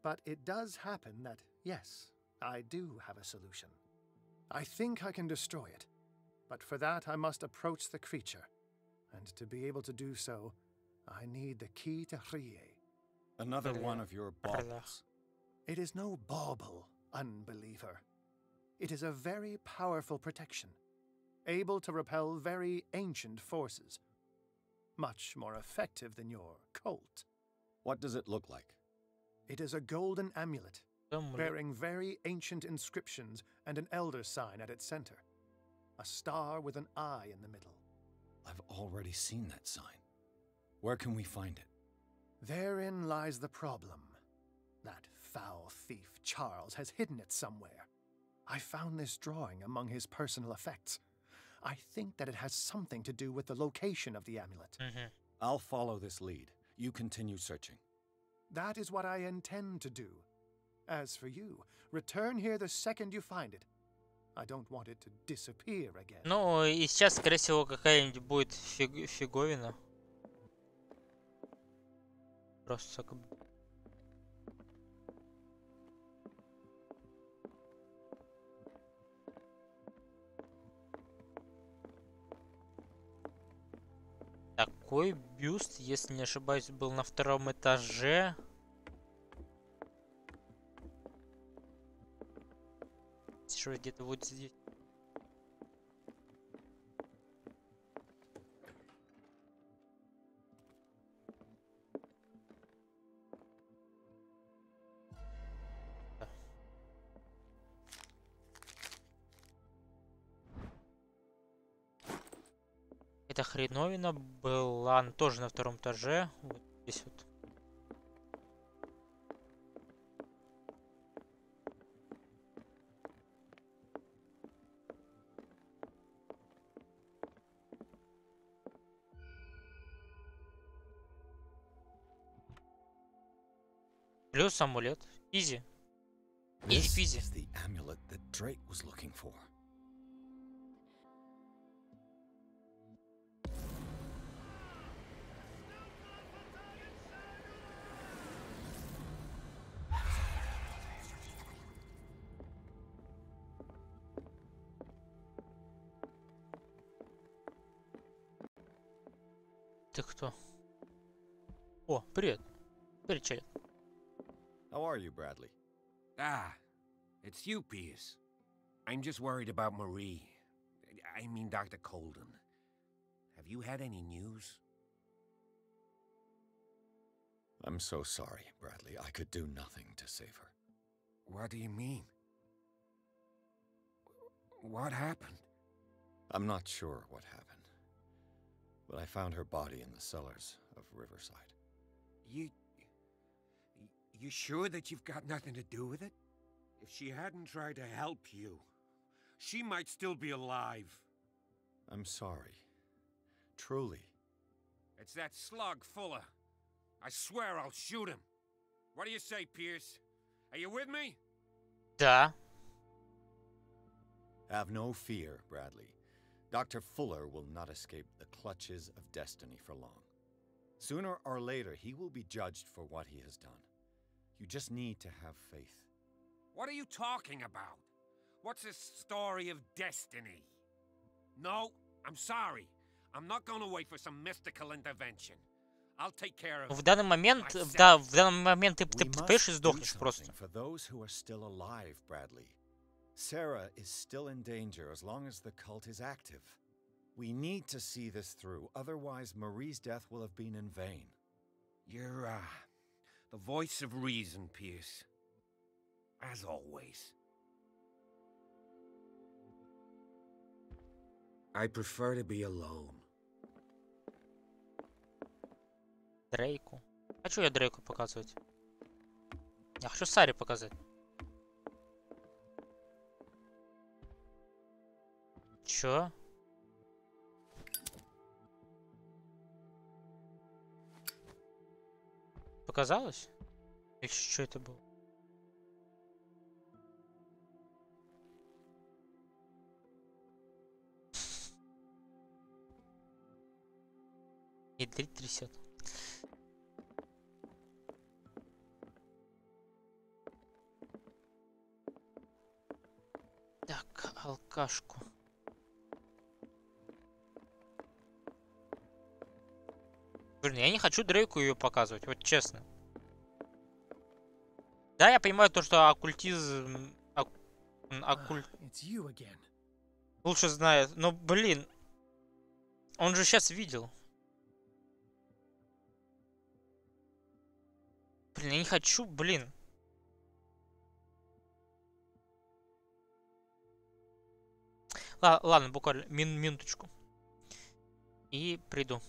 but it does happen that, yes, I do have a solution. I think I can destroy it, but for that I must approach the creature, and to be able to do so, I need the key to Rie. Another one of your baubles. It is no bauble, unbeliever. It is a very powerful protection, able to repel very ancient forces. Much more effective than your Colt. What does it look like? It is a golden amulet, bearing very ancient inscriptions and an elder sign at its center. A star with an eye in the middle. I've already seen that sign. Where can we find it? Therein lies the problem. That foul thief, Charles, has hidden it somewhere. I found this drawing among his personal effects. I think that it has something to do with the location of the amulet. I'll follow this lead. You continue searching. That is what I intend to do. As for you, return here the second you find it. I don't want it to disappear again. Ну, и сейчас, скорее всего, какая-нибудь будет фиговина. Просто как бы... Такой бюст, если не ошибаюсь, был на втором этаже. Что где-то вот здесь. Эта хреновина была тоже на втором этаже. Вот здесь вот. Плюс амулет. Изи. This Изи-пизи. is the amulet that Drake was looking for. Ты кто? О, привет. Привет, челик. How are you, Bradley? Ah, it's you, Pierce. I'm just worried about Marie. I mean, Dr. Colden. Have you had any news? I'm so sorry, Bradley. I could do nothing to save her. What do you mean? What happened? I'm not sure what happened, but I found her body in the cellars of Riverside. You sure that you've got nothing to do with it? If she hadn't tried to help you, she might still be alive. I'm sorry. Truly. It's that slug, Fuller. I swear I'll shoot him. What do you say, Pierce? Are you with me? Да. Have no fear, Bradley. Dr. Fuller will not escape the clutches of destiny for long. Sooner or later, he will be judged for what he has done. You just need to have faith. What are you talking about? What's this story of destiny? No, I'm sorry. I'm not gonna wait for some mystical intervention. I'll take care of В данный момент, да, в данный момент ты поешь и сдохнешь просто. For those who are still alive, Bradley. Sarah is still in danger as long as the cult is active. We need to see this through, otherwise Marie's death will have been in vain. You're, the voice of reason, Pierce. As always. I prefer to be alone. Дрейку. Хочу я Дрейку показывать. Я хочу Саре показать. Чё? Показалось? Или что это было? И дверь трясет. Так, алкашку. Блин, я не хочу Дрейку ее показывать, вот честно. Да, я понимаю то, что оккультизм... Лучше знает, но, блин, он же сейчас видел. Блин, я не хочу, блин. Ладно, буквально минуточку. И приду.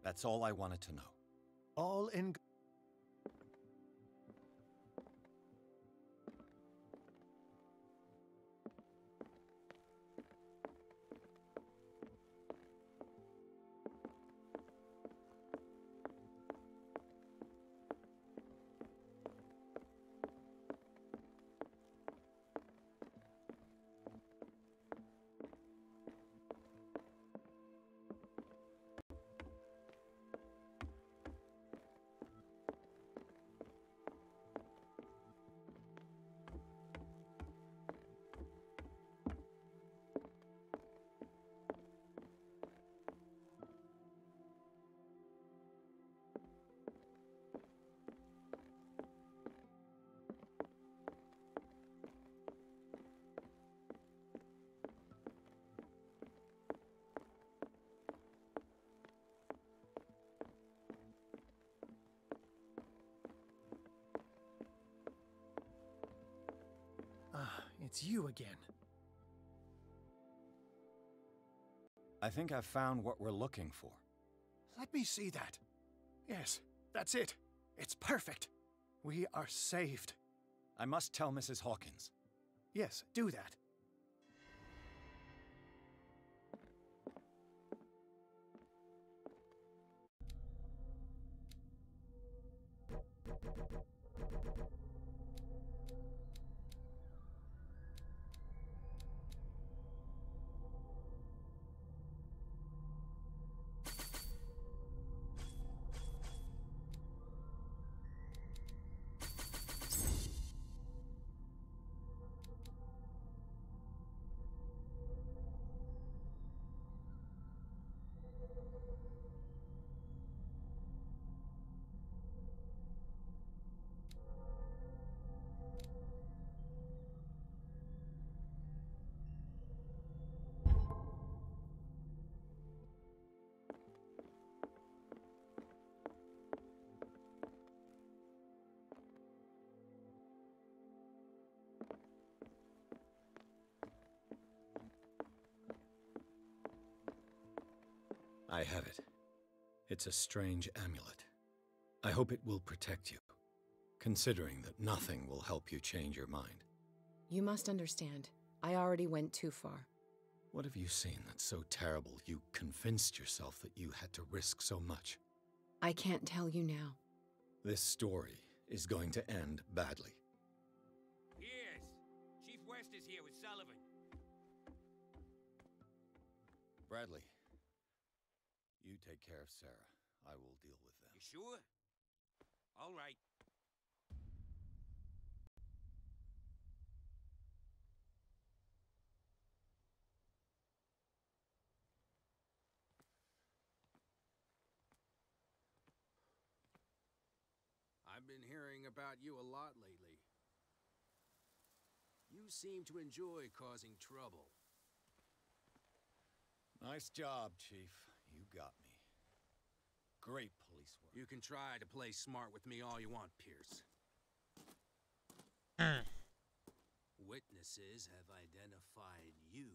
That's all I wanted to know. All in... It's you again. I think I've found what we're looking for. Let me see that. Yes, that's it. It's perfect. We are saved. I must tell Mrs. Hawkins. Yes, do that. I have it. It's a strange amulet. I hope it will protect you, considering that nothing will help you change your mind. You must understand, I already went too far. What have you seen that's so terrible you convinced yourself that you had to risk so much? I can't tell you now. This story is going to end badly. Yes, Chief West is here with Sullivan. Bradley, you take care of Sarah. I will deal with them. You sure? All right. I've been hearing about you a lot lately. You seem to enjoy causing trouble. Nice job, Chief. You got me. Great police work. You can try to play smart with me all you want, Pierce. Witnesses have identified you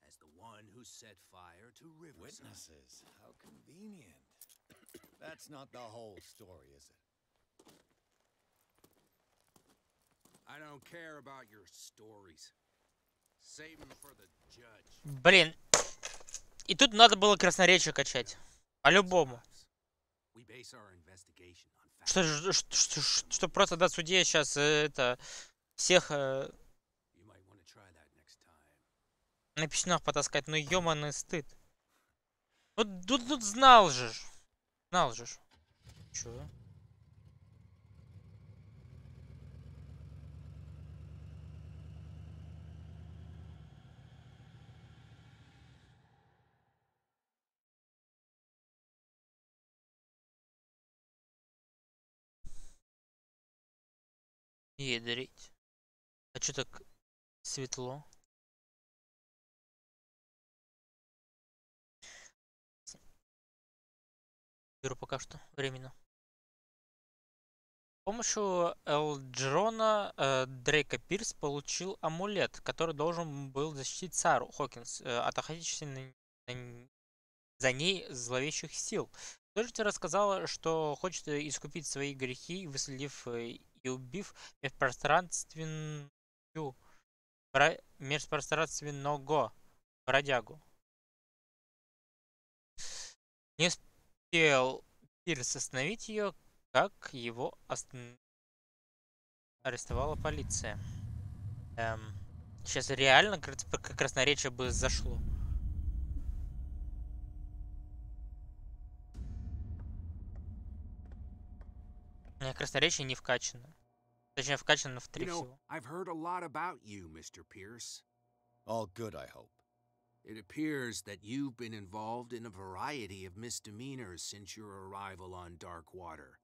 as the one who set fire to Riverside. Witnesses? How convenient. That's not the whole story, is it? I don't care about your stories. Save them for the judge. Блин. И тут надо было красноречие качать. По-любому. Что просто дать судье сейчас это всех на письмах потаскать. Ну ёманый стыд. Вот тут знал же. Знал же. Чё? Ядрить. А чё так светло? Беру пока что временно. С помощью Элджерона Дрейка Пирс получил амулет, который должен был защитить Сару Хокинс от охотничьей за ней зловещих сил. Служитель рассказала, что хочет искупить свои грехи, выследив и убив межпространственного бродягу. Не успел Пирс остановить ее, как его арестовала полиция. Сейчас реально красноречие бы зашло. Красноречие не вкачано. Точнее, вкачано в 3 всего. I've heard a lot about you, Mr. Pierce. All good, I hope. It appears that you've been involved in a variety of misdemeanors since your arrival on Darkwater.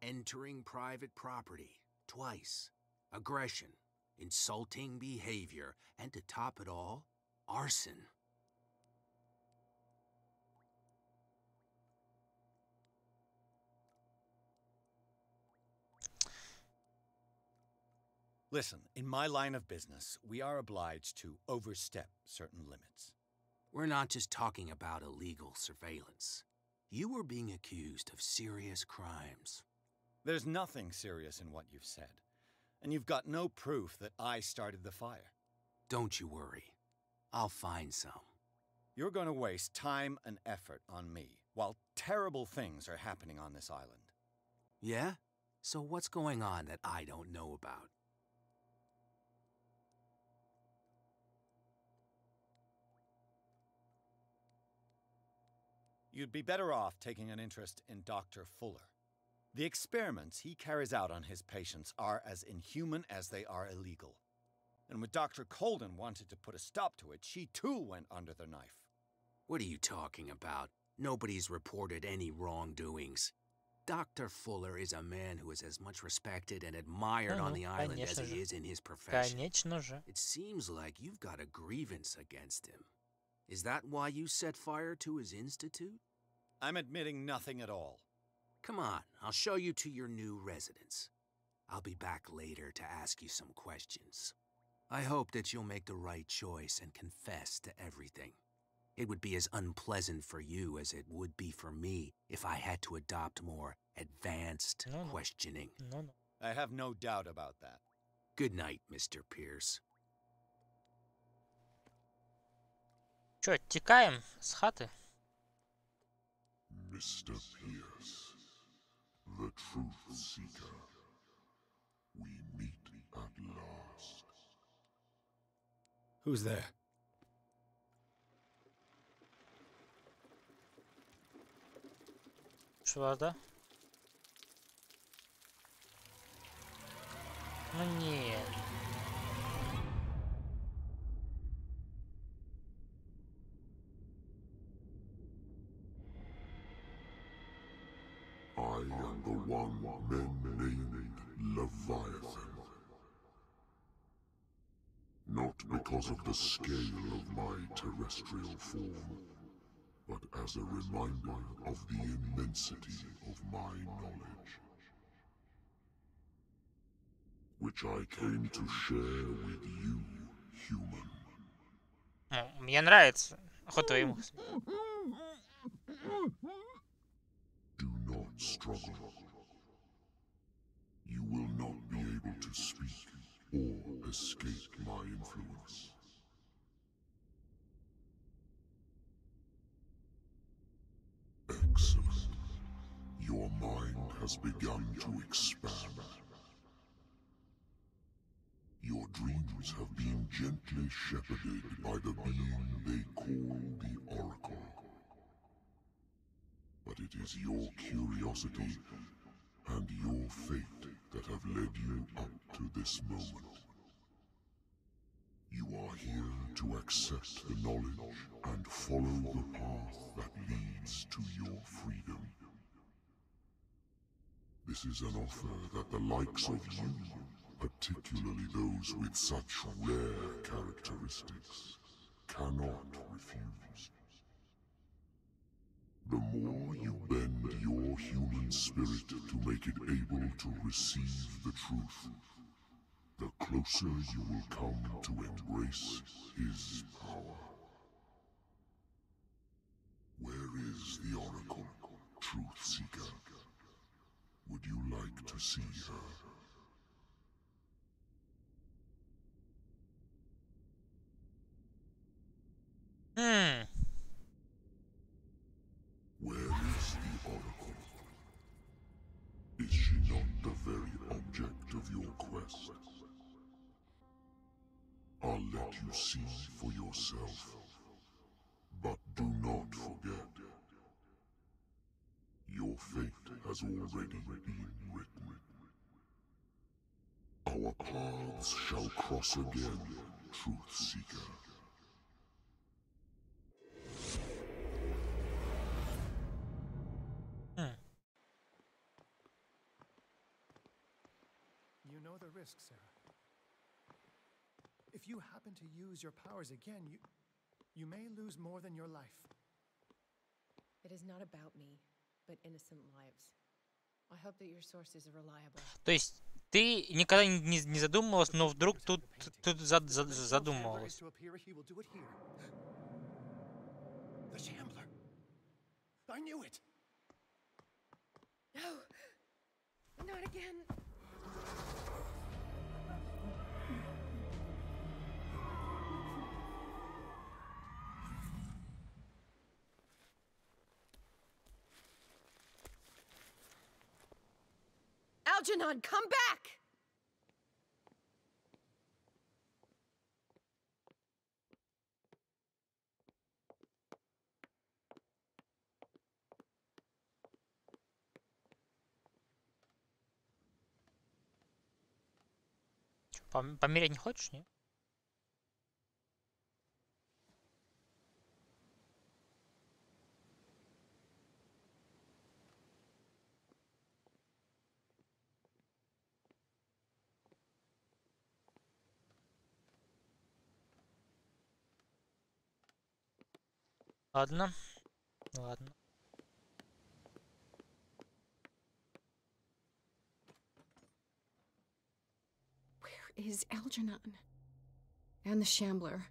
Entering private property, twice. Aggression, insulting behavior, and to top it all, arson. Listen, in my line of business, we are obliged to overstep certain limits. We're not just talking about illegal surveillance. You were being accused of serious crimes. There's nothing serious in what you've said, and you've got no proof that I started the fire. Don't you worry. I'll find some. You're going to waste time and effort on me, while terrible things are happening on this island. Yeah? So what's going on that I don't know about? You'd be better off taking an interest in Dr. Fuller. The experiments he carries out on his patients are as inhuman as they are illegal. And when Dr. Colden wanted to put a stop to it, she too went under the knife. What are you talking about? Nobody's reported any wrongdoings. Dr. Fuller is a man who is as much respected and admired on the island as he is in his profession. It seems like you've got a grievance against him. Is that why you set fire to his institute? I'm admitting nothing at all. Come on, I'll show you to your new residence. I'll be back later to ask you some questions. I hope that you'll make the right choice and confess to everything. It would be as unpleasant for you as it would be for me if I had to adopt more advanced questioning. I have no doubt about that. Good night, Mr. Pierce. Чё, текаем с хаты? Mr. Pierce, the truth seeker, we meet at last. Who's there? Что, да? Ну нет. I am the one men named Leviathan. Not because of the scale of my terrestrial form, but as a reminder of the immensity of my knowledge, which I came to share with you, human. Мне нравится. Охота ему. Do not struggle. You will not be able to speak or escape my influence. Excellent. Your mind has begun to expand. Your dreams have been gently shepherded by the being they call the Oracle. But it is your curiosity and your fate that have led you up to this moment. You are here to accept the knowledge and follow the path that leads to your freedom. This is an offer that the likes of you, particularly those with such rare characteristics, cannot refuse. The more you bend your human spirit to make it able to receive the truth, the closer you will come to embrace his power. Where the Oracle, Truth Seeker. Would you like to see her? Where is the Oracle? Is she not the very object of your quest? I'll let you see for yourself. But do not forget, your fate has already been written. Our paths shall cross again, Truth Seeker. You know the risk, Sarah. If you happen to use your powers again, you may lose more than your life. It is not about me, but innocent lives. I hope that your sources are reliable. То есть ты никогда не задумывалась, но вдруг тут задумывалась. The Shambler. I knew it. No, not again. Algernon, come back! Померять не хочешь, нет? Ладно. Ладно. Where is Algernon? And the Shambler?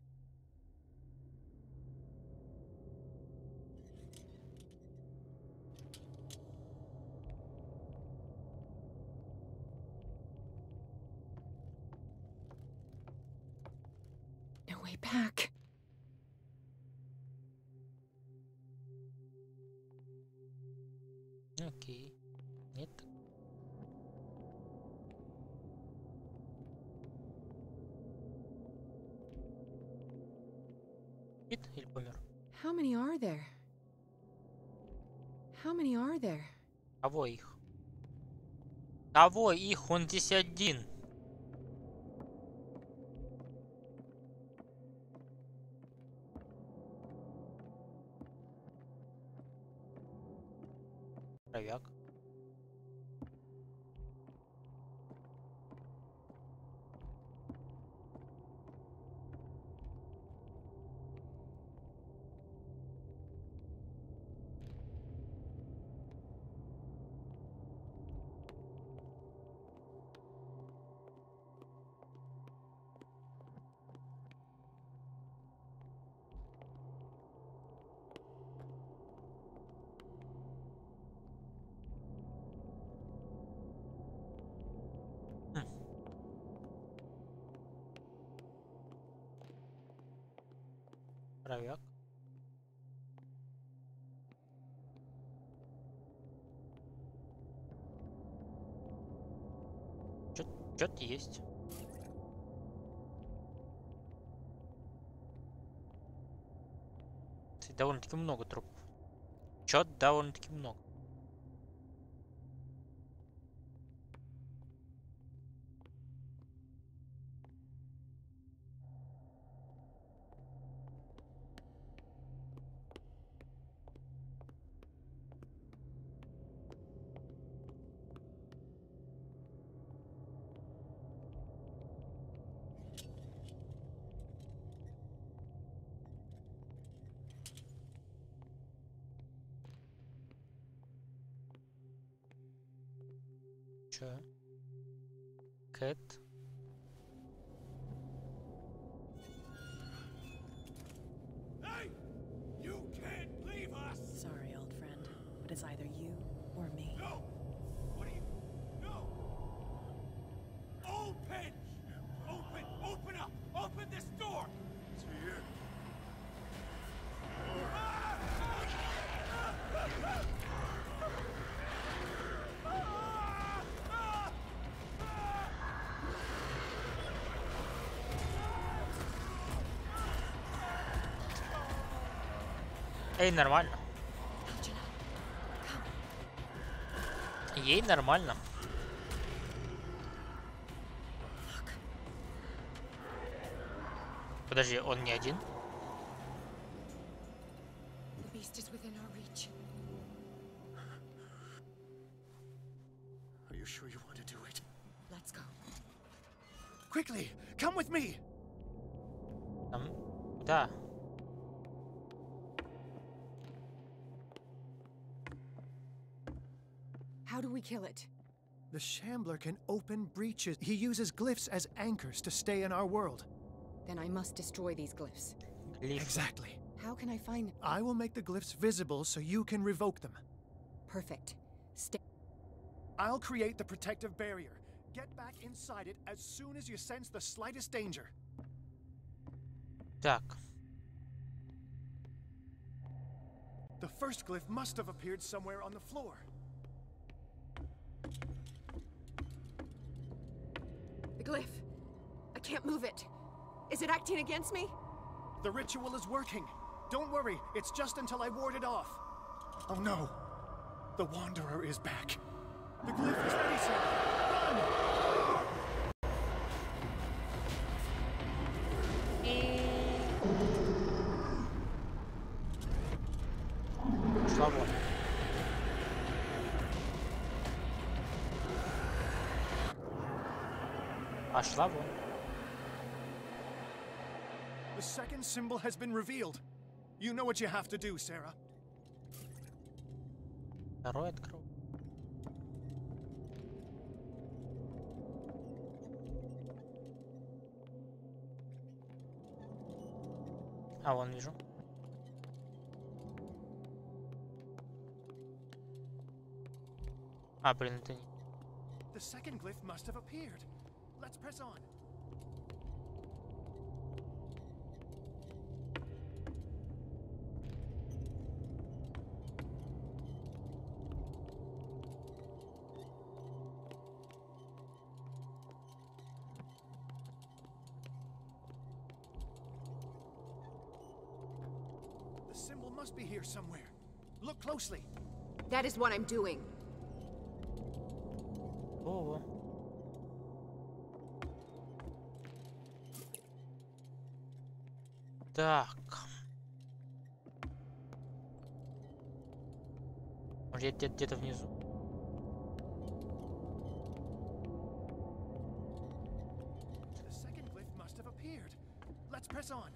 No way back. Окей. Нет. Нет или помер? How many are there? How many are there? Кого их? Кого их? Он здесь один. Кровяк. Кровяк. Чё-то есть. Довольно-таки много трупов. Чё-то довольно-таки много. Чё? Кэт. Sorry, old friend. it is either you or me. No! What are you... No! Open! Open! Open up! Open this door! It's here. Ей, нормально. Ей нормально. Подожди, он не один? The beast is within our reach. Are you sure you want to do it? Let's go. Quickly, come with me! Да. How do we kill it? The Shambler can open breaches. He uses glyphs as anchors to stay in our world. Then I must destroy these glyphs. Exactly. How can I find them? I will make the glyphs visible so you can revoke them. Perfect. Stay. I'll create the protective barrier. Get back inside it as soon as you sense the slightest danger. Так. The first glyph must have appeared somewhere on the floor. The glyph. I can't move it. Is it acting against me? The ritual is working. Don't worry, it's just until I ward it off. Oh no. The Wanderer is back. The glyph is ready, sir. Run! Слава. Пошла вон. The second symbol has been revealed. You know what you have to do, Sarah. Второй открыл. А, вон вижу. А, блин, это не... The second glyph must have appeared. Let's press on. The symbol must be here somewhere. Look closely. That is what I'm doing. О. Так. Может, где-то внизу. The second glyph must have appeared. Let's press on.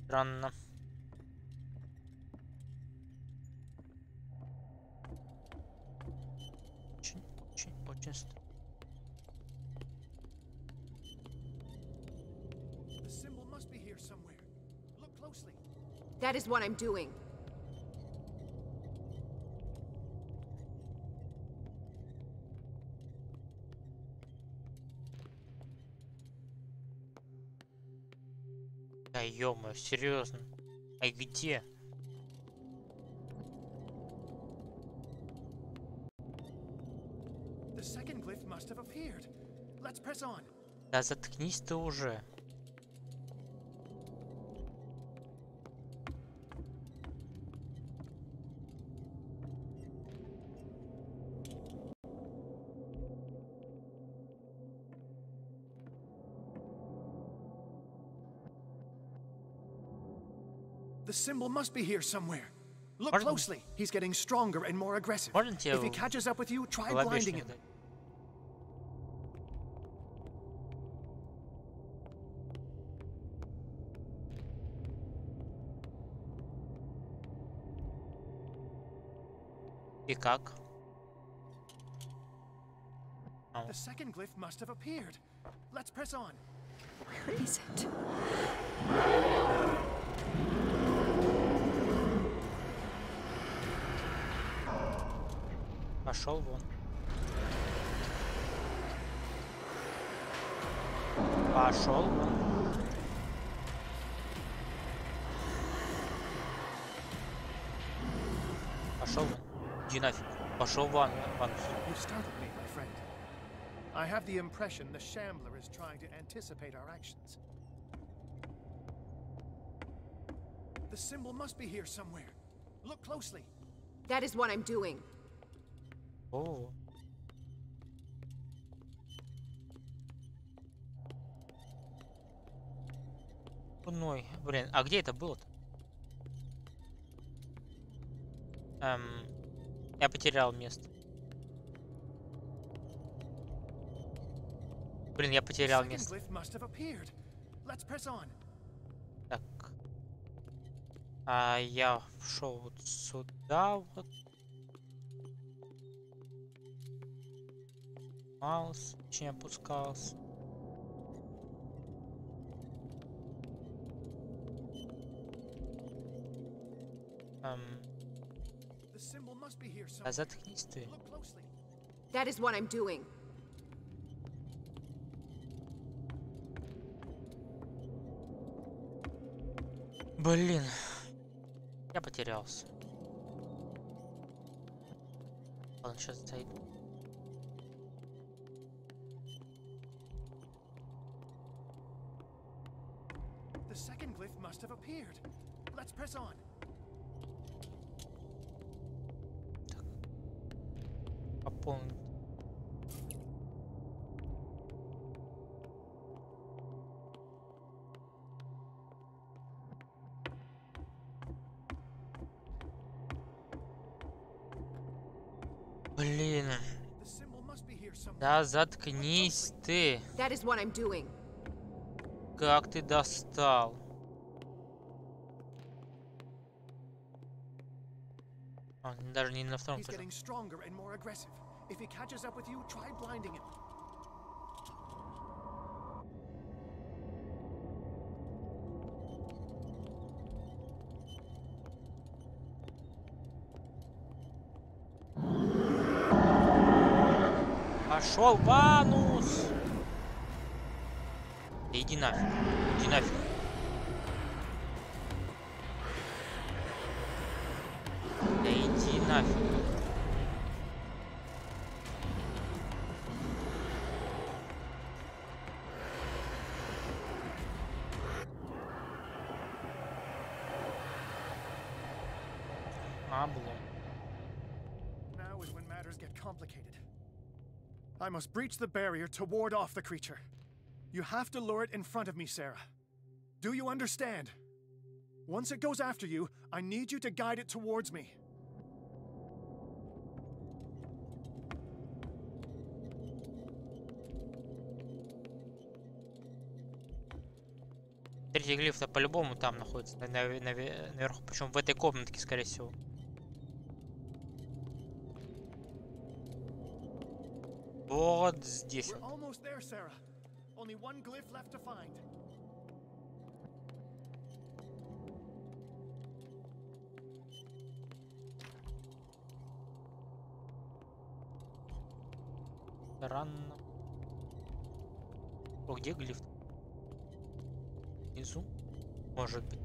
Странно. Очень странно. The symbol must be here somewhere. Look closely. That is what I'm doing. Да ё-моё, серьезно. А где? The second glyph must have appeared. Let's press on. Да заткнись ты уже. The symbol must be here somewhere. Look closely. He's getting stronger and more aggressive. If he catches up with you, try blinding him. И как? The second glyph must have appeared. Let's press on. Where is it? Пошел вон. Пошел вон. Пошел вон. Иди нафиг. Пошел вон. You startled me, my friend. I have the impression the Shambler is trying to anticipate our actions. The symbol must be here somewhere. Look closely. That is what I'm doing. О. Ой, блин, а где это было-то? Я потерял место. Блин, я потерял место. Так. А я вшел вот сюда вот. Маус, точнее опускался. А заткнись ты. That is what I'm doing. Блин, я потерялся. Ладно, сейчас зайду. The second glyph must have appeared. Let's press on. Пополнить. Блин. Да заткнись ты. That is what I'm doing. Как ты достал? А, даже не на втором этаже. Пошел Ванус! Да иди нафиг. Иди нафиг. Да иди нафиг. Now is when matters get complicated. I must breach the barrier to ward off the creature. You have to lure it in front of me, Sarah. Do you understand? Once it goes after you, I need you to guide it towards me. Третий глиф-то по-любому там находится, наверху, причем в этой комнатке, скорее всего. Вот здесь. Странно. О, где глиф? Внизу? Может быть.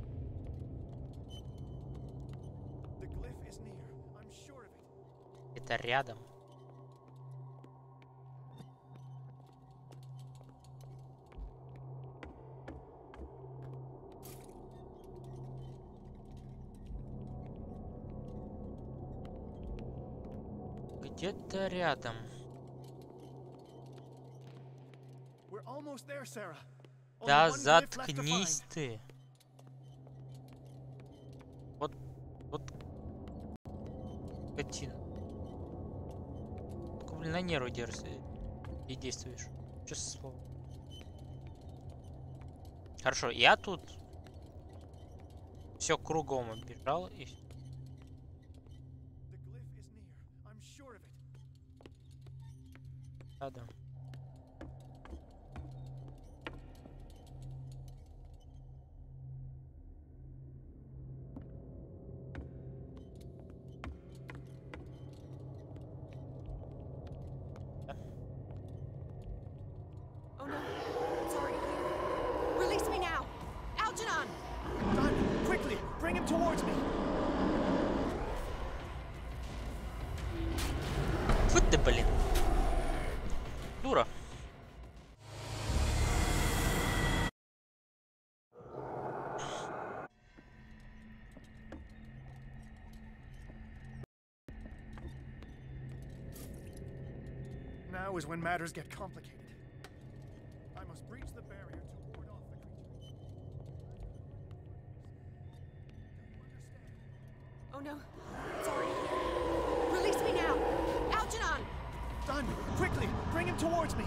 Это рядом. Где-то рядом. Да заткнись ты. Вот скотина. Только, блин, на нервы держишь и действуешь. Честное слово. Хорошо, я тут все кругом оббежал и все. Да. Now is when matters get complicated. I must breach the barrier to ward off the creature. Oh no. Sorry. Release me now! Algernon! Done! Quickly! Bring him towards me!